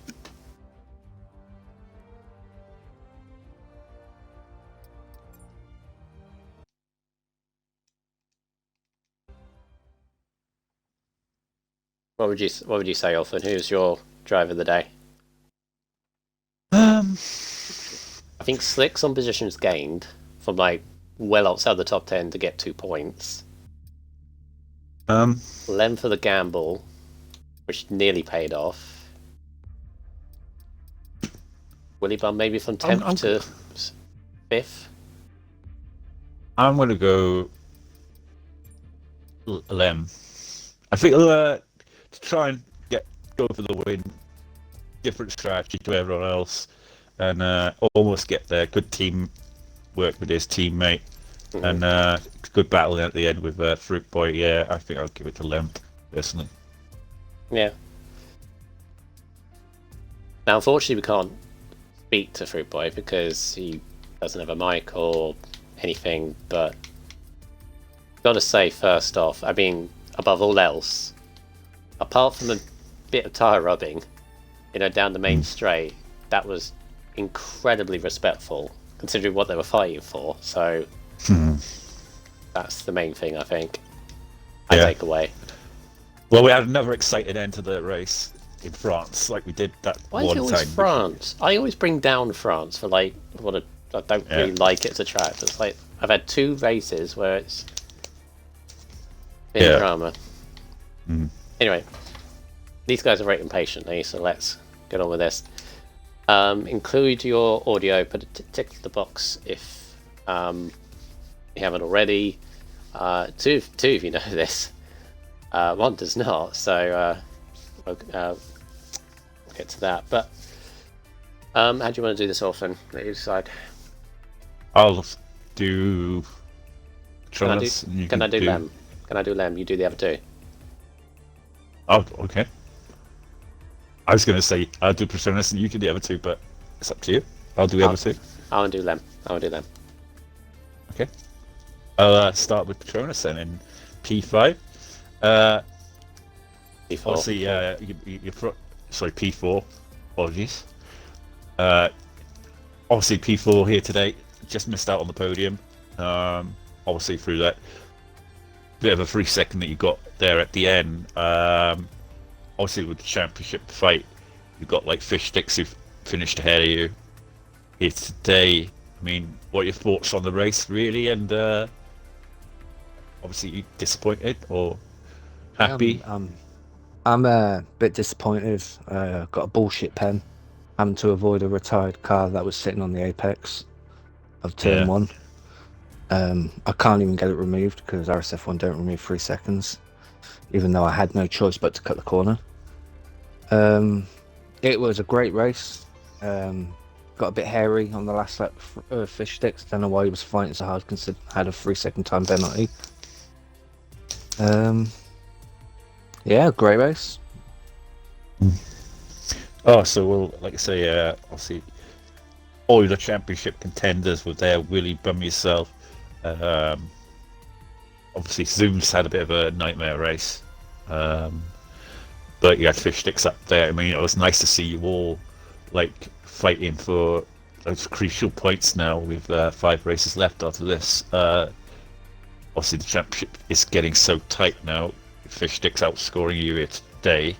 [SPEAKER 1] What would you say, Olfen? Who's your driver of the day? I think Slicks on positions gained from like well outside the top 10 to get 2 points. Lem for the gamble, which nearly paid off. Willy Bum maybe from 10th to 5th.
[SPEAKER 2] I'm gonna go Lem. I think to try and go for the win, different strategy to everyone else, and almost get there. Good team work with his teammate, and good battle at the end with Fruit Boy. Yeah, I think I'll give it to Lem personally.
[SPEAKER 1] Yeah. Now, unfortunately, we can't speak to Fruit Boy because he doesn't have a mic or anything. But gotta say, first off, I mean, above all else, apart from a bit of tyre rubbing, down the main straight, that was incredibly respectful, considering what they were fighting for. So that's the main thing I think I take away.
[SPEAKER 2] Well, we had another exciting end to the race in France, like we did that
[SPEAKER 1] Why
[SPEAKER 2] one
[SPEAKER 1] is it always
[SPEAKER 2] time.
[SPEAKER 1] France? I always bring down France for like I don't really like it as a track. It's like I've had 2 races where it's been drama. Anyway, these guys are waiting patiently, so let's get on with this. Include your audio, put a tick to the box if you haven't already. 2 if you know this. 1 does not, so we'll get to that. But how do you want to do this, Orphan? Let you decide.
[SPEAKER 2] I'll do.
[SPEAKER 1] Can I do Lem? Can I do Lem? You do the other 2.
[SPEAKER 2] Oh, okay. I was going to say I'll do Patronus and you do the other 2, but it's up to you. I'll do the other 2.
[SPEAKER 1] I want to do Lem.
[SPEAKER 2] Okay. I'll start with Patronus then in P5.
[SPEAKER 1] P4.
[SPEAKER 2] Obviously, sorry, P4. Apologies. Obviously, P4 here today. Just missed out on the podium. Obviously, through that bit of a 3 second that you got there at the end. Obviously, with the championship fight, you've got like fish sticks who've finished ahead of you. Here today, I mean, what are your thoughts on the race, really? And obviously, you disappointed or happy?
[SPEAKER 3] I'm a bit disappointed. Got a bullshit pen, having to avoid a retired car that was sitting on the apex of turn 1. I can't even get it removed because RSF1 don't remove 3 seconds, even though I had no choice but to cut the corner. It was a great race. Got a bit hairy on the last lap of fish sticks. Don't know why he was fighting so hard, considering I had a 3 second time penalty. Yeah, great race.
[SPEAKER 2] Oh, so well, like I say, obviously all the championship contenders were there. Willie Bum yourself. Obviously, Zoom's had a bit of a nightmare race. But you had Fish Sticks up there. I mean, it was nice to see you all like fighting for those crucial points now with 5 races left after this. Obviously, the championship is getting so tight now. Fish Sticks outscoring you here today.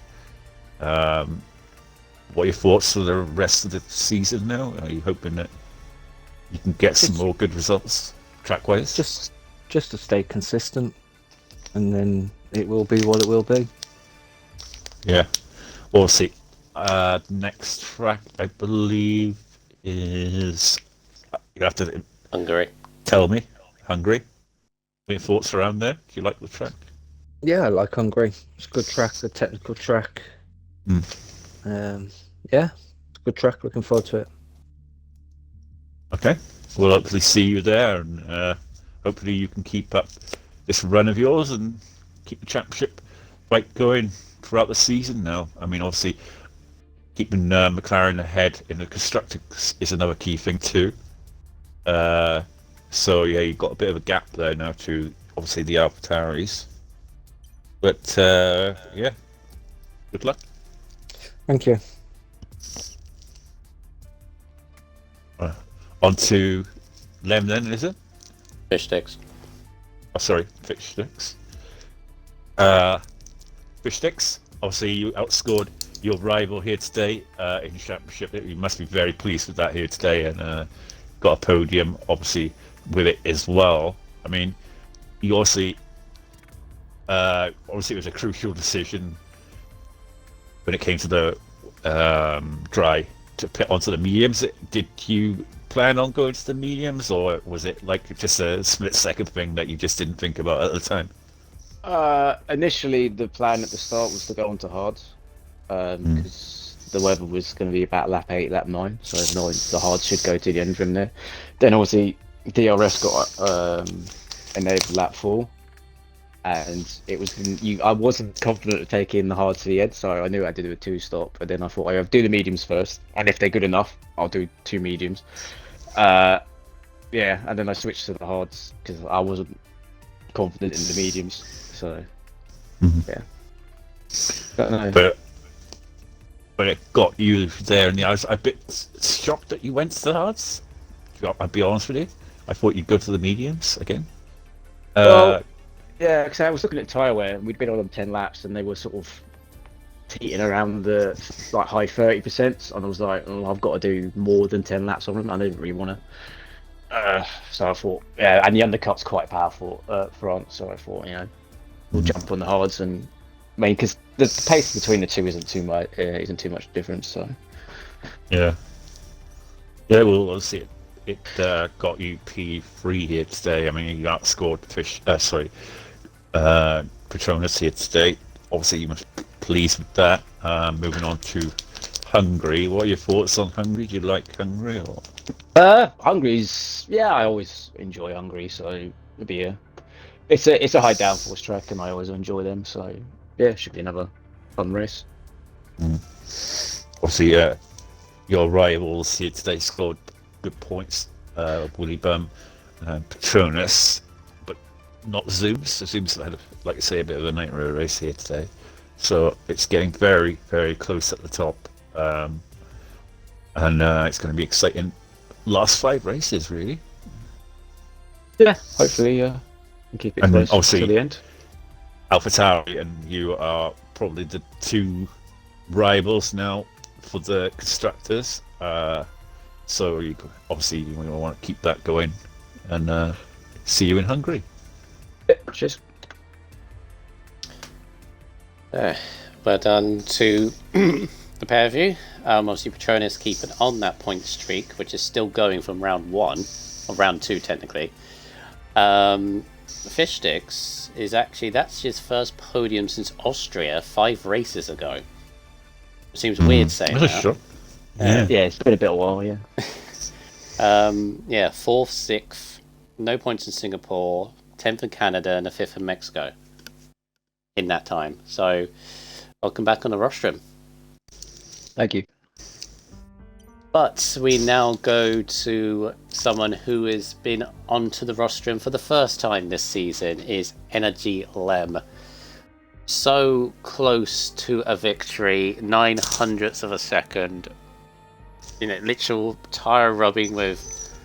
[SPEAKER 2] What are your thoughts for the rest of the season now? Are you hoping that you can get some more good results track-wise?
[SPEAKER 3] Just to stay consistent, and then it will be what it will be.
[SPEAKER 2] Yeah. We'll see. Next track, I believe, is... You have to
[SPEAKER 1] Hungary.
[SPEAKER 2] tell me. Hungary. Any thoughts around there? Do you like the track?
[SPEAKER 3] Yeah, I like Hungary. It's a good track, a technical track. Yeah, it's a good track. Looking forward to it.
[SPEAKER 2] Okay. We'll hopefully see you there, and hopefully you can keep up this run of yours and keep the championship fight going throughout the season now. I mean, obviously, keeping McLaren ahead in the constructors is another key thing too. So yeah, you've got a bit of a gap there now to obviously the AlphaTauris. But yeah, good luck.
[SPEAKER 3] Thank you.
[SPEAKER 2] On to Lem then, is it?
[SPEAKER 1] Fish Sticks.
[SPEAKER 2] Oh, sorry, Fish Sticks. Fish Sticks, obviously you outscored your rival here today in the championship. You must be very pleased with that here today, and got a podium obviously with it as well. I mean, you obviously it was a crucial decision when it came to the dry to pit onto the mediums. Did you plan on going to the mediums, or was it like just a split-second thing that you just didn't think about at the time?
[SPEAKER 4] Initially, the plan at the start was to go on to hards, because the weather was going to be about lap 8, lap 9, so the hards should go to the end from there. Then obviously DRS got enabled lap 4, and it was I wasn't confident of taking the hards to the end, so I knew I did a 2-stop. But then I thought I'll do the mediums first, and if they're good enough, I'll do 2 mediums. Yeah, and then I switched to the hards because I wasn't confident in the mediums. So yeah,
[SPEAKER 2] but it got you there, and I was a bit shocked that you went to the hards. I'll be honest with you. I thought you'd go to the mediums again.
[SPEAKER 4] Well, yeah, because I was looking at tyre wear, and we'd been on them 10 laps, and they were sort of teetering around the like high 30%, and I was like, oh, I've got to do more than 10 laps on them. I didn't really want to. So I thought, yeah, and the undercut's quite powerful front, so I thought, we'll jump on the hards, and I mean, because the pace between the two isn't too much difference. So
[SPEAKER 2] yeah, well, obviously it got you P3 here today. I mean, you outscored Petronas here today. Obviously, you must be pleased with that. Moving on to Hungary. What are your thoughts on Hungary? Do you like Hungary? Or?
[SPEAKER 4] Hungary's, yeah, I always enjoy Hungary, so it'll be it's a high downforce track, and I always enjoy them. So yeah, it should be another fun race.
[SPEAKER 2] Obviously, your rivals here today scored good points. Willie Bum, Petronas, but not Zooms. So Zooms had, like I say, a bit of a nightmare race here today. So it's getting very, very close at the top, and it's going to be exciting. Last 5 races, really.
[SPEAKER 4] Yeah, hopefully, and keep it close to the end.
[SPEAKER 2] AlphaTauri and you are probably the 2 rivals now for the constructors. So you want to keep that going, and see you in Hungary.
[SPEAKER 4] Yeah, cheers.
[SPEAKER 1] Well done to the pair of you. Obviously, Petronas keeping on that point streak, which is still going from round 1, or round 2 technically. Fish Sticks that's his first podium since Austria 5 races ago. It seems weird saying that.
[SPEAKER 2] Sure.
[SPEAKER 4] Yeah, it's been a bit of a while, yeah.
[SPEAKER 1] 4th, 6th, no points in Singapore, 10th in Canada, and a 5th in Mexico in that time. So, welcome back on the rostrum.
[SPEAKER 4] Thank you.
[SPEAKER 1] But we now go to someone who has been onto the rostrum for the first time this season, is Energy Lem. So close to a victory, 900ths of a second. Literal tire rubbing with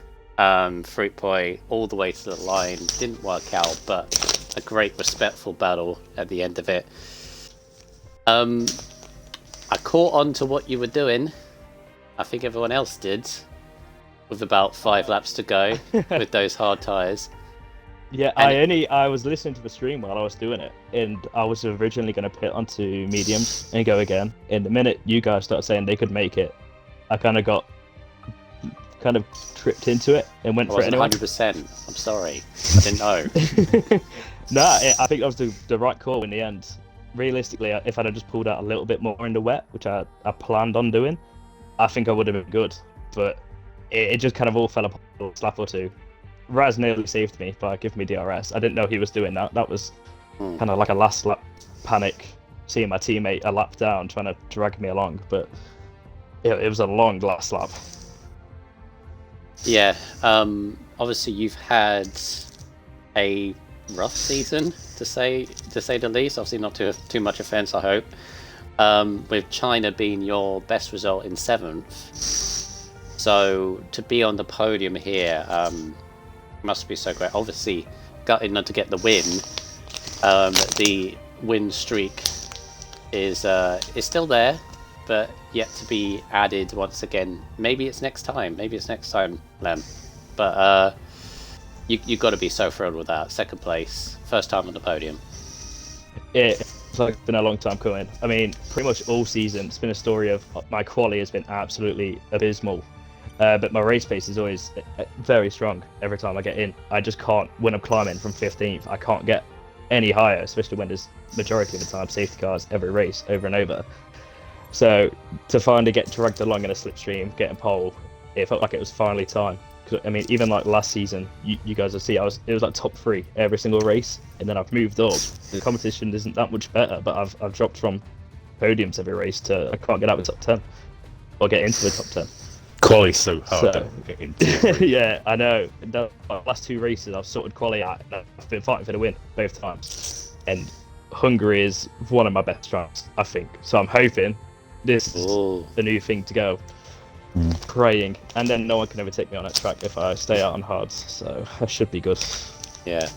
[SPEAKER 1] Fruit Boy all the way to the line. Didn't work out, but a great respectful battle at the end of it. I caught on to what you were doing. I think everyone else did, with about 5 laps to go with those hard tyres.
[SPEAKER 5] Yeah, I was listening to the stream while I was doing it, and I was originally going to pit onto mediums and go again. And the minute you guys started saying they could make it, I kind of tripped into it and went for it anyway.
[SPEAKER 1] 100%. I'm sorry, I didn't know.
[SPEAKER 5] I think that was the right call in the end. Realistically, if I'd have just pulled out a little bit more in the wet, which I planned on doing, I think I would have been good, but it just kind of all fell apart a lap or two. Raz nearly saved me by giving me DRS. I didn't know he was doing that. That was kind of like a last lap panic, seeing my teammate a lap down, trying to drag me along, but it was a long last lap.
[SPEAKER 1] Yeah, obviously you've had a rough season, to say the least. Obviously not too much offence, I hope. With China being your best result in 7th. So to be on the podium here must be so great. Obviously, gutted not to get the win. The win streak is still there, but yet to be added once again. Maybe it's next time, Lem. But you got to be so thrilled with that. 2nd place, first time on the podium.
[SPEAKER 5] It's like been a long time coming. I mean, pretty much all season, it's been a story of my quali has been absolutely abysmal. But my race pace is always very strong every time I get in. I just can't, when I'm climbing from 15th, I can't get any higher, especially when there's majority of the time safety cars every race over and over. So to finally get dragged along in a slipstream, getting pole, it felt like it was finally time. I mean, even like last season, you guys will see, it was like top 3 every single race, and then I've moved up. The competition isn't that much better, but I've dropped from podiums every race to I can't get out of the top 10 or get into the top 10.
[SPEAKER 2] Quali's so hard to get into.
[SPEAKER 5] Yeah, I know. The last 2 races I've sorted quali out, and I've been fighting for the win both times. And Hungary is one of my best tracks, I think. So I'm hoping this is the new thing to go. Praying, and then no one can ever take me on that track if I stay out on hards, so I should be good.
[SPEAKER 1] Yeah.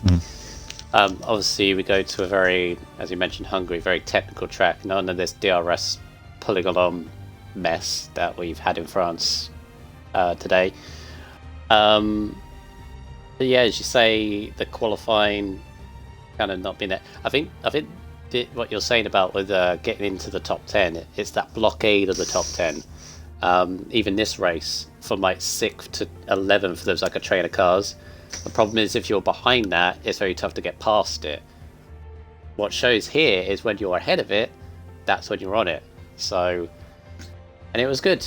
[SPEAKER 1] Obviously we go to a very, as you mentioned, Hungary, very technical track. None of this DRS pulling along mess that we've had in France today. But yeah, as you say, the qualifying kind of not been there. I think what you're saying about with getting into the top 10, it's that blockade of the top 10. Even this race, from like 6th to 11th, there's like a train of cars. The problem is if you're behind that, it's very tough to get past it. What shows here is when you're ahead of it, that's when you're on it. So, and it was good.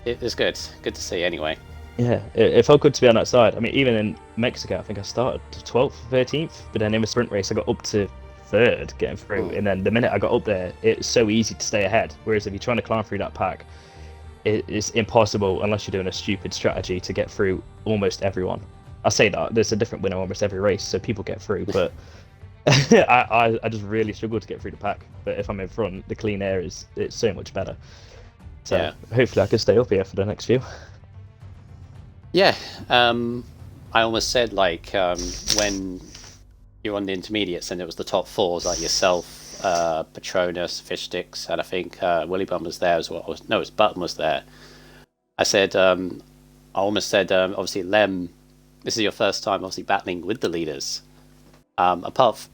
[SPEAKER 1] It was good. Good to see anyway.
[SPEAKER 5] Yeah, it felt good to be on that side. I mean, even in Mexico, I think I started 12th, 13th, but then in the sprint race, I got up to 3rd getting through. And then the minute I got up there, it's so easy to stay ahead. Whereas if you're trying to climb through that pack, it's impossible unless you're doing a stupid strategy to get through almost everyone. I say that there's a different winner almost every race, so people get through, but I just really struggle to get through the pack. But if I'm in front, the clean air it's so much better. So yeah. Hopefully I can stay up here for the next few.
[SPEAKER 1] Yeah, I almost said like when you're on the intermediates and it was the top 4s like yourself, Patronus, Fish Sticks, and I think Willy Bum was there as well. No, it was Button was there. I said, I almost said, obviously, Lem, this is your first time obviously battling with the leaders. Apart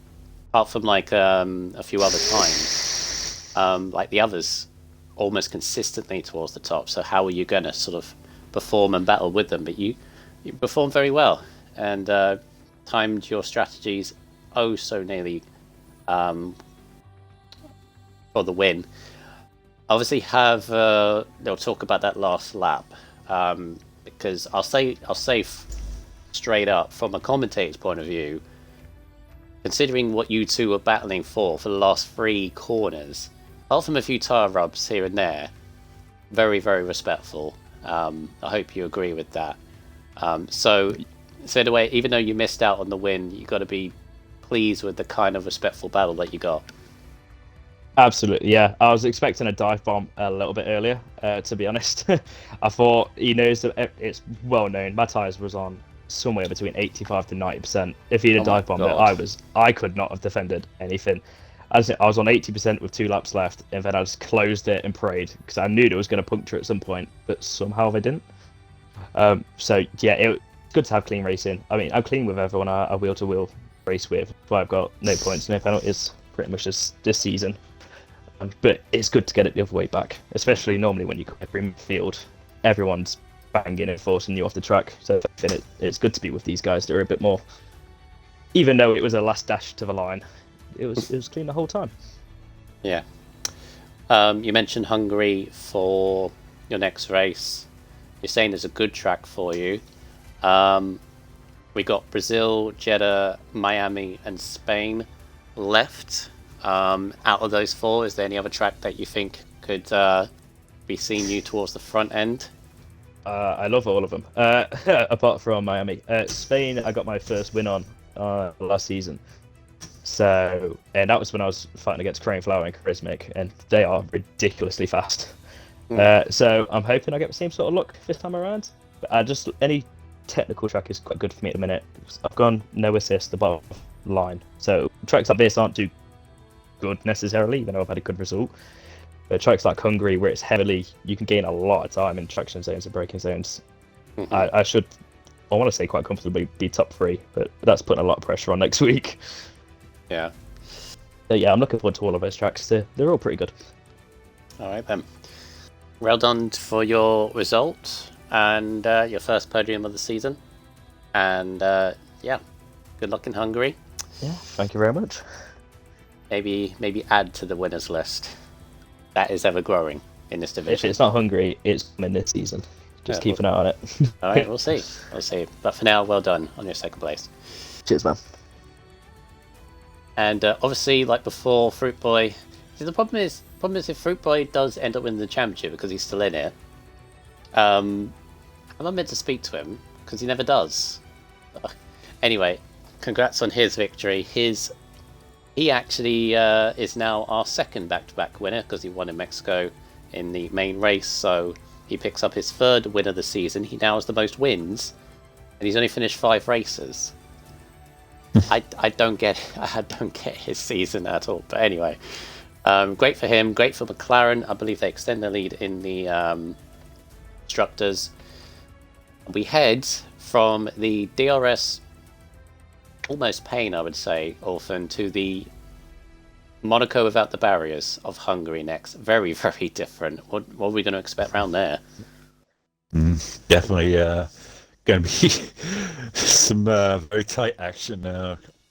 [SPEAKER 1] from like a few other times, like the others, almost consistently towards the top. So how are you going to sort of perform and battle with them? But you performed very well and timed your strategies oh so nearly for the win. Obviously, they'll talk about that last lap because I'll say straight up from a commentator's point of view, considering what you two were battling for the last 3 corners, apart from a few tire rubs here and there, very very respectful. I hope you agree with that. So in a way, even though you missed out on the win, you got to be pleased with the kind of respectful battle that you got.
[SPEAKER 5] Absolutely, yeah. I was expecting a dive bomb a little bit earlier, to be honest. I thought he knows that it's well known. My tires was on somewhere between 85 to 90%. If he'd have dive bombed it, I could not have defended anything. I was on 80% with 2 laps left, and then I just closed it and prayed because I knew it was going to puncture at some point, but somehow they didn't. So yeah, it's good to have clean racing. I mean, I'm clean with everyone I wheel-to-wheel race with, but I've got no points, no penalties pretty much this season. But it's good to get it the other way back, especially normally when you come every midfield, everyone's banging and forcing you off the track. So I think it's good to be with these guys that are a bit more. Even though it was a last dash to the line, it was clean the whole time.
[SPEAKER 1] Yeah. You mentioned Hungary for your next race. You're saying there's a good track for you. We got Brazil, Jeddah, Miami, and Spain left. Out of those 4, is there any other track that you think could be seeing you towards the front end?
[SPEAKER 5] I love all of them, apart from Miami. Spain, I got my first win on last season. So, and that was when I was fighting against Crane Flower and Charismic, and they are ridiculously fast. So I'm hoping I get the same sort of luck this time around. But any technical track is quite good for me at the minute. I've gone no assist above line. So tracks like this aren't too good necessarily, even though I've had a good result. But tracks like Hungary, where it's heavily, you can gain a lot of time in traction zones and braking zones. I want to say quite comfortably be top 3, but that's putting a lot of pressure on next week.
[SPEAKER 1] Yeah.
[SPEAKER 5] But yeah, I'm looking forward to all of those tracks. They're all pretty good.
[SPEAKER 1] All right then. Well done for your result and your first podium of the season. And yeah, good luck in Hungary.
[SPEAKER 5] Yeah, thank you very much.
[SPEAKER 1] Maybe add to the winners list. That is ever growing in this division.
[SPEAKER 5] If it's not Hungary, it's in this season. Just keep an eye on it.
[SPEAKER 1] All right, we'll see. But for now, well done on your second place.
[SPEAKER 5] Cheers, man.
[SPEAKER 1] And obviously, like before, Fruit Boy. See, the problem is if Fruit Boy does end up winning the championship because he's still in it. I'm not meant to speak to him because he never does. Anyway, congrats on his victory. He actually is now our second back-to-back winner because he won in Mexico in the main race. So he picks up his 3rd win of the season. He now has the most wins, and he's only finished 5 races. I don't get his season at all. But anyway, great for him. Great for McLaren. I believe they extend the lead in the constructors. We head from the DRS. Almost pain, I would say, Orphan, to the Monaco without the barriers of Hungary next. Very, very different. What are we going to expect around there?
[SPEAKER 2] Definitely going to be some very tight action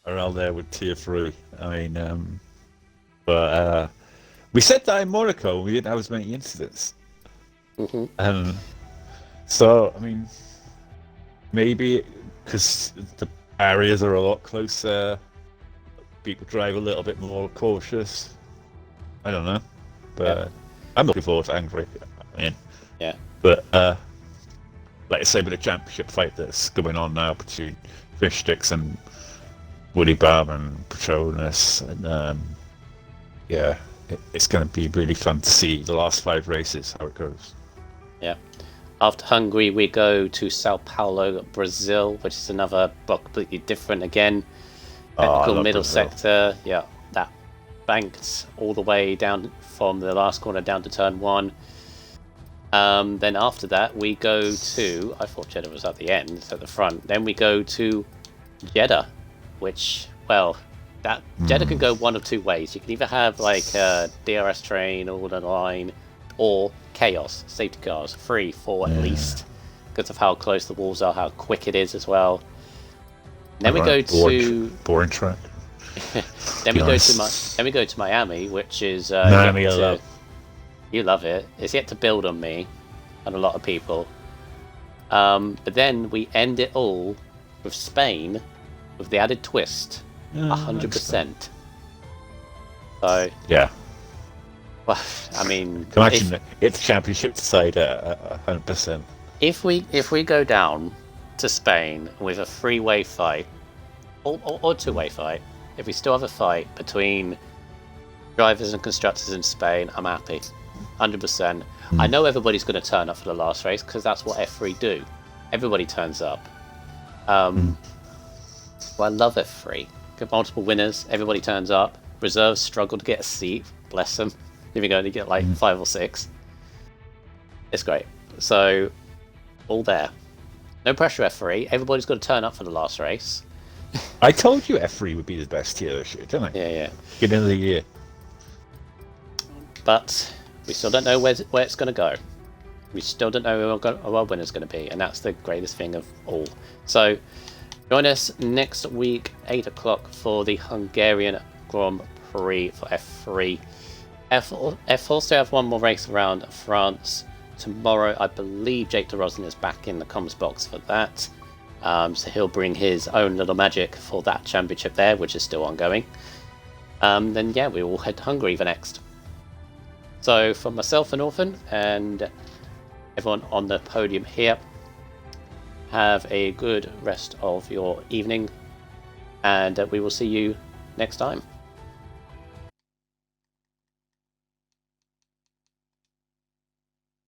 [SPEAKER 2] around there with Tier 3. I mean, but we said that in Monaco, we didn't have as many incidents. So, I mean, maybe because the barriers are a lot closer, people drive a little bit more cautious. I don't know, but I'm looking forward to Hungary. I mean,
[SPEAKER 1] yeah.
[SPEAKER 2] But like I say, with the championship fight that's going on now between Fish Sticks and Woody Balm and Patronus, and yeah, it's going to be really fun to see the last 5 races how it goes.
[SPEAKER 1] Yeah. After Hungary, we go to Sao Paulo, Brazil, which is another completely different again. Technical middle
[SPEAKER 2] Brazil.
[SPEAKER 1] sector. Yeah, that banked all the way down from the last corner down to turn 1. Then after that, we go to... I thought Jeddah was at the end, it's at the front. Then we go to Jeddah, which, well, Jeddah can go one of 2 ways. You can either have like a DRS train all the line, or chaos, safety cars, 3, 4 at least, because of how close the walls are, how quick it is as well. Then we go to
[SPEAKER 2] boring track.
[SPEAKER 1] then we go to Miami, which is
[SPEAKER 2] Miami.
[SPEAKER 1] You love it. It's yet to build on me and a lot of people. But then we end it all with Spain, with the added twist, 100%. So
[SPEAKER 2] yeah,
[SPEAKER 1] Well, I mean,
[SPEAKER 2] Imagine it's championship side 100%.
[SPEAKER 1] if we go down to Spain with a 3-way fight or 2-way fight, if we still have a fight between drivers and constructors in Spain, I'm happy, 100%. I know everybody's going to turn up for the last race because that's what F3 do. Everybody turns up. Well, I love F3. Get multiple winners. Everybody turns up. Reserves struggle to get a seat. Bless them. If you go to get like 5 or 6, it's great. So all there. No pressure, F3. Everybody's got to turn up for the last race.
[SPEAKER 2] I told you F3 would be the best tier this year, didn't I?
[SPEAKER 1] Yeah.
[SPEAKER 2] Beginning of the year.
[SPEAKER 1] But we still don't know where it's going to go. We still don't know who our winner's going to be, and that's the greatest thing of all. So join us next week, 8 o'clock, for the Hungarian Grand Prix for F3. F4 still have one more race around France tomorrow. I believe Jake DeRosin is back in the comms box for that. So he'll bring his own little magic for that championship there, which is still ongoing. Then yeah, we will head to Hungary for next. So from myself and Orphan and everyone on the podium here, have a good rest of your evening, and we will see you next time.